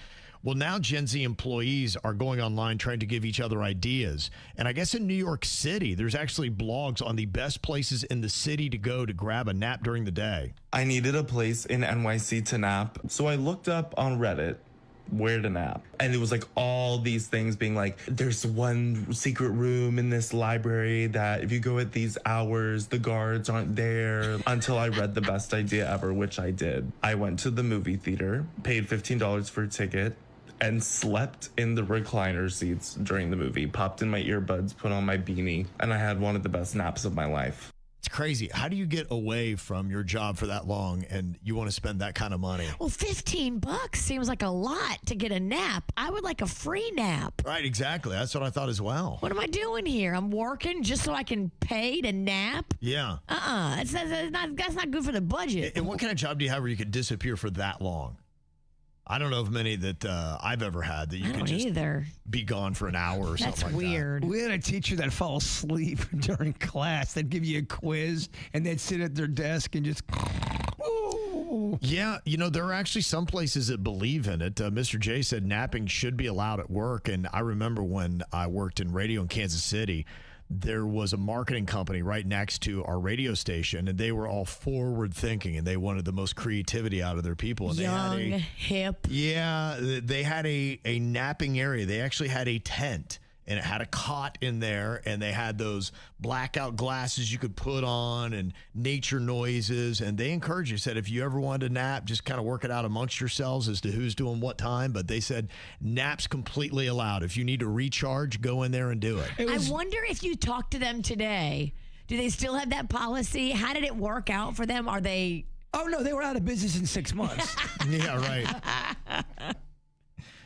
Well, now Gen Z employees are going online trying to give each other ideas. And I guess in New York City, there's actually blogs on the best places in the city to go to grab a nap during the day. I needed a place in NYC to nap. So I looked up on Reddit where to nap. And it was like all these things being like, there's one secret room in this library that if you go at these hours, the guards aren't there. Until I read the best idea ever, which I did. I went to the movie theater, paid $15 for a ticket, and slept in the recliner seats during the movie, popped in my earbuds, put on my beanie, and I had one of the best naps of my life. It's crazy. How do you get away from your job for that long and you want to spend that kind of money? Well, $15 seems like a lot to get a nap. I would like a free nap. Right, exactly. That's what I thought as well. What am I doing here? I'm working just so I can pay to nap? Yeah. That's not good for the budget. And what kind of job do you have where you could disappear for that long? I don't know of many that I've ever had that you could just be gone for an hour or something like that. That's weird. We had a teacher that fell asleep during class. They'd give you a quiz, and they'd sit at their desk and just... Yeah, there are actually some places that believe in it. Mr. J said napping should be allowed at work, and I remember when I worked in radio in Kansas City, there was a marketing company right next to our radio station, and they were all forward thinking, and they wanted the most creativity out of their people. And Young, they had hip. Yeah, they had a napping area. They actually had a tent, and it had a cot in there, and they had those blackout glasses you could put on and nature noises. And they encouraged you, said if you ever wanted to nap, just kind of work it out amongst yourselves as to who's doing what time. But they said naps completely allowed. If you need to recharge, go in there and do it. I wonder if you talk to them today, do they still have that policy? How did it work out for them? Are they... Oh, no, they were out of business in 6 months. Yeah, right.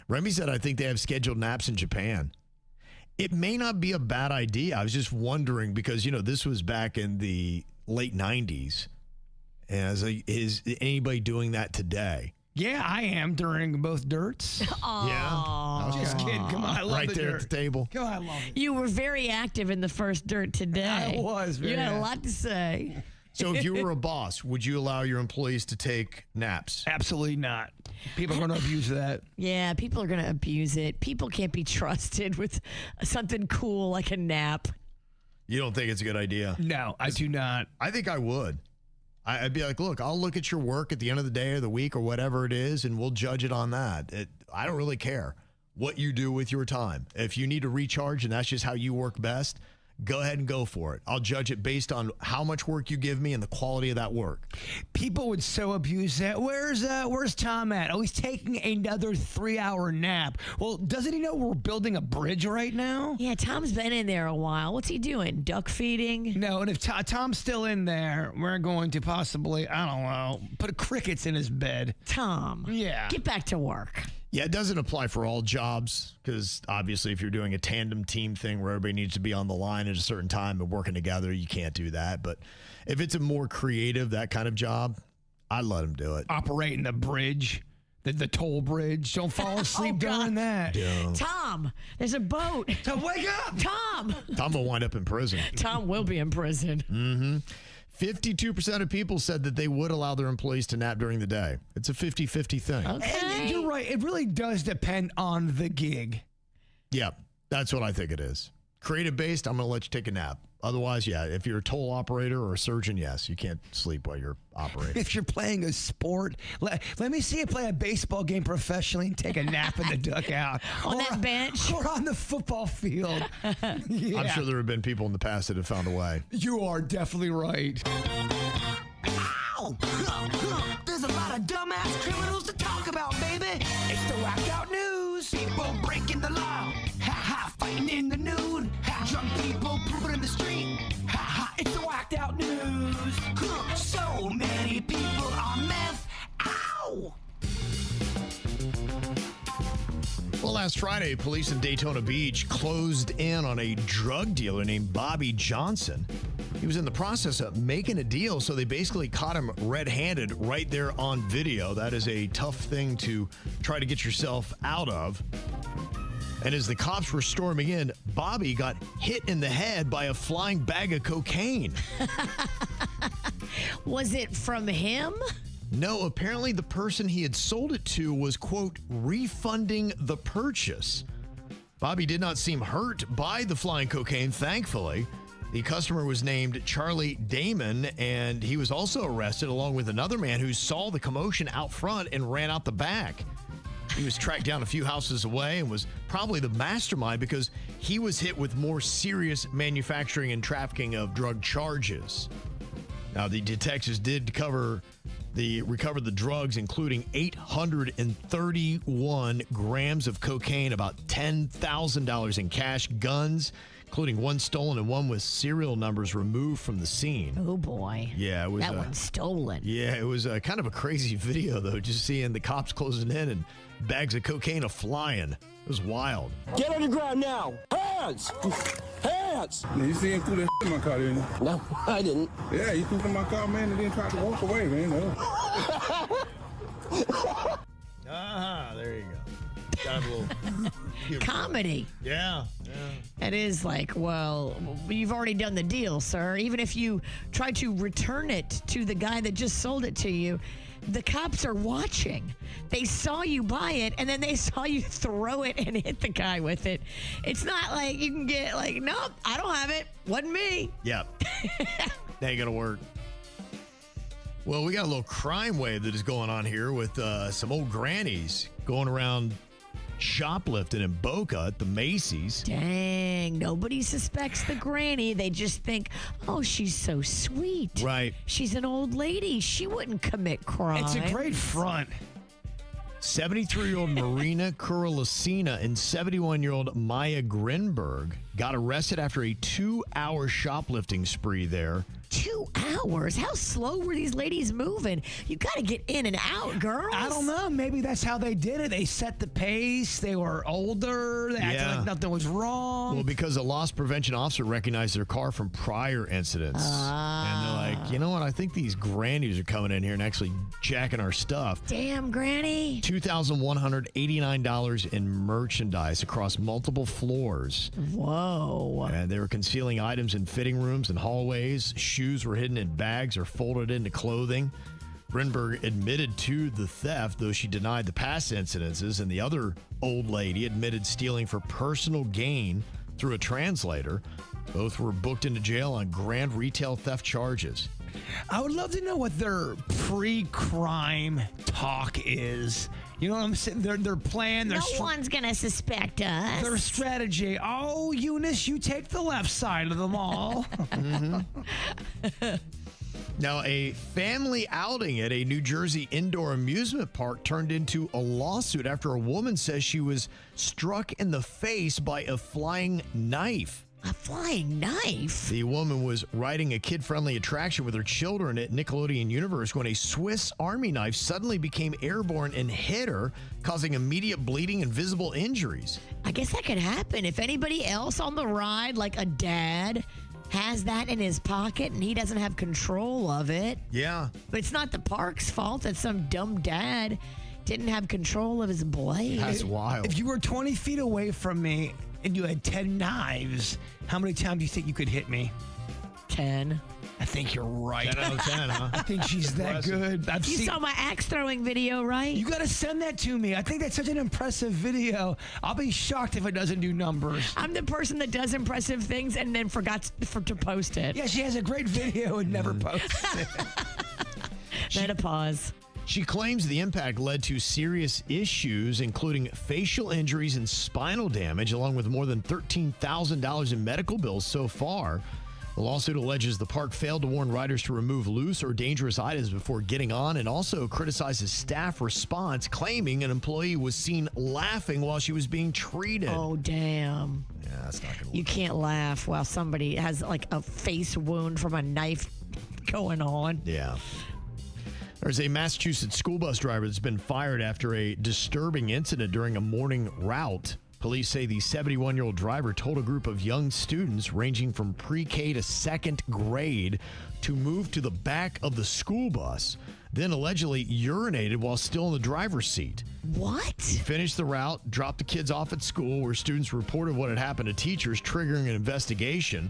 Remy said, I think they have scheduled naps in Japan. It may not be a bad idea. I was just wondering because, this was back in the late 90s. And is anybody doing that today? Yeah, I am during both dirts. Yeah. Just kidding. Come on, I love right the there dirt. at the table. Come on, I love it. You were very active in the first dirt today. I was very You had a active. lot to say. So if you were a boss, would you allow your employees to take naps? Absolutely not. People are going to abuse that. Yeah, people are going to abuse it. People can't be trusted with something cool like a nap. You don't think it's a good idea? No, I do not. I think I would. I'd be like, look, I'll look at your work at the end of the day or the week or whatever it is, and we'll judge it on that. I don't really care what you do with your time. If you need to recharge and that's just how you work best, go ahead and go for it. I'll judge it based on how much work you give me and the quality of that work. People would so abuse that. Where's Tom at? Oh, he's taking another 3-hour nap. Well, doesn't he know we're building a bridge right now? Yeah, Tom's been in there a while. What's he doing? Duck feeding? No, and if Tom's still in there, we're going to possibly, I don't know, put crickets in his bed. Tom. Yeah. Get back to work. Yeah, it doesn't apply for all jobs because obviously if you're doing a tandem team thing where everybody needs to be on the line at a certain time and working together, you can't do that. But if it's a more creative, that kind of job, I'd let them do it. Operating the bridge, the toll bridge. Don't fall asleep during that. Yeah. Tom, there's a boat. So wake up. Tom. Tom will wind up in prison. Tom will be in prison. Mm-hmm. 52% of people said that they would allow their employees to nap during the day. It's a 50-50 thing. Okay. And you're right. It really does depend on the gig. Yeah, that's what I think it is. Creative-based, I'm going to let you take a nap. Otherwise, yeah, if you're a toll operator or a surgeon, yes, you can't sleep while you're operating. If you're playing a sport, let me see you play a baseball game professionally and take a nap in the dugout. On that bench? Or on the football field. Yeah. I'm sure there have been people in the past that have found a way. You are definitely right. Ow! There's a lot of dumbass criminals to talk about, baby. It's the whacked out news. People breaking the law. Ha ha, fighting in the nude. Ha, drunk people pooping in the street. Ha ha, it's the whacked out news. So many people on meth. Ow! Well, last Friday, police in Daytona Beach closed in on a drug dealer named Bobby Johnson. He was in the process of making a deal, so they basically caught him red-handed right there on video. That is a tough thing to try to get yourself out of. And as the cops were storming in, Bobby got hit in the head by a flying bag of cocaine. Was it from him? No, apparently the person he had sold it to was, quote, refunding the purchase. Bobby did not seem hurt by the flying cocaine, thankfully. The customer was named Charlie Damon, and he was also arrested along with another man who saw the commotion out front and ran out the back. He was tracked down a few houses away and was probably the mastermind because he was hit with more serious manufacturing and trafficking of drug charges. Now, the detectives did recover the drugs, including 831 grams of cocaine, about $10,000 in cash, guns, including one stolen and one with serial numbers removed from the scene. Oh, boy. Yeah, it was that one's stolen. Yeah, it was kind of a crazy video, though, just seeing the cops closing in and bags of cocaine flying. It was wild. Get on the ground now. Hands! Hands! You see him through the in my car, didn't you? No, I didn't. Yeah, you threw from my car, man, and then tried to walk away, man. There you go. Got a little comedy. Yeah. It is like, well, you've already done the deal, sir. Even if you try to return it to the guy that just sold it to you, the cops are watching. They saw you buy it, and then they saw you throw it and hit the guy with it. It's not like you can get like, nope, I don't have it. Wasn't me. Yep. That ain't gonna work. Well, we got a little crime wave that is going on here with some old grannies going around shoplifting in Boca at the Macy's. Dang, nobody suspects the granny. They just think, oh, she's so sweet. Right. She's an old lady. She wouldn't commit crime. It's a great front. 73-year-old Marina Kurlasina and 71-year-old Maya Grinberg got arrested after a 2-hour shoplifting spree there. 2 hours? How slow were these ladies moving? You got to get in and out, girls. I don't know. Maybe that's how they did it. They set the pace. They were older. They acted like nothing was wrong. Well, because a loss prevention officer recognized their car from prior incidents. And they're like, you know what? I think these grannies are coming in here and actually jacking our stuff. Damn, granny. $2,189 in merchandise across multiple floors. Whoa. And they were concealing items in fitting rooms and hallways. Shoes were hidden in bags or folded into clothing. Grinberg admitted to the theft, though she denied the past incidences, and the other old lady admitted stealing for personal gain through a translator. Both were booked into jail on grand retail theft charges. I would love to know what their pre-crime talk is. You know what I'm saying? Their plan. No one's going to suspect us. Their strategy. Oh, Eunice, you take the left side of the mall. Now, a family outing at a New Jersey indoor amusement park turned into a lawsuit after a woman says she was struck in the face by a flying knife. A flying knife? The woman was riding a kid-friendly attraction with her children at Nickelodeon Universe when a Swiss Army knife suddenly became airborne and hit her, causing immediate bleeding and visible injuries. I guess that could happen. If anybody else on the ride, like a dad, has that in his pocket and he doesn't have control of it. Yeah. But it's not the park's fault that some dumb dad didn't have control of his blade. That's wild. If you were 20 feet away from me and you had 10 knives, how many times do you think you could hit me? 10. I think you're right. 10 out of 10, huh? I think she's that good. You saw my axe throwing video, right? You got to send that to me. I think that's such an impressive video. I'll be shocked if it doesn't do numbers. I'm the person that does impressive things and then forgot to post it. Yeah, she has a great video and never posts it. Menopause. She claims the impact led to serious issues, including facial injuries and spinal damage, along with more than $13,000 in medical bills so far. The lawsuit alleges the park failed to warn riders to remove loose or dangerous items before getting on, and also criticizes staff response, claiming an employee was seen laughing while she was being treated. Oh, damn. Yeah, that's not going to work. You can't laugh while somebody has like a face wound from a knife going on. Yeah. There's a Massachusetts school bus driver that's been fired after a disturbing incident during a morning route. Police say the 71-year-old driver told a group of young students ranging from pre-K to second grade to move to the back of the school bus, then allegedly urinated while still in the driver's seat. What? He finished the route, dropped the kids off at school where students reported what had happened to teachers, triggering an investigation.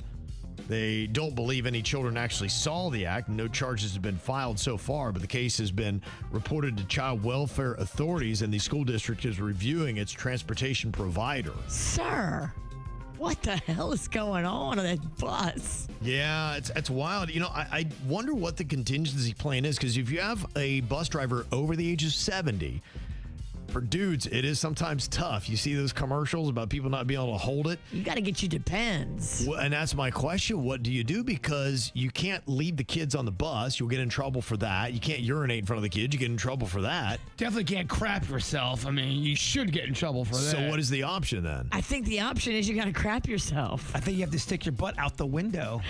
They don't believe any children actually saw the act. No charges have been filed so far, but the case has been reported to child welfare authorities, and the school district is reviewing its transportation provider. Sir, what the hell is going on that bus? Yeah, it's wild. You know, I wonder what the contingency plan is, because if you have a bus driver over the age of 70, for dudes, it is sometimes tough. You see those commercials about people not being able to hold it. You got to get your Depends. Well, and that's my question. What do you do? Because you can't leave the kids on the bus. You'll get in trouble for that. You can't urinate in front of the kids. You get in trouble for that. Definitely can't crap yourself. I mean, you should get in trouble for that. So what is the option then? I think the option is you got to crap yourself. I think you have to stick your butt out the window.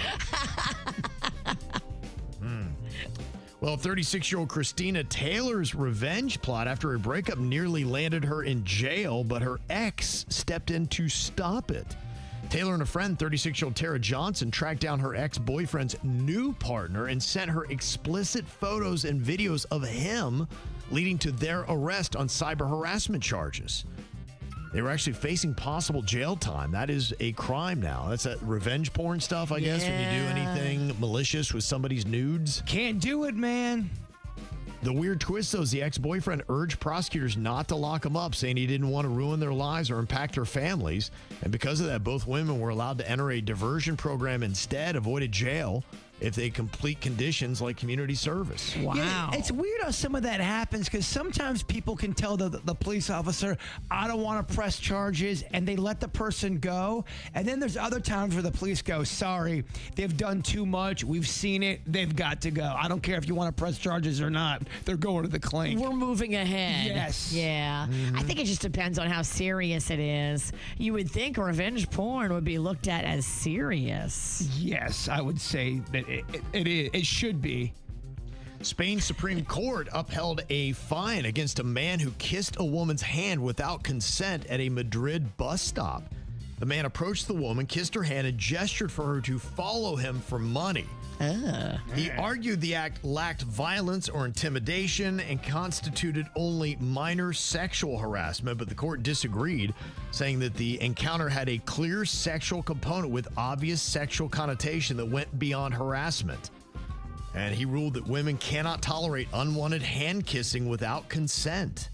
Well, 36-year-old Christina Taylor's revenge plot after a breakup nearly landed her in jail, but her ex stepped in to stop it. Taylor and a friend, 36-year-old Tara Johnson, tracked down her ex-boyfriend's new partner and sent her explicit photos and videos of him, leading to their arrest on cyber harassment charges. They were actually facing possible jail time. That is a crime now. That's that revenge porn stuff, I guess, when you do anything malicious with somebody's nudes. Can't do it, man. The weird twist, though, is the ex-boyfriend urged prosecutors not to lock him up, saying he didn't want to ruin their lives or impact their families. And because of that, both women were allowed to enter a diversion program instead, avoided jail if they complete conditions like community service. Wow. Yeah, it's weird how some of that happens because sometimes people can tell the police officer, I don't want to press charges, and they let the person go. And then there's other times where the police go, sorry, they've done too much. We've seen it. They've got to go. I don't care if you want to press charges or not. They're going to the clink. We're moving ahead. Yes. Yeah. I think it just depends on how serious it is. You would think revenge porn would be looked at as serious. Yes, I would say that it should be. Spain's Supreme Court upheld a fine against a man who kissed a woman's hand without consent at a Madrid bus stop. The man approached the woman, kissed her hand, and gestured for her to follow him for money. He argued the act lacked violence or intimidation and constituted only minor sexual harassment, but the court disagreed, saying that the encounter had a clear sexual component with obvious sexual connotation that went beyond harassment. And he ruled that women cannot tolerate unwanted hand kissing without consent.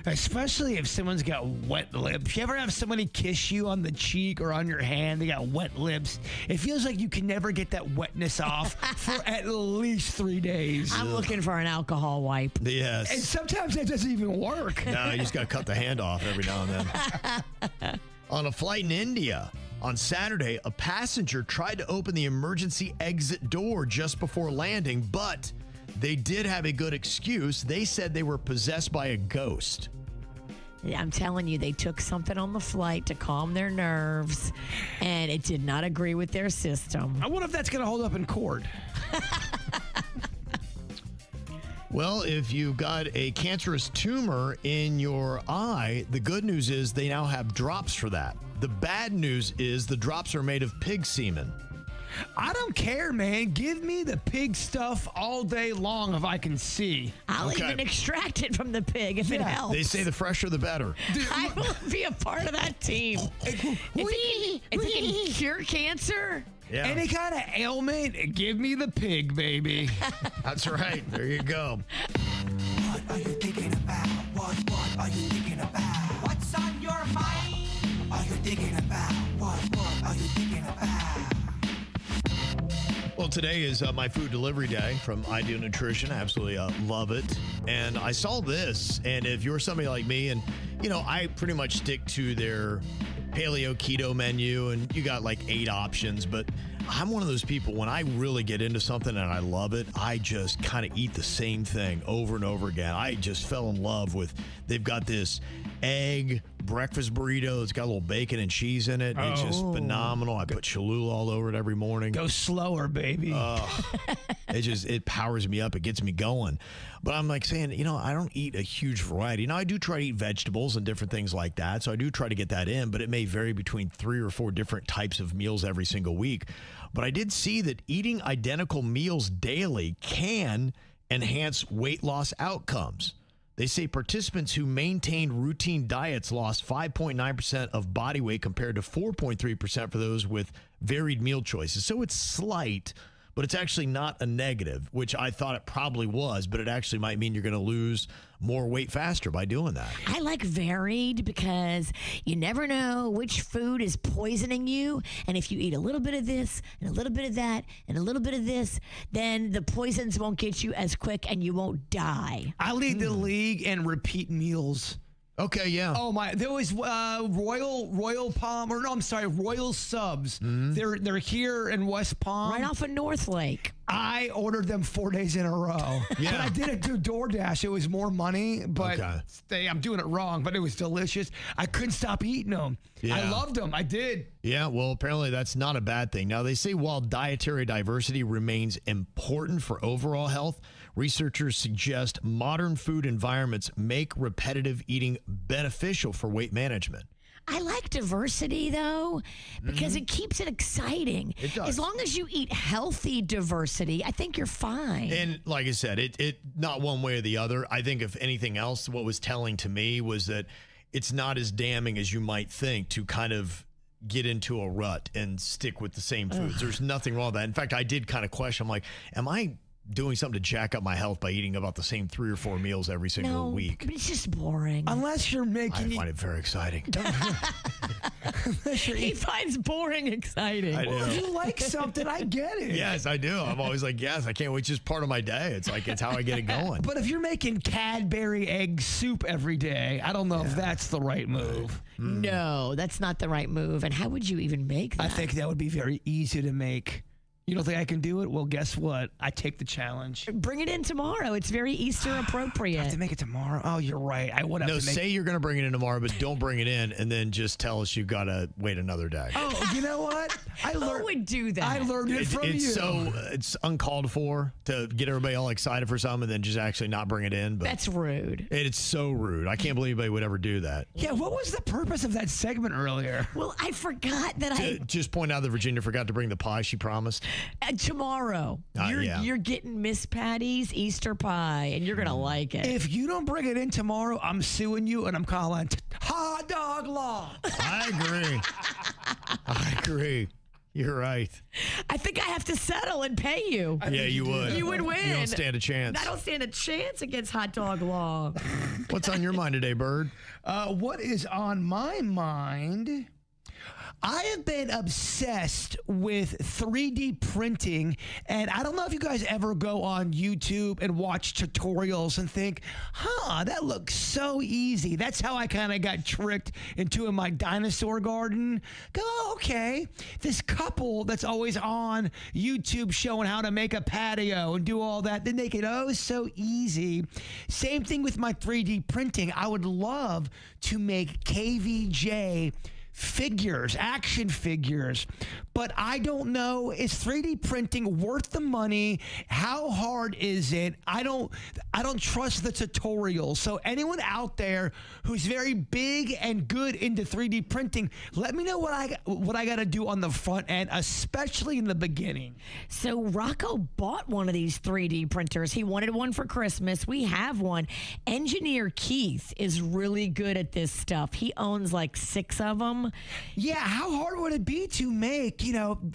Especially if someone's got wet lips. You ever have somebody kiss you on the cheek or on your hand? They got wet lips. It feels like you can never get that wetness off for at least 3 days. I'm looking for an alcohol wipe. Yes. And sometimes that doesn't even work. No, you just got to cut the hand off every now and then. On a flight in India, on Saturday, a passenger tried to open the emergency exit door just before landing, but they did have a good excuse. They said they were possessed by a ghost. I'm telling you, they took something on the flight to calm their nerves, and it did not agree with their system. I wonder if that's going to hold up in court. Well, if you've got a cancerous tumor in your eye, the good news is they now have drops for that. The bad news is the drops are made of pig semen. I don't care, man. Give me the pig stuff all day long if I can see. I'll even extract it from the pig if it helps. They say the fresher the better. I will be a part of that team. If it can cure cancer. Yeah. Any kind of ailment, give me the pig, baby. That's right. There you go. What are you thinking about? What are you thinking about? What's on your mind? Are you thinking about? What are you thinking about? Well, today is my food delivery day from Ideal Nutrition. I absolutely love it. And I saw this, and if you're somebody like me, and, you know, I pretty much stick to their paleo keto menu, and you got like 8 options, but I'm one of those people, when I really get into something and I love it, I just kind of eat the same thing over and over again. I just fell in love with, they've got this egg breakfast burrito. It's got a little bacon and cheese in it. It's just phenomenal. I put Cholula all over it every morning. Go slower, baby. It powers me up. It gets me going. But I'm like saying, you know, I don't eat a huge variety. Now, I do try to eat vegetables and different things like that. So I do try to get that in, but it may vary between 3 or 4 different types of meals every single week. But I did see that eating identical meals daily can enhance weight loss outcomes. They say participants who maintained routine diets lost 5.9% of body weight compared to 4.3% for those with varied meal choices. So it's slight, but it's actually not a negative, which I thought it probably was, but it actually might mean you're going to lose more weight faster by doing that. I like varied because you never know which food is poisoning you. And if you eat a little bit of this and a little bit of that and a little bit of this, then the poisons won't get you as quick and you won't die. I lead the league in repeat meals. Okay, yeah. Oh my! There was Royal Palm, or no, I'm sorry, Royal Subs. They're here in West Palm, Right off of North Lake. I ordered them 4 days in a row. Yeah. But I didn't do DoorDash. It was more money, but I'm doing it wrong. But it was delicious. I couldn't stop eating them. Yeah. I loved them. I did. Yeah, well, apparently that's not a bad thing. Now, they say while dietary diversity remains important for overall health, researchers suggest modern food environments make repetitive eating beneficial for weight management. I like diversity, though, because it keeps it exciting. It does. As long as you eat healthy diversity, I think you're fine. And like I said, it not one way or the other. I think if anything else, what was telling to me was that it's not as damning as you might think to kind of get into a rut and stick with the same foods. There's nothing wrong with that. In fact, I did kind of question, I'm like, am I doing something to jack up my health by eating about the same 3 or 4 meals every single week? But it's just boring. Unless you're making I find it very exciting. He finds boring exciting. I do. Well, if you like something, I get it. Yes, I do. I'm always like, yes, I can't wait. It's just part of my day. It's like, it's how I get it going. But if you're making Cadbury egg soup every day, I don't know if that's the right move. No, that's not the right move. And how would you even make that? I think that would be very easy to make. You don't think I can do it? Well, guess what? I take the challenge. Bring it in tomorrow. It's very Easter appropriate. I have to make it tomorrow. Oh, you're right. I would have to make say you're going to bring it in tomorrow, but don't bring it in and then just tell us you got to wait another day. Oh, you know what? Who would do that? I learned it from you. It's uncalled for to get everybody all excited for something and then just actually not bring it in. But that's rude. It's so rude. I can't believe anybody would ever do that. Yeah, what was the purpose of that segment earlier? Well, I forgot that just point out that Virginia forgot to bring the pie she promised. Tomorrow, you're getting Miss Patty's Easter pie, and you're going to like it. If you don't bring it in tomorrow, I'm suing you, and I'm calling hot dog law. I agree. You're right. I think I have to settle and pay you. Yeah, you would. You would win. You don't stand a chance. I don't stand a chance against hot dog law. What's on your mind today, Bird? What is on my mind? I have been obsessed with 3D printing, and I don't know if you guys ever go on YouTube and watch tutorials and think, that looks so easy. That's how I kind of got tricked into my dinosaur garden. Go, okay, this couple that's always on YouTube showing how to make a patio and do all that, they make it so easy. Same thing with my 3D printing. I would love to make KVJ figures, action figures, but I don't know, is 3D printing worth the money? How hard is it? I don't trust the tutorials. So anyone out there who's very big and good into 3D printing, let me know what I got to do on the front end, especially in the beginning. So Rocco bought one of these 3D printers. He wanted one for Christmas. We have one. Engineer Keith is really good at this stuff. He owns like 6 of them. Yeah, how hard would it be to make,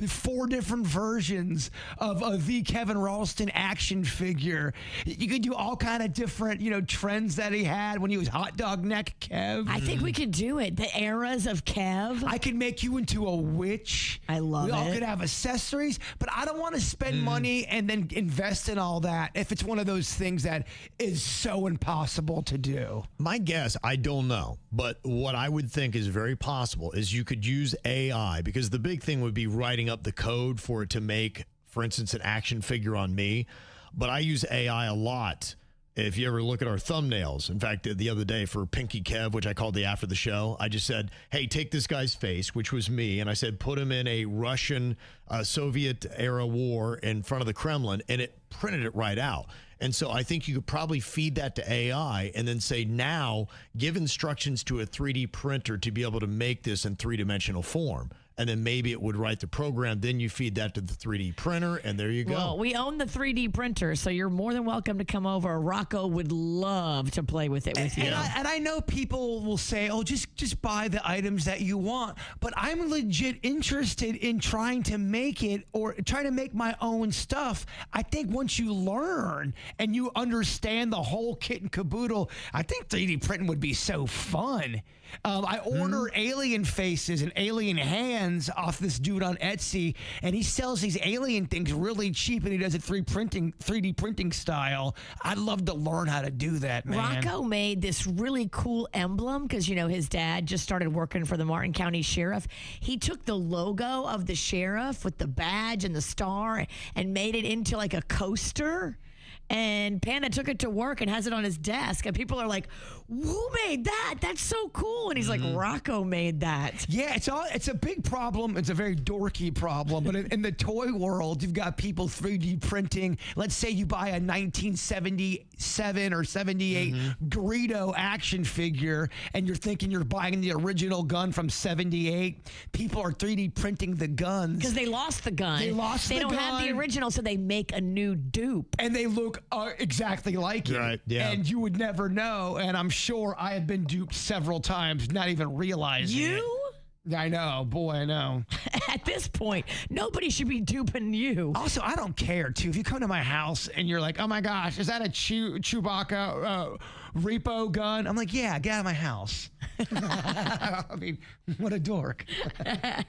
4 different versions of the Kevin Ralston action figure? You could do all kind of different, trends that he had when he was hot dog neck Kev. I think we could do it. The eras of Kev. I could make you into a witch. I love it. We all could have accessories, but I don't want to spend money and then invest in all that if it's one of those things that is so impossible to do. My guess, I don't know, but what I would think is very possible is you could use AI, because the big thing would be writing up the code for it to make, for instance, an action figure on me. But I use AI a lot. If you ever look at our thumbnails, in fact, the other day for Pinky Kev, which I called the after the show, I just said, hey, take this guy's face, which was me, and I said, put him in a Russian Soviet era war in front of the Kremlin, and it printed it right out. And so I think you could probably feed that to AI and then say, now give instructions to a 3D printer to be able to make this in 3-dimensional form. and then maybe it would write the program. Then you feed that to the 3D printer, and there you go. Well, we own the 3D printer, so you're more than welcome to come over. Rocco would love to play with it with you. And I know people will say, oh, just buy the items that you want. But I'm legit interested in trying to make it or trying to make my own stuff. I think once you learn and you understand the whole kit and caboodle, I think 3D printing would be so fun. I order alien faces and alien hands off this dude on Etsy, and he sells these alien things really cheap, and he does it 3D printing style. I'd love to learn how to do that, man. Rocco made this really cool emblem because, you know, his dad just started working for the Martin County Sheriff. He took the logo of the sheriff with the badge and the star and made it into like a coaster. And Panda took it to work and has it on his desk. And people are like, who made that? That's so cool. And he's like, Rocco made that. Yeah, it's a big problem. It's a very dorky problem. But in the toy world, you've got people 3D printing. Let's say you buy a 1977 or 78 Greedo action figure, and you're thinking you're buying the original gun from 78. People are 3D printing the guns. Because they lost the gun. They don't have the original, so they make a new dupe. And they look exactly like it. Right, yeah. And you would never know. And I'm sure I have been duped several times, not even realizing it. I know. Boy, I know. At this point, nobody should be duping you. Also, I don't care, too. If you come to my house and you're like, oh, my gosh, is that a Chewbacca repo gun? I'm like, yeah, get out of my house. I mean, what a dork.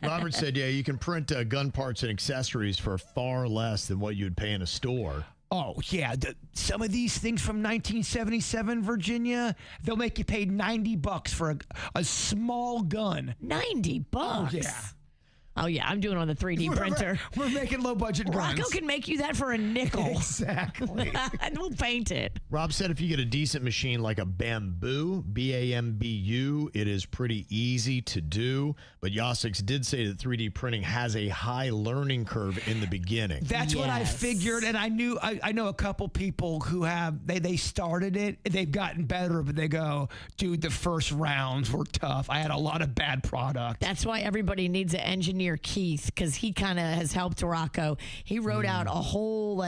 Robert said, yeah, you can print gun parts and accessories for far less than what you'd pay in a store. Oh, yeah. Some of these things from 1977, Virginia, they'll make you pay $90 for a small gun. $90? Oh, yeah. Oh, yeah, I'm doing it on the 3D printer. We're making low-budget guns. Rocco can make you that for a nickel. Exactly. And we'll paint it. Rob said if you get a decent machine like a Bamboo, B-A-M-B-U, it is pretty easy to do. But Yasix did say that 3D printing has a high learning curve in the beginning. That's what I figured, and I know a couple people who have, they started it, they've gotten better, but they go, dude, the first rounds were tough. I had a lot of bad product. That's why everybody needs an engineer, Keith, because he kind of has helped Rocco. He wrote out a whole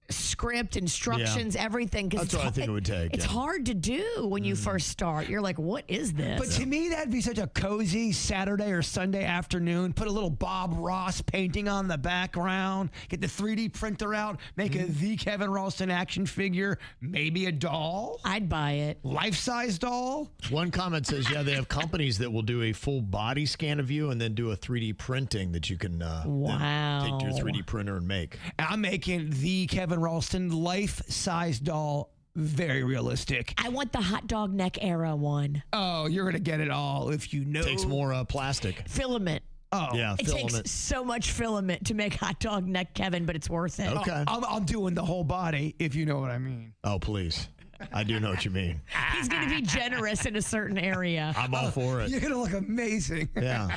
script, instructions, everything. That's what I think it would take. It's hard to do when you first start. You're like, what is this? But to me, that'd be such a cozy Saturday or Sunday afternoon. Put a little Bob Ross painting on the background. Get the 3D printer out. Make a The Kevin Ralston action figure. Maybe a doll. I'd buy it. Life-size doll. One comment says, yeah, they have companies that will do a full body scan of you and then do a 3D printing that you can then take to your 3D printer and make. I'm making The Kevin Ralston life-size doll, very realistic. I want the hot dog neck era one. Oh, you're going to get it all if you know. Takes more plastic. Filament. Oh, yeah, it filament. takes so much filament to make hot dog neck Kevin, but it's worth it. Okay. I'm doing the whole body, if you know what I mean. Oh, please. I do know what you mean. He's going to be generous in a certain area. I'm all for it. You're going to look amazing. Yeah.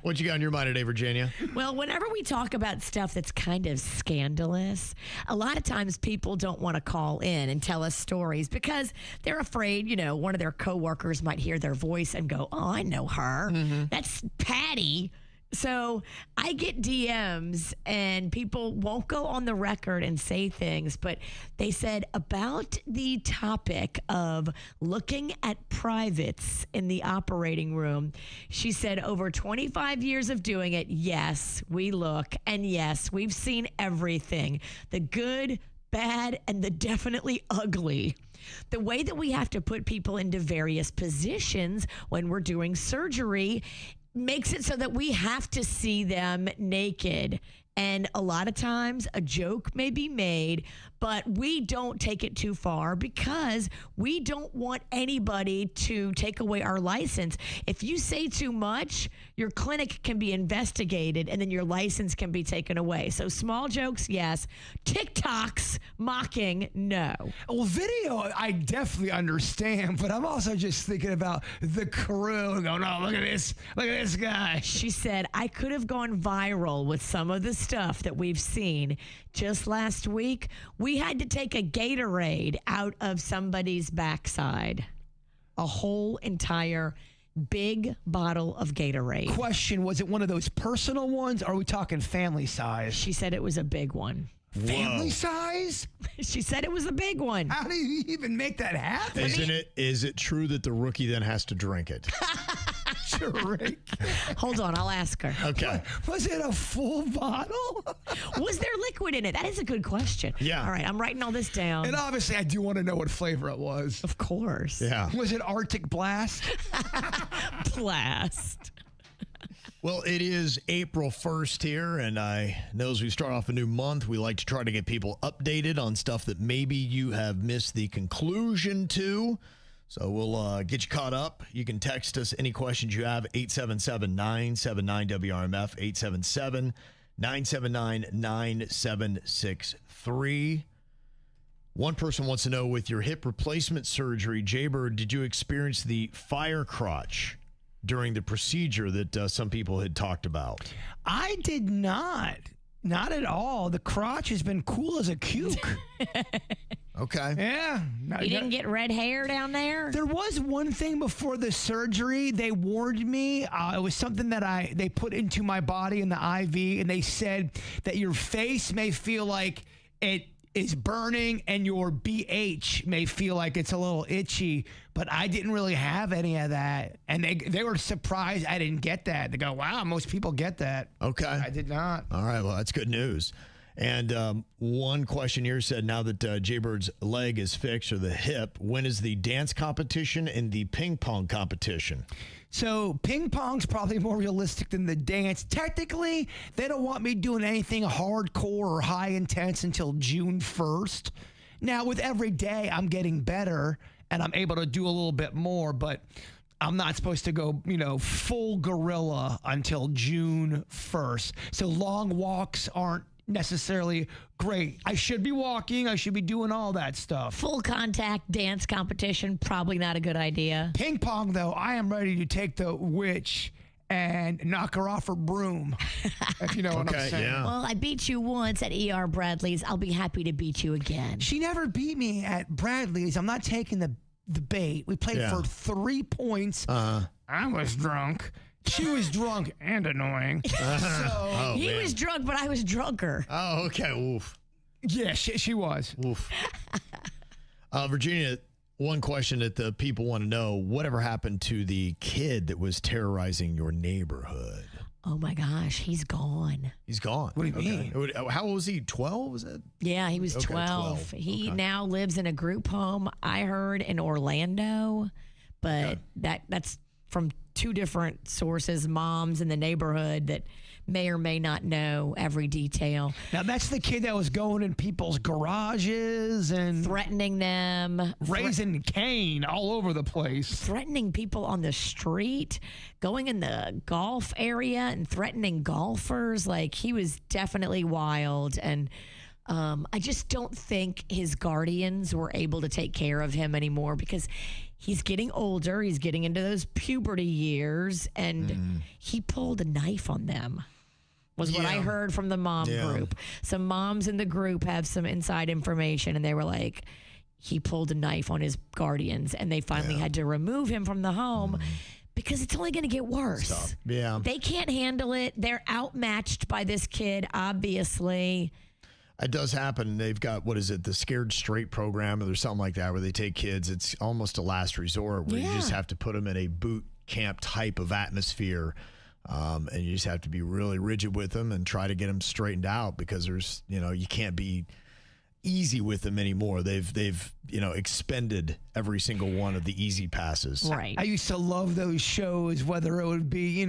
What you got in your mind today, Virginia? Well, whenever we talk about stuff that's kind of scandalous, a lot of times people don't want to call in and tell us stories because they're afraid, one of their coworkers might hear their voice and go, oh, I know her. That's Patty. So I get DMs and people won't go on the record and say things, but they said about the topic of looking at privates in the operating room. She said over 25 years of doing it, yes, we look, and yes, we've seen everything. The good, bad, and the definitely ugly. The way that we have to put people into various positions when we're doing surgery makes it so that we have to see them naked. And a lot of times a joke may be made, but we don't take it too far because we don't want anybody to take away our license. If you say too much, your clinic can be investigated and then your license can be taken away. So small jokes, yes. TikToks, mocking, no. Well, video, I definitely understand, but I'm also just thinking about the crew and going, oh, look at this guy. She said, I could have gone viral with some of the stuff that we've seen. Just last week, we had to take a Gatorade out of somebody's backside. A whole entire big bottle of Gatorade. Question, was it one of those personal ones, or are we talking family size? She said it was a big one. Family size? She said it was a big one. How do you even make that happen? Is it true that the rookie then has to drink it? Drink. Hold on, I'll ask her. Okay. Was it a full bottle? Was there liquid in it? That is a good question. Yeah. All right, I'm writing all this down. And obviously, I do want to know what flavor it was. Of course. Yeah. Was it Arctic Blast? Blast. Well, it is April 1st here, and I know as we start off a new month, we like to try to get people updated on stuff that maybe you have missed the conclusion to. So we'll get you caught up. You can text us any questions you have, 877-979-WRMF, 877-979-9763. One person wants to know, with your hip replacement surgery, Jaybird, did you experience the fire crotch during the procedure that some people had talked about? I did not. Not at all. The crotch has been cool as a cuke. Okay. Yeah. You didn't get red hair down there? There was one thing before the surgery. They warned me. It was something that they put into my body in the IV, and they said that your face may feel like it is burning and your BH may feel like it's a little itchy, but I didn't really have any of that. And they were surprised I didn't get that. They go, wow, most people get that. Okay. I did not. All right. Well, that's good news. And one question here said, now that Jaybird's leg is fixed, or the hip, when is the dance competition and the ping pong competition? So ping pong's probably more realistic than the dance. Technically, they don't want me doing anything hardcore or high intense until June 1st. Now, with every day, I'm getting better and I'm able to do a little bit more, but I'm not supposed to go, full gorilla until June 1st. So long walks aren't necessarily great. I should be walking. I should be doing all that stuff. Full contact dance competition, probably not a good idea. Ping pong, though, I am ready to take the witch and knock her off her broom, if you know what I'm saying. Yeah. Well, I beat you once at ER Bradley's. I'll be happy to beat you again. She never beat me at Bradley's. I'm not taking the bait. We played for 3 points. I was drunk. She was drunk and annoying. He was drunk, but I was drunker. Oh, okay. Oof. Yeah, she was. Oof. Virginia, one question that the people want to know, whatever happened to the kid that was terrorizing your neighborhood? Oh, my gosh. He's gone. He's gone. What do you mean? How old was he? 12? Was that? Yeah, he was Okay, 12. He now lives in a group home, I heard, in Orlando. But that's from 2 different sources, moms in the neighborhood that may or may not know every detail. Now, that's the kid that was going in people's garages and threatening them. Raising Cain all over the place. Threatening people on the street, going in the golf area and threatening golfers. Like, he was definitely wild. And I just don't think his guardians were able to take care of him anymore because he's getting older. He's getting into those puberty years, and he pulled a knife on them, was what I heard from the mom group. Some moms in the group have some inside information, and they were like, he pulled a knife on his guardians, and they finally had to remove him from the home because it's only going to get worse. Stop. Yeah. They can't handle it. They're outmatched by this kid, obviously. It does happen. They've got, the Scared Straight program, or there's something like that where they take kids. It's almost a last resort where you just have to put them in a boot camp type of atmosphere. And you just have to be really rigid with them and try to get them straightened out because there's, you can't be easy with them anymore. They've expended every single one of the easy passes. Right. I used to love those shows, whether it would be,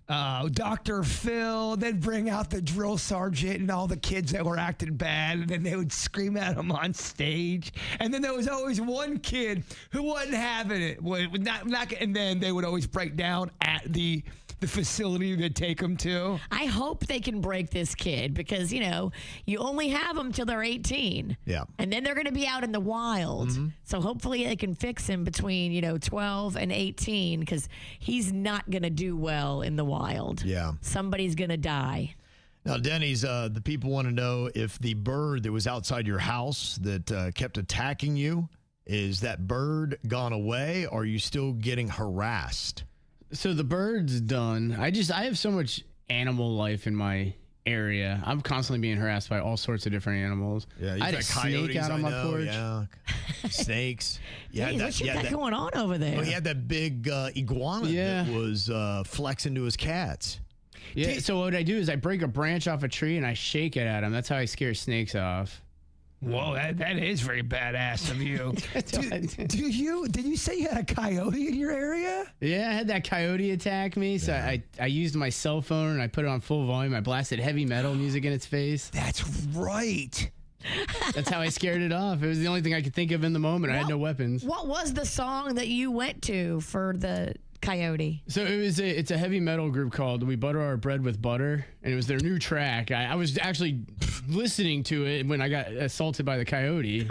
Dr. Phil, they'd bring out the drill sergeant and all the kids that were acting bad, and then they would scream at him on stage. And then there was always one kid who wasn't having it, and then they would always break down at the facility they'd take them to. I hope they can break this kid because, you only have them till they're 18. Yeah. And then they're going to be out in the wild. So hopefully they can fix him between, 12 and 18 because he's not going to do well in the wild. Yeah. Somebody's going to die. Now, Denny's, the people want to know if the bird that was outside your house that kept attacking you, Is that bird gone away? Or are you still getting harassed? So the bird's done. I have so much animal life in my area. I'm constantly being harassed by all sorts of different animals. Yeah, I had a snake out on my porch. Yeah, snakes. What you got going on over there? Well, he had that big iguana that was flexing to his cats. Yeah. So what I do is I break a branch off a tree and I shake it at him. That's how I scare snakes off. Whoa, that is very badass of you. Did you say you had a coyote in your area? Yeah, I had that coyote attack me. So I used my cell phone and I put it on full volume. I blasted heavy metal music in its face. That's right. That's how I scared it off. It was the only thing I could think of in the moment. I had no weapons. What was the song that you went to for the coyote? So it's a heavy metal group called We Butter Our Bread with Butter, and it was their new track. I was actually listening to it when I got assaulted by the coyote.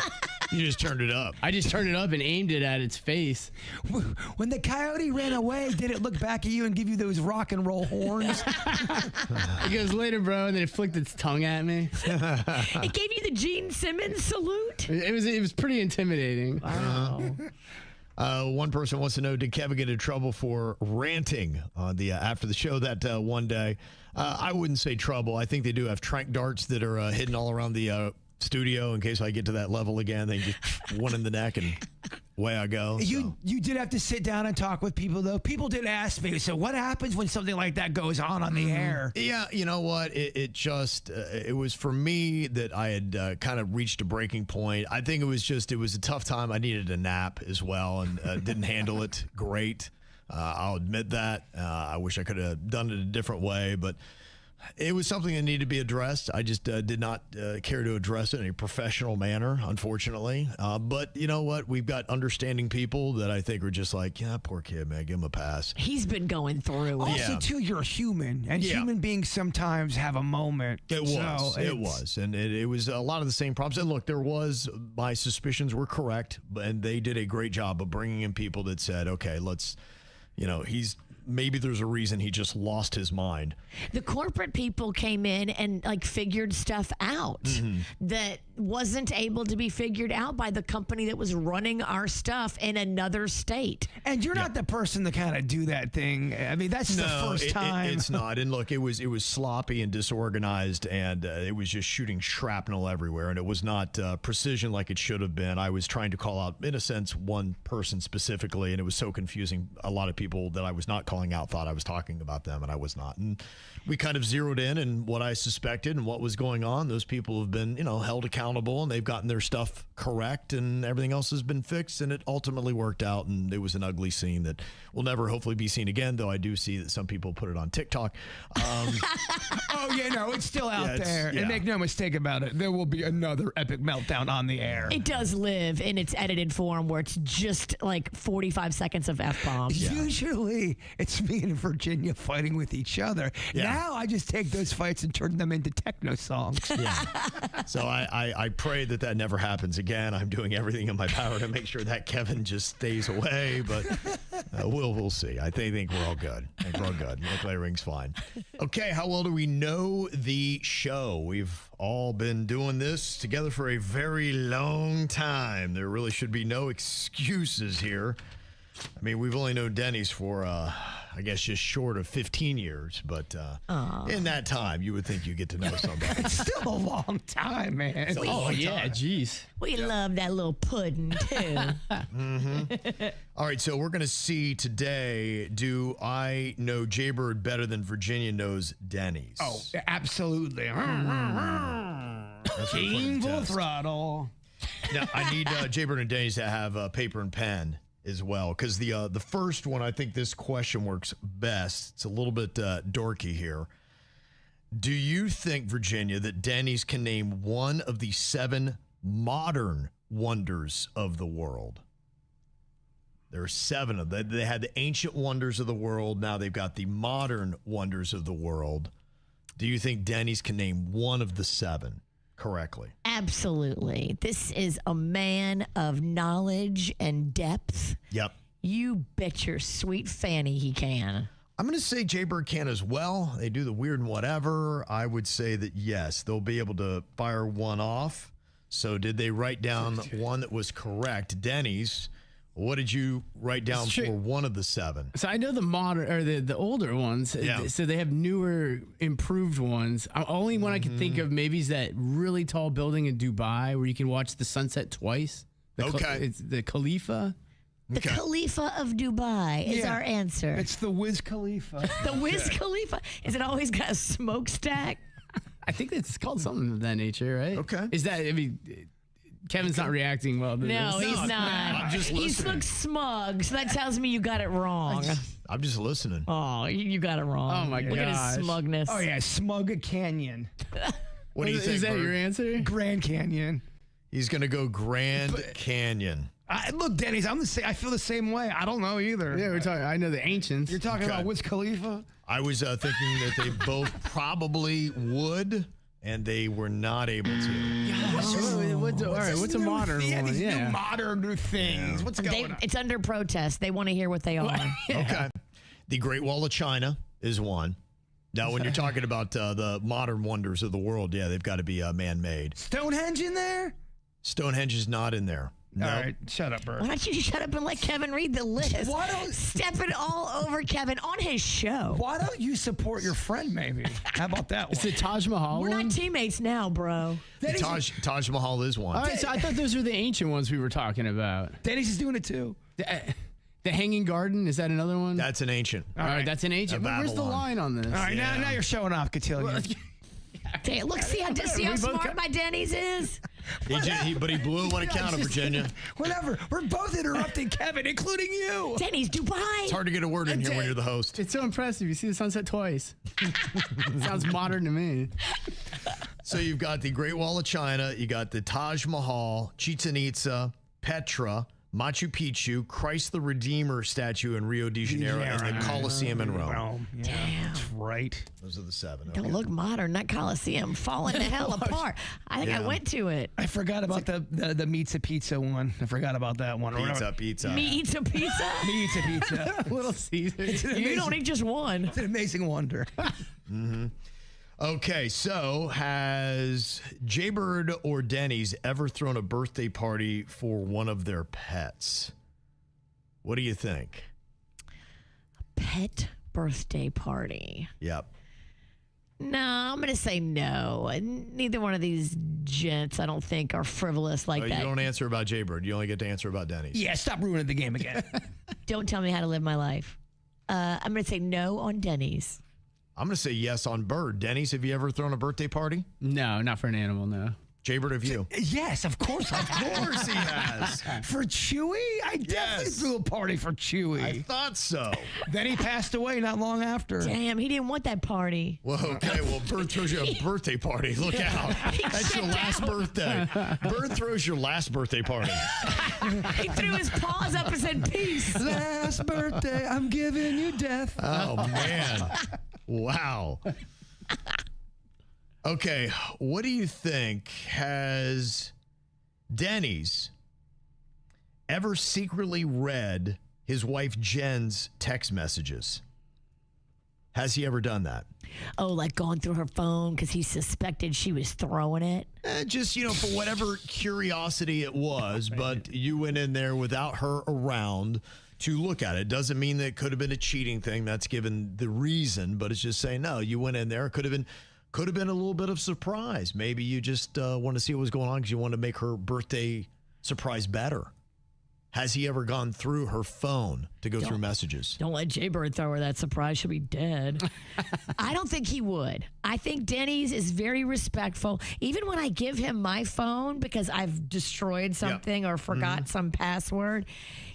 You just turned it up. I just turned it up and aimed it at its face. When the coyote ran away, did it look back at you and give you those rock and roll horns? It goes later, bro, and then it flicked its tongue at me. It gave you the Gene Simmons salute? It was pretty intimidating. Wow. One person wants to know, did Kevin get in trouble for ranting on the after the show that one day? I wouldn't say trouble. I think they do have trank darts that are hidden all around the studio in case I get to that level again. They just one in the neck and away I go. You did have to sit down and talk with people, though. People did ask me, so what happens when something like that goes on the air? Yeah, you know what? It was for me that I had kind of reached a breaking point. I think it was a tough time. I needed a nap as well and didn't handle it great. I'll admit that. I wish I could have done it a different way, but it was something that needed to be addressed. I just did not care to address it in a professional manner, unfortunately. But you know what? We've got understanding people that I think are just like, yeah, poor kid, man, give him a pass. He's been going through it. Also, too, you're a human, and human beings sometimes have a moment. It was. And it was a lot of the same problems. And look, my suspicions were correct, and they did a great job of bringing in people that said, okay, maybe there's a reason he just lost his mind. The corporate people came in and figured stuff out that wasn't able to be figured out by the company that was running our stuff in another state. And you're not the person to kind of do that thing. I mean, that's the first time. It's not. And look, it was sloppy and disorganized, and it was just shooting shrapnel everywhere, and it was not precision like it should have been. I was trying to call out, in a sense, one person specifically, and it was so confusing. A lot of people that I was not calling out thought I was talking about them, and I was not. And we kind of zeroed in and what I suspected and what was going on. Those people have been, held accountable, and they've gotten their stuff correct, and everything else has been fixed, and it ultimately worked out. And it was an ugly scene that will never hopefully be seen again, though I do see that some people put it on TikTok. It's still out there. And make no mistake about it, there will be another epic meltdown on the air. It does live in its edited form where it's just like 45 seconds of F-bombs. Usually it's me and Virginia fighting with each other. Now I just take those fights and turn them into techno songs. Yeah. So I pray that never happens again. I'm doing everything in my power to make sure that Kevin just stays away, but we'll see. I think we're all good. I think we're all good. Luckily, everything's fine. Okay, how well do we know the show? We've all been doing this together for a very long time. There really should be no excuses here. I mean, we've only known Denny's for, I guess, just short of 15 years. But in that time, you would think you get to know somebody. It's still a long time, man. Jeez. We love that little pudding, too. All right, so we're going to see today, do I know Jaybird better than Virginia knows Denny's? Oh, absolutely. King full throttle. Now, I need Jaybird and Denny's to have paper and pen as well, because the first one, I think this question works best. It's a little bit dorky here. Do you think, Virginia, that Denny's can name one of the 7 modern wonders of the world? There are 7 of them. They had the ancient wonders of the world. Now they've got the modern wonders of the world. Do you think Denny's can name one of the 7 correctly? Absolutely. This is a man of knowledge and depth. Yep. You bet your sweet fanny he can. I'm going to say Jaybird can as well. They do the weird and whatever. I would say that, yes, they'll be able to fire one off. So did they write down one that was correct? Denny's, what did you write down for one of the 7? So I know the modern or the older ones. Yeah. So they have newer, improved ones. Only one I can think of maybe is that really tall building in Dubai where you can watch the sunset twice. It's the Khalifa. The Khalifa of Dubai is our answer. It's the Wiz Khalifa. The Wiz Khalifa. Is it always got a smokestack? I think it's called something of that nature, right? Okay. Is that, I mean, Kevin's not reacting well to No, this. he's not. I'm just He listening. looks smug, so that tells me you got it wrong. I'm just listening. Oh, you got it wrong. Oh, my Look at gosh. his smugness. Oh, yeah, Smug Canyon. What do you think, Is that Bert? your answer? Grand Canyon. He's going to go Grand Canyon. Look, Denny's, I feel the same way. I don't know either. Yeah, we're talking. I know the ancients. You're talking Okay. about Wiz Khalifa? I was thinking that they both probably would, and they were not able to. All right, what's a modern one? These Yeah. new modern things. What's going on? It's under protest. They want to hear what they are. Okay. The Great Wall of China is one. Now, when you're talking about the modern wonders of the world, yeah, they've got to be man-made. Stonehenge in there? Stonehenge is not in there. No. All right, shut up, Bert. Why don't you shut up and let Kevin read the list? Why don't- Stepping all over Kevin on his show. Why don't you support your friend, maybe? How about that one? It's the Taj Mahal We're one? not teammates now, bro. Taj Mahal is one. All right, so I thought those were the ancient ones we were talking about. Denny's is doing it too. The Hanging Garden, is that another one? That's an ancient. All right, that's an ancient. Of Where's the Babylon. line on this? All right, now you're showing off, Cotillion. Okay, look, see how smart my Denny's is? But he blew one account of Virginia. Whatever. We're both interrupting Kevin, including you. Denny's Dubai. It's hard to get a word in here when you're the host. It's so impressive. You see the sunset twice. Sounds modern to me. So you've got the Great Wall of China, you got the Taj Mahal, Chichen Itza, Petra, Machu Picchu, Christ the Redeemer statue in Rio de Janeiro, and the Colosseum in Rome. Yeah, that's right. Those are the 7. Don't look modern. That Coliseum falling the hell apart. I think I went to it. I forgot about the pizza one. I forgot about that one. Pizza. Me eats a pizza? Me eats a pizza. Little Caesar. You don't eat just one. It's an amazing wonder. Okay, so has Jaybird or Denny's ever thrown a birthday party for one of their pets? What do you think? Pet birthday party. Yep. No, I'm going to say no. Neither one of these gents, I don't think, are frivolous like You that. don't answer about Jaybird. You only get to answer about Denny's. Yeah, stop ruining the game again. Don't tell me how to live my life. I'm going to say no on Denny's. I'm going to say yes on Bird. Denny's, have you ever thrown a birthday party? No, not for an animal, no. Jaybird, have you? Yes, of course. Of course he has. For Chewy? I definitely threw a party for Chewy. I thought so. Then he passed away not long after. Damn, he didn't want that party. Well, okay. Well, Bird throws you a birthday party. Look out. That's your last birthday. Bird throws your last birthday party. He threw his paws up and said, peace. Last birthday, I'm giving you death. Oh, man. Wow. Okay, what do you think? Has Denny's ever secretly read his wife Jen's text messages? Has he ever done that? Oh, like going through her phone because he suspected she was throwing it? Just, for whatever curiosity it was, but you went in there without her around to look at it. Doesn't mean that it could have been a cheating thing. That's given the reason, but it's just saying, no, you went in there. It could have been a little bit of surprise. Maybe you just want to see what was going on because you want to make her birthday surprise better. Has he ever gone through her phone to go through messages? Don't let Jaybird throw her that surprise. She'll be dead. I don't think he would. I think Denny's is very respectful. Even when I give him my phone because I've destroyed something or forgot some password,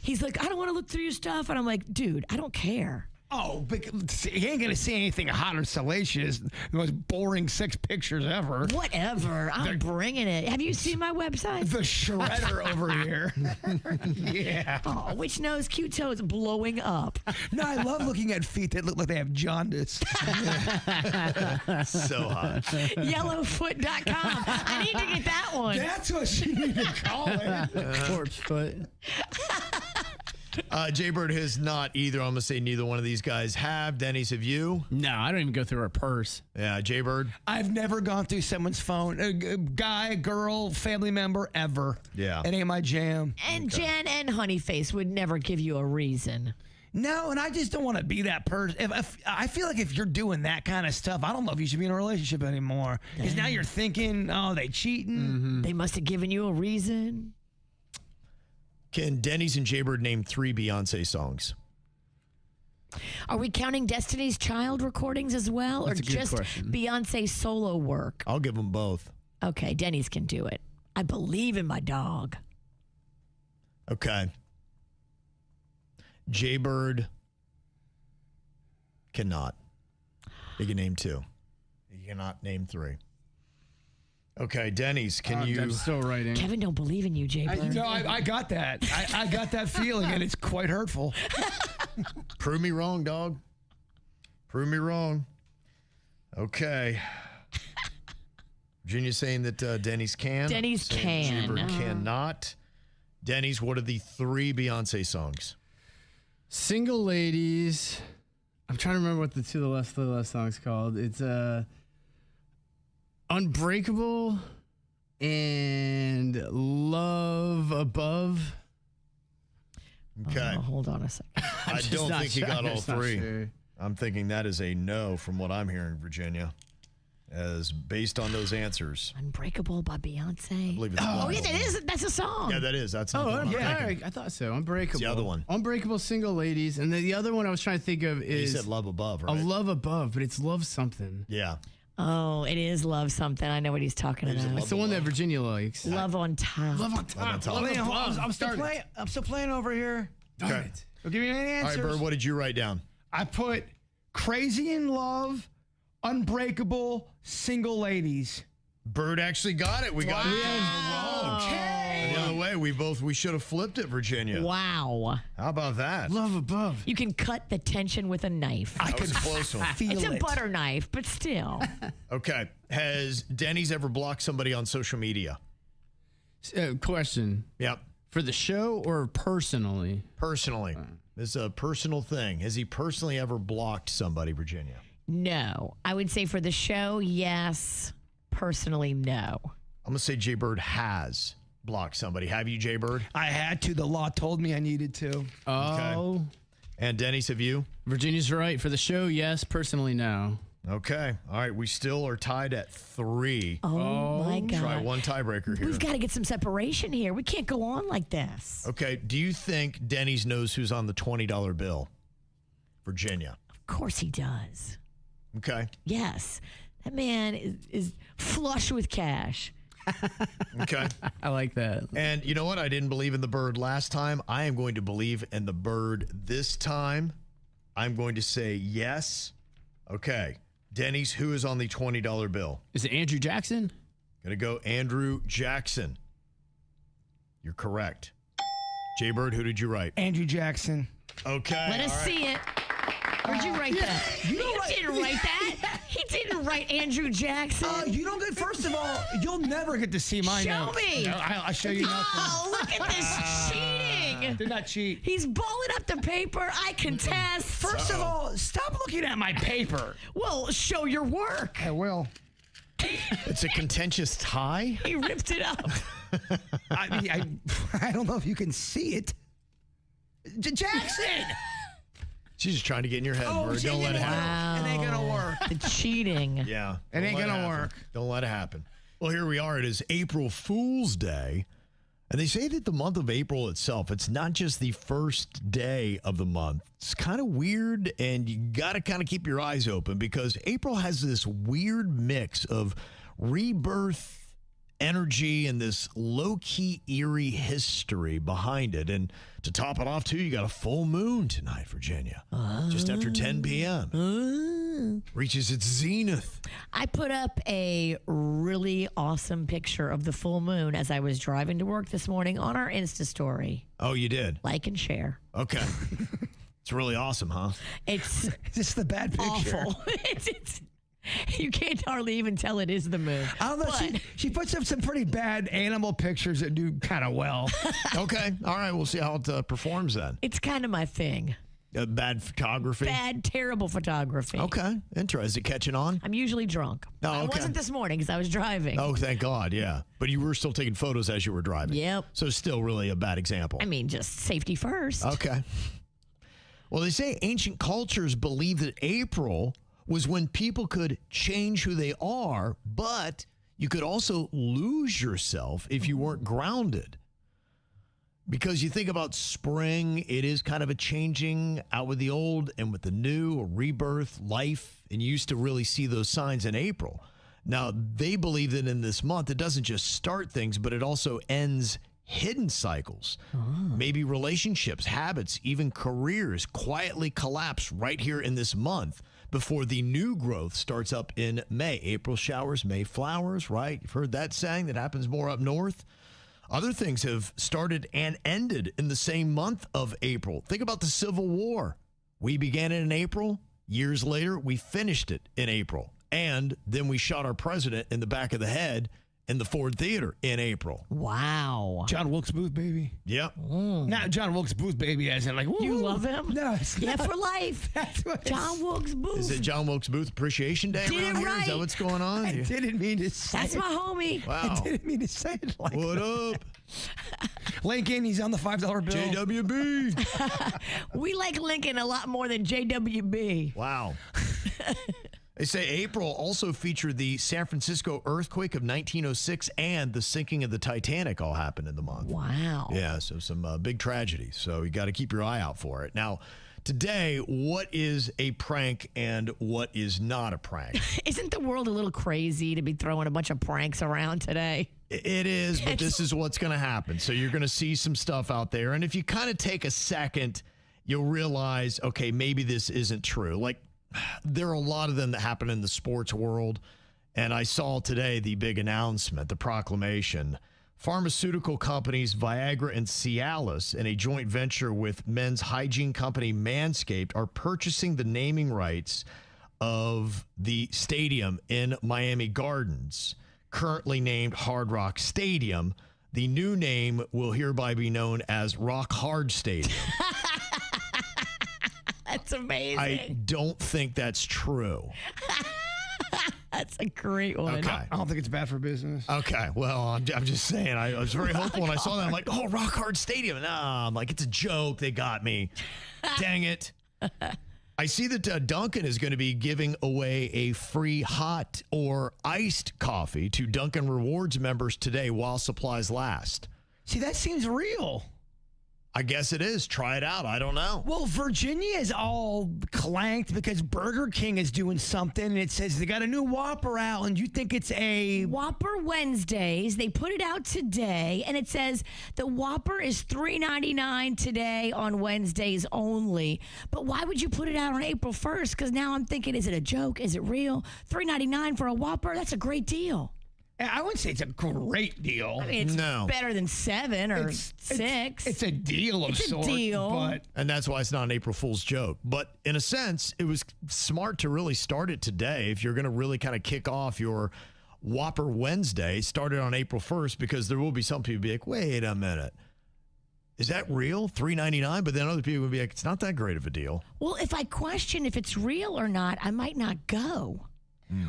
he's like, I don't want to look through your stuff. And I'm like, dude, I don't care. Oh, because he ain't going to see anything hot or salacious. The most boring 6 pictures ever. Whatever. I'm bringing it. Have you seen my website? The shredder over here. Yeah. Oh, which nose, cute toes blowing up. No, I love looking at feet that look like they have jaundice. So hot. Yellowfoot.com. I need to get that one. That's what she need to call it. Corpse foot. Jaybird has not either. I'm going to say neither one of these guys have. Denny's, have you? No, I don't even go through her purse. Yeah, Jaybird? I've never gone through someone's phone. A guy, girl, family member, ever. Yeah. It ain't my jam. And Jen and Honeyface would never give you a reason. No, and I just don't want to be that person. If I feel like if you're doing that kind of stuff, I don't know if you should be in a relationship anymore. Because now you're thinking, oh, they cheating. They must have given you a reason. Can Denny's and Jaybird name 3 Beyonce songs? Are we counting Destiny's Child recordings as well? That's or a good just question. Beyonce solo work? I'll give them both. Okay, Denny's can do it. I believe in my dog. Okay. Jaybird cannot. He can name 2. He cannot name 3. Okay, Denny's, can you... I'm still writing. Kevin don't believe in you, Jaybird. No, I got that. I got that feeling, and it's quite hurtful. Prove me wrong, dog. Prove me wrong. Okay. Virginia's saying that Denny's can. Denny's saying can. Jaybird cannot. Denny's, what are the 3 Beyonce songs? Single Ladies. I'm trying to remember what the last song's called. It's Unbreakable and Love Above. Okay. Oh, hold on a second. I don't think he got all 3. Sure. I'm thinking that is a no from what I'm hearing, Virginia, as based on those answers. Unbreakable by Beyonce. I believe it's Oh, yeah, that is. That's a song. Yeah, that is. That's not Oh, the one I'm thinking. I thought so. Unbreakable. It's the other one. Unbreakable, Single Ladies. And then the other one I was trying to think of You is said Love Above, A right? Love Above, but it's Love Something. Yeah. Oh, it is Love Something. I know what he's talking Is it about. It's the one that Virginia likes. Love on Top. Love on Top. Love on Love Top. Above. I'm still playing over here. Okay. Don't give me any All right, answers. Bird, what did you write down? I put Crazy in Love, Unbreakable, Single Ladies. Bird actually got it. We got it. Okay. The other way, we should have flipped it, Virginia. Wow. How about that? Love Above. You can cut the tension with a knife. That was a close one. It's a butter knife, but still. Okay. Has Denny's ever blocked somebody on social media? Question. Yep. For the show or personally? Personally. This is a personal thing. Has he personally ever blocked somebody, Virginia? No. I would say for the show, yes. Personally, no. I'm going to say Jaybird has blocked somebody. Have you, Jaybird? I had to. The law told me I needed to. Oh. And Denny's, have you? Virginia's right. For the show, yes. Personally, no. Okay. All right. We still are tied at 3. Oh, my God. Try one tiebreaker here. We've got to get some separation here. We can't go on like this. Okay. Do you think Denny's knows who's on the $20 bill? Virginia. Of course he does. Okay. Yes. That man is flush with cash. Okay. I like that. And you know what? I didn't believe in the Bird last time. I am going to believe in the Bird this time. I'm going to say yes. Okay. Denny's, who is on the $20 bill? Is it Andrew Jackson? Gonna go Andrew Jackson. You're correct. Jaybird, who did you write? Andrew Jackson. Okay. Let us see it. Where'd you write that? You He didn't write that. He didn't write Andrew Jackson. You don't get. First of all, you'll never get to see my Show notes. me. No, I'll show you nothing. Oh, look at this cheating. Did not cheat. He's balling up the paper. I contest. First of all, stop looking at my paper. Well, show your work. I will. It's a contentious tie. He ripped it up. I don't know if you can see it. Jackson! She's just trying to get in your head. Oh, Bird. Don't let it happen. It ain't gonna work. The cheating. Yeah. It ain't don't let gonna happen. work. Don't let it happen. Well, here we are. It is April Fool's Day. And they say that the month of April itself, it's not just the first day of the month. It's kind of weird, and you got to kind of keep your eyes open because April has this weird mix of rebirth energy and this low-key eerie history behind it. And to top it off, too, you got a full moon tonight, Virginia. Just after 10 p.m. Reaches its zenith. I put up a really awesome picture of the full moon as I was driving to work this morning on our Insta story. Oh, you did? Like and share. Okay. It's really awesome, huh? It's Is this the bad picture? awful. it's You can't hardly even tell it is the moon. I don't know. She puts up some pretty bad animal pictures that do kind of well. Okay. All right. We'll see how it performs then. It's kind of my thing. Bad photography? Bad, terrible photography. Okay. Interesting. Is it catching on? I'm usually drunk. Oh, I okay. wasn't this morning because I was driving. Oh, thank God. Yeah. But you were still taking photos as you were driving. Yep. So still really a bad example. I mean, just safety first. Okay. Well, they say ancient cultures believed that April was when people could change who they are, but you could also lose yourself if you weren't grounded. Because you think about spring, it is kind of a changing out with the old and with the new, a rebirth, life, and you used to really see those signs in April. Now, they believe that in this month, it doesn't just start things, but it also ends hidden cycles. Maybe relationships, habits, even careers quietly collapse right here in this month before the new growth starts up in May. April showers, May flowers, right? You've heard that saying that happens more up north. Other things have started and ended in the same month of April. Think about the Civil War. We began it in April. Years later, we finished it in April. And then we shot our president in the back of the head in the Ford Theater in April. Wow. John Wilkes Booth, baby. Yep. Not John Wilkes Booth, baby, as in like, woo. You love him? No, it's Yeah, not. for life. That's what John Wilkes Booth. Is it John Wilkes Booth Appreciation Day Did around it here? Is right. that what's going on? I didn't mean to say That's it. my homie. Wow. I didn't mean to say it like What that. up? Lincoln, he's on the $5 bill. JWB. We like Lincoln a lot more than JWB. Wow. They say April also featured the San Francisco earthquake of 1906 and the sinking of the Titanic all happened in the month. Wow. Yeah, so some big tragedies. So you got to keep your eye out for it. Now, today, what is a prank and what is not a prank? Isn't the world a little crazy to be throwing a bunch of pranks around today? It is, but this is what's going to happen. So you're going to see some stuff out there. And if you kind of take a second, you'll realize, okay, maybe this isn't true. Like, there are a lot of them that happen in the sports world. And I saw today the big announcement, the proclamation. Pharmaceutical companies Viagra and Cialis, in a joint venture with men's hygiene company Manscaped, are purchasing the naming rights of the stadium in Miami Gardens, currently named Hard Rock Stadium. The new name will hereby be known as Rock Hard Stadium. That's amazing. I don't think that's true. That's a great one. Okay. I don't think it's bad for business. Okay. Well, I'm just saying. I was very hopeful when I saw that. I'm like, oh, Rock Hard Stadium. Nah, I'm like, it's a joke. They got me. Dang it. I see that Dunkin' is going to be giving away a free hot or iced coffee to Dunkin' Rewards members today while supplies last. See, that seems real. I guess it is. Try it out. I don't know. Well, Virginia is all clanked because Burger King is doing something, and it says they got a new Whopper out, and you think it's a... Whopper Wednesdays. They put it out today, and it says the Whopper is $3.99 today on Wednesdays only. But why would you put it out on April 1st? Because now I'm thinking, is it a joke? Is it real? $3.99 for a Whopper? That's a great deal. I wouldn't say it's a great deal. I mean, it's better than 7 or 6. It's a deal of sorts. It's a deal. And that's why it's not an April Fool's joke. But in a sense, it was smart to really start it today. If you're going to really kind of kick off your Whopper Wednesday, start it on April 1st, because there will be some people be like, wait a minute. Is that real? $3.99? But then other people would be like, it's not that great of a deal. Well, if I question if it's real or not, I might not go.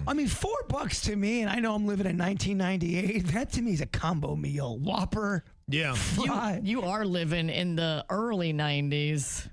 I mean, $4 to me, and I know I'm living in 1998. That to me is a combo meal. Whopper. Yeah. You are living in the early 90s.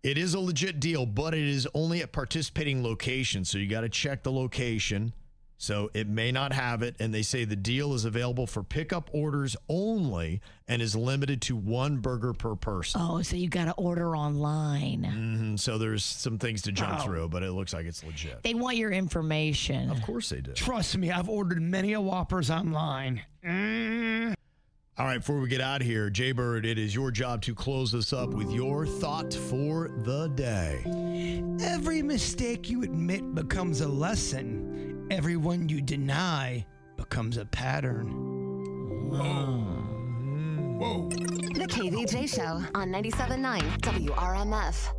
It is a legit deal, but it is only at participating locations. So you got to check the location. So it may not have it. And they say the deal is available for pickup orders only and is limited to 1 burger per person. Oh, so you got to order online. So there's some things to jump through, but it looks like it's legit. They want your information. Of course they do. Trust me, I've ordered many a Whoppers online. All right, before we get out of here, Jay Bird, it is your job to close us up with your thought for the day. Every mistake you admit becomes a lesson. Every one you deny becomes a pattern. Whoa. The KVJ Show on 97.9 WRMF.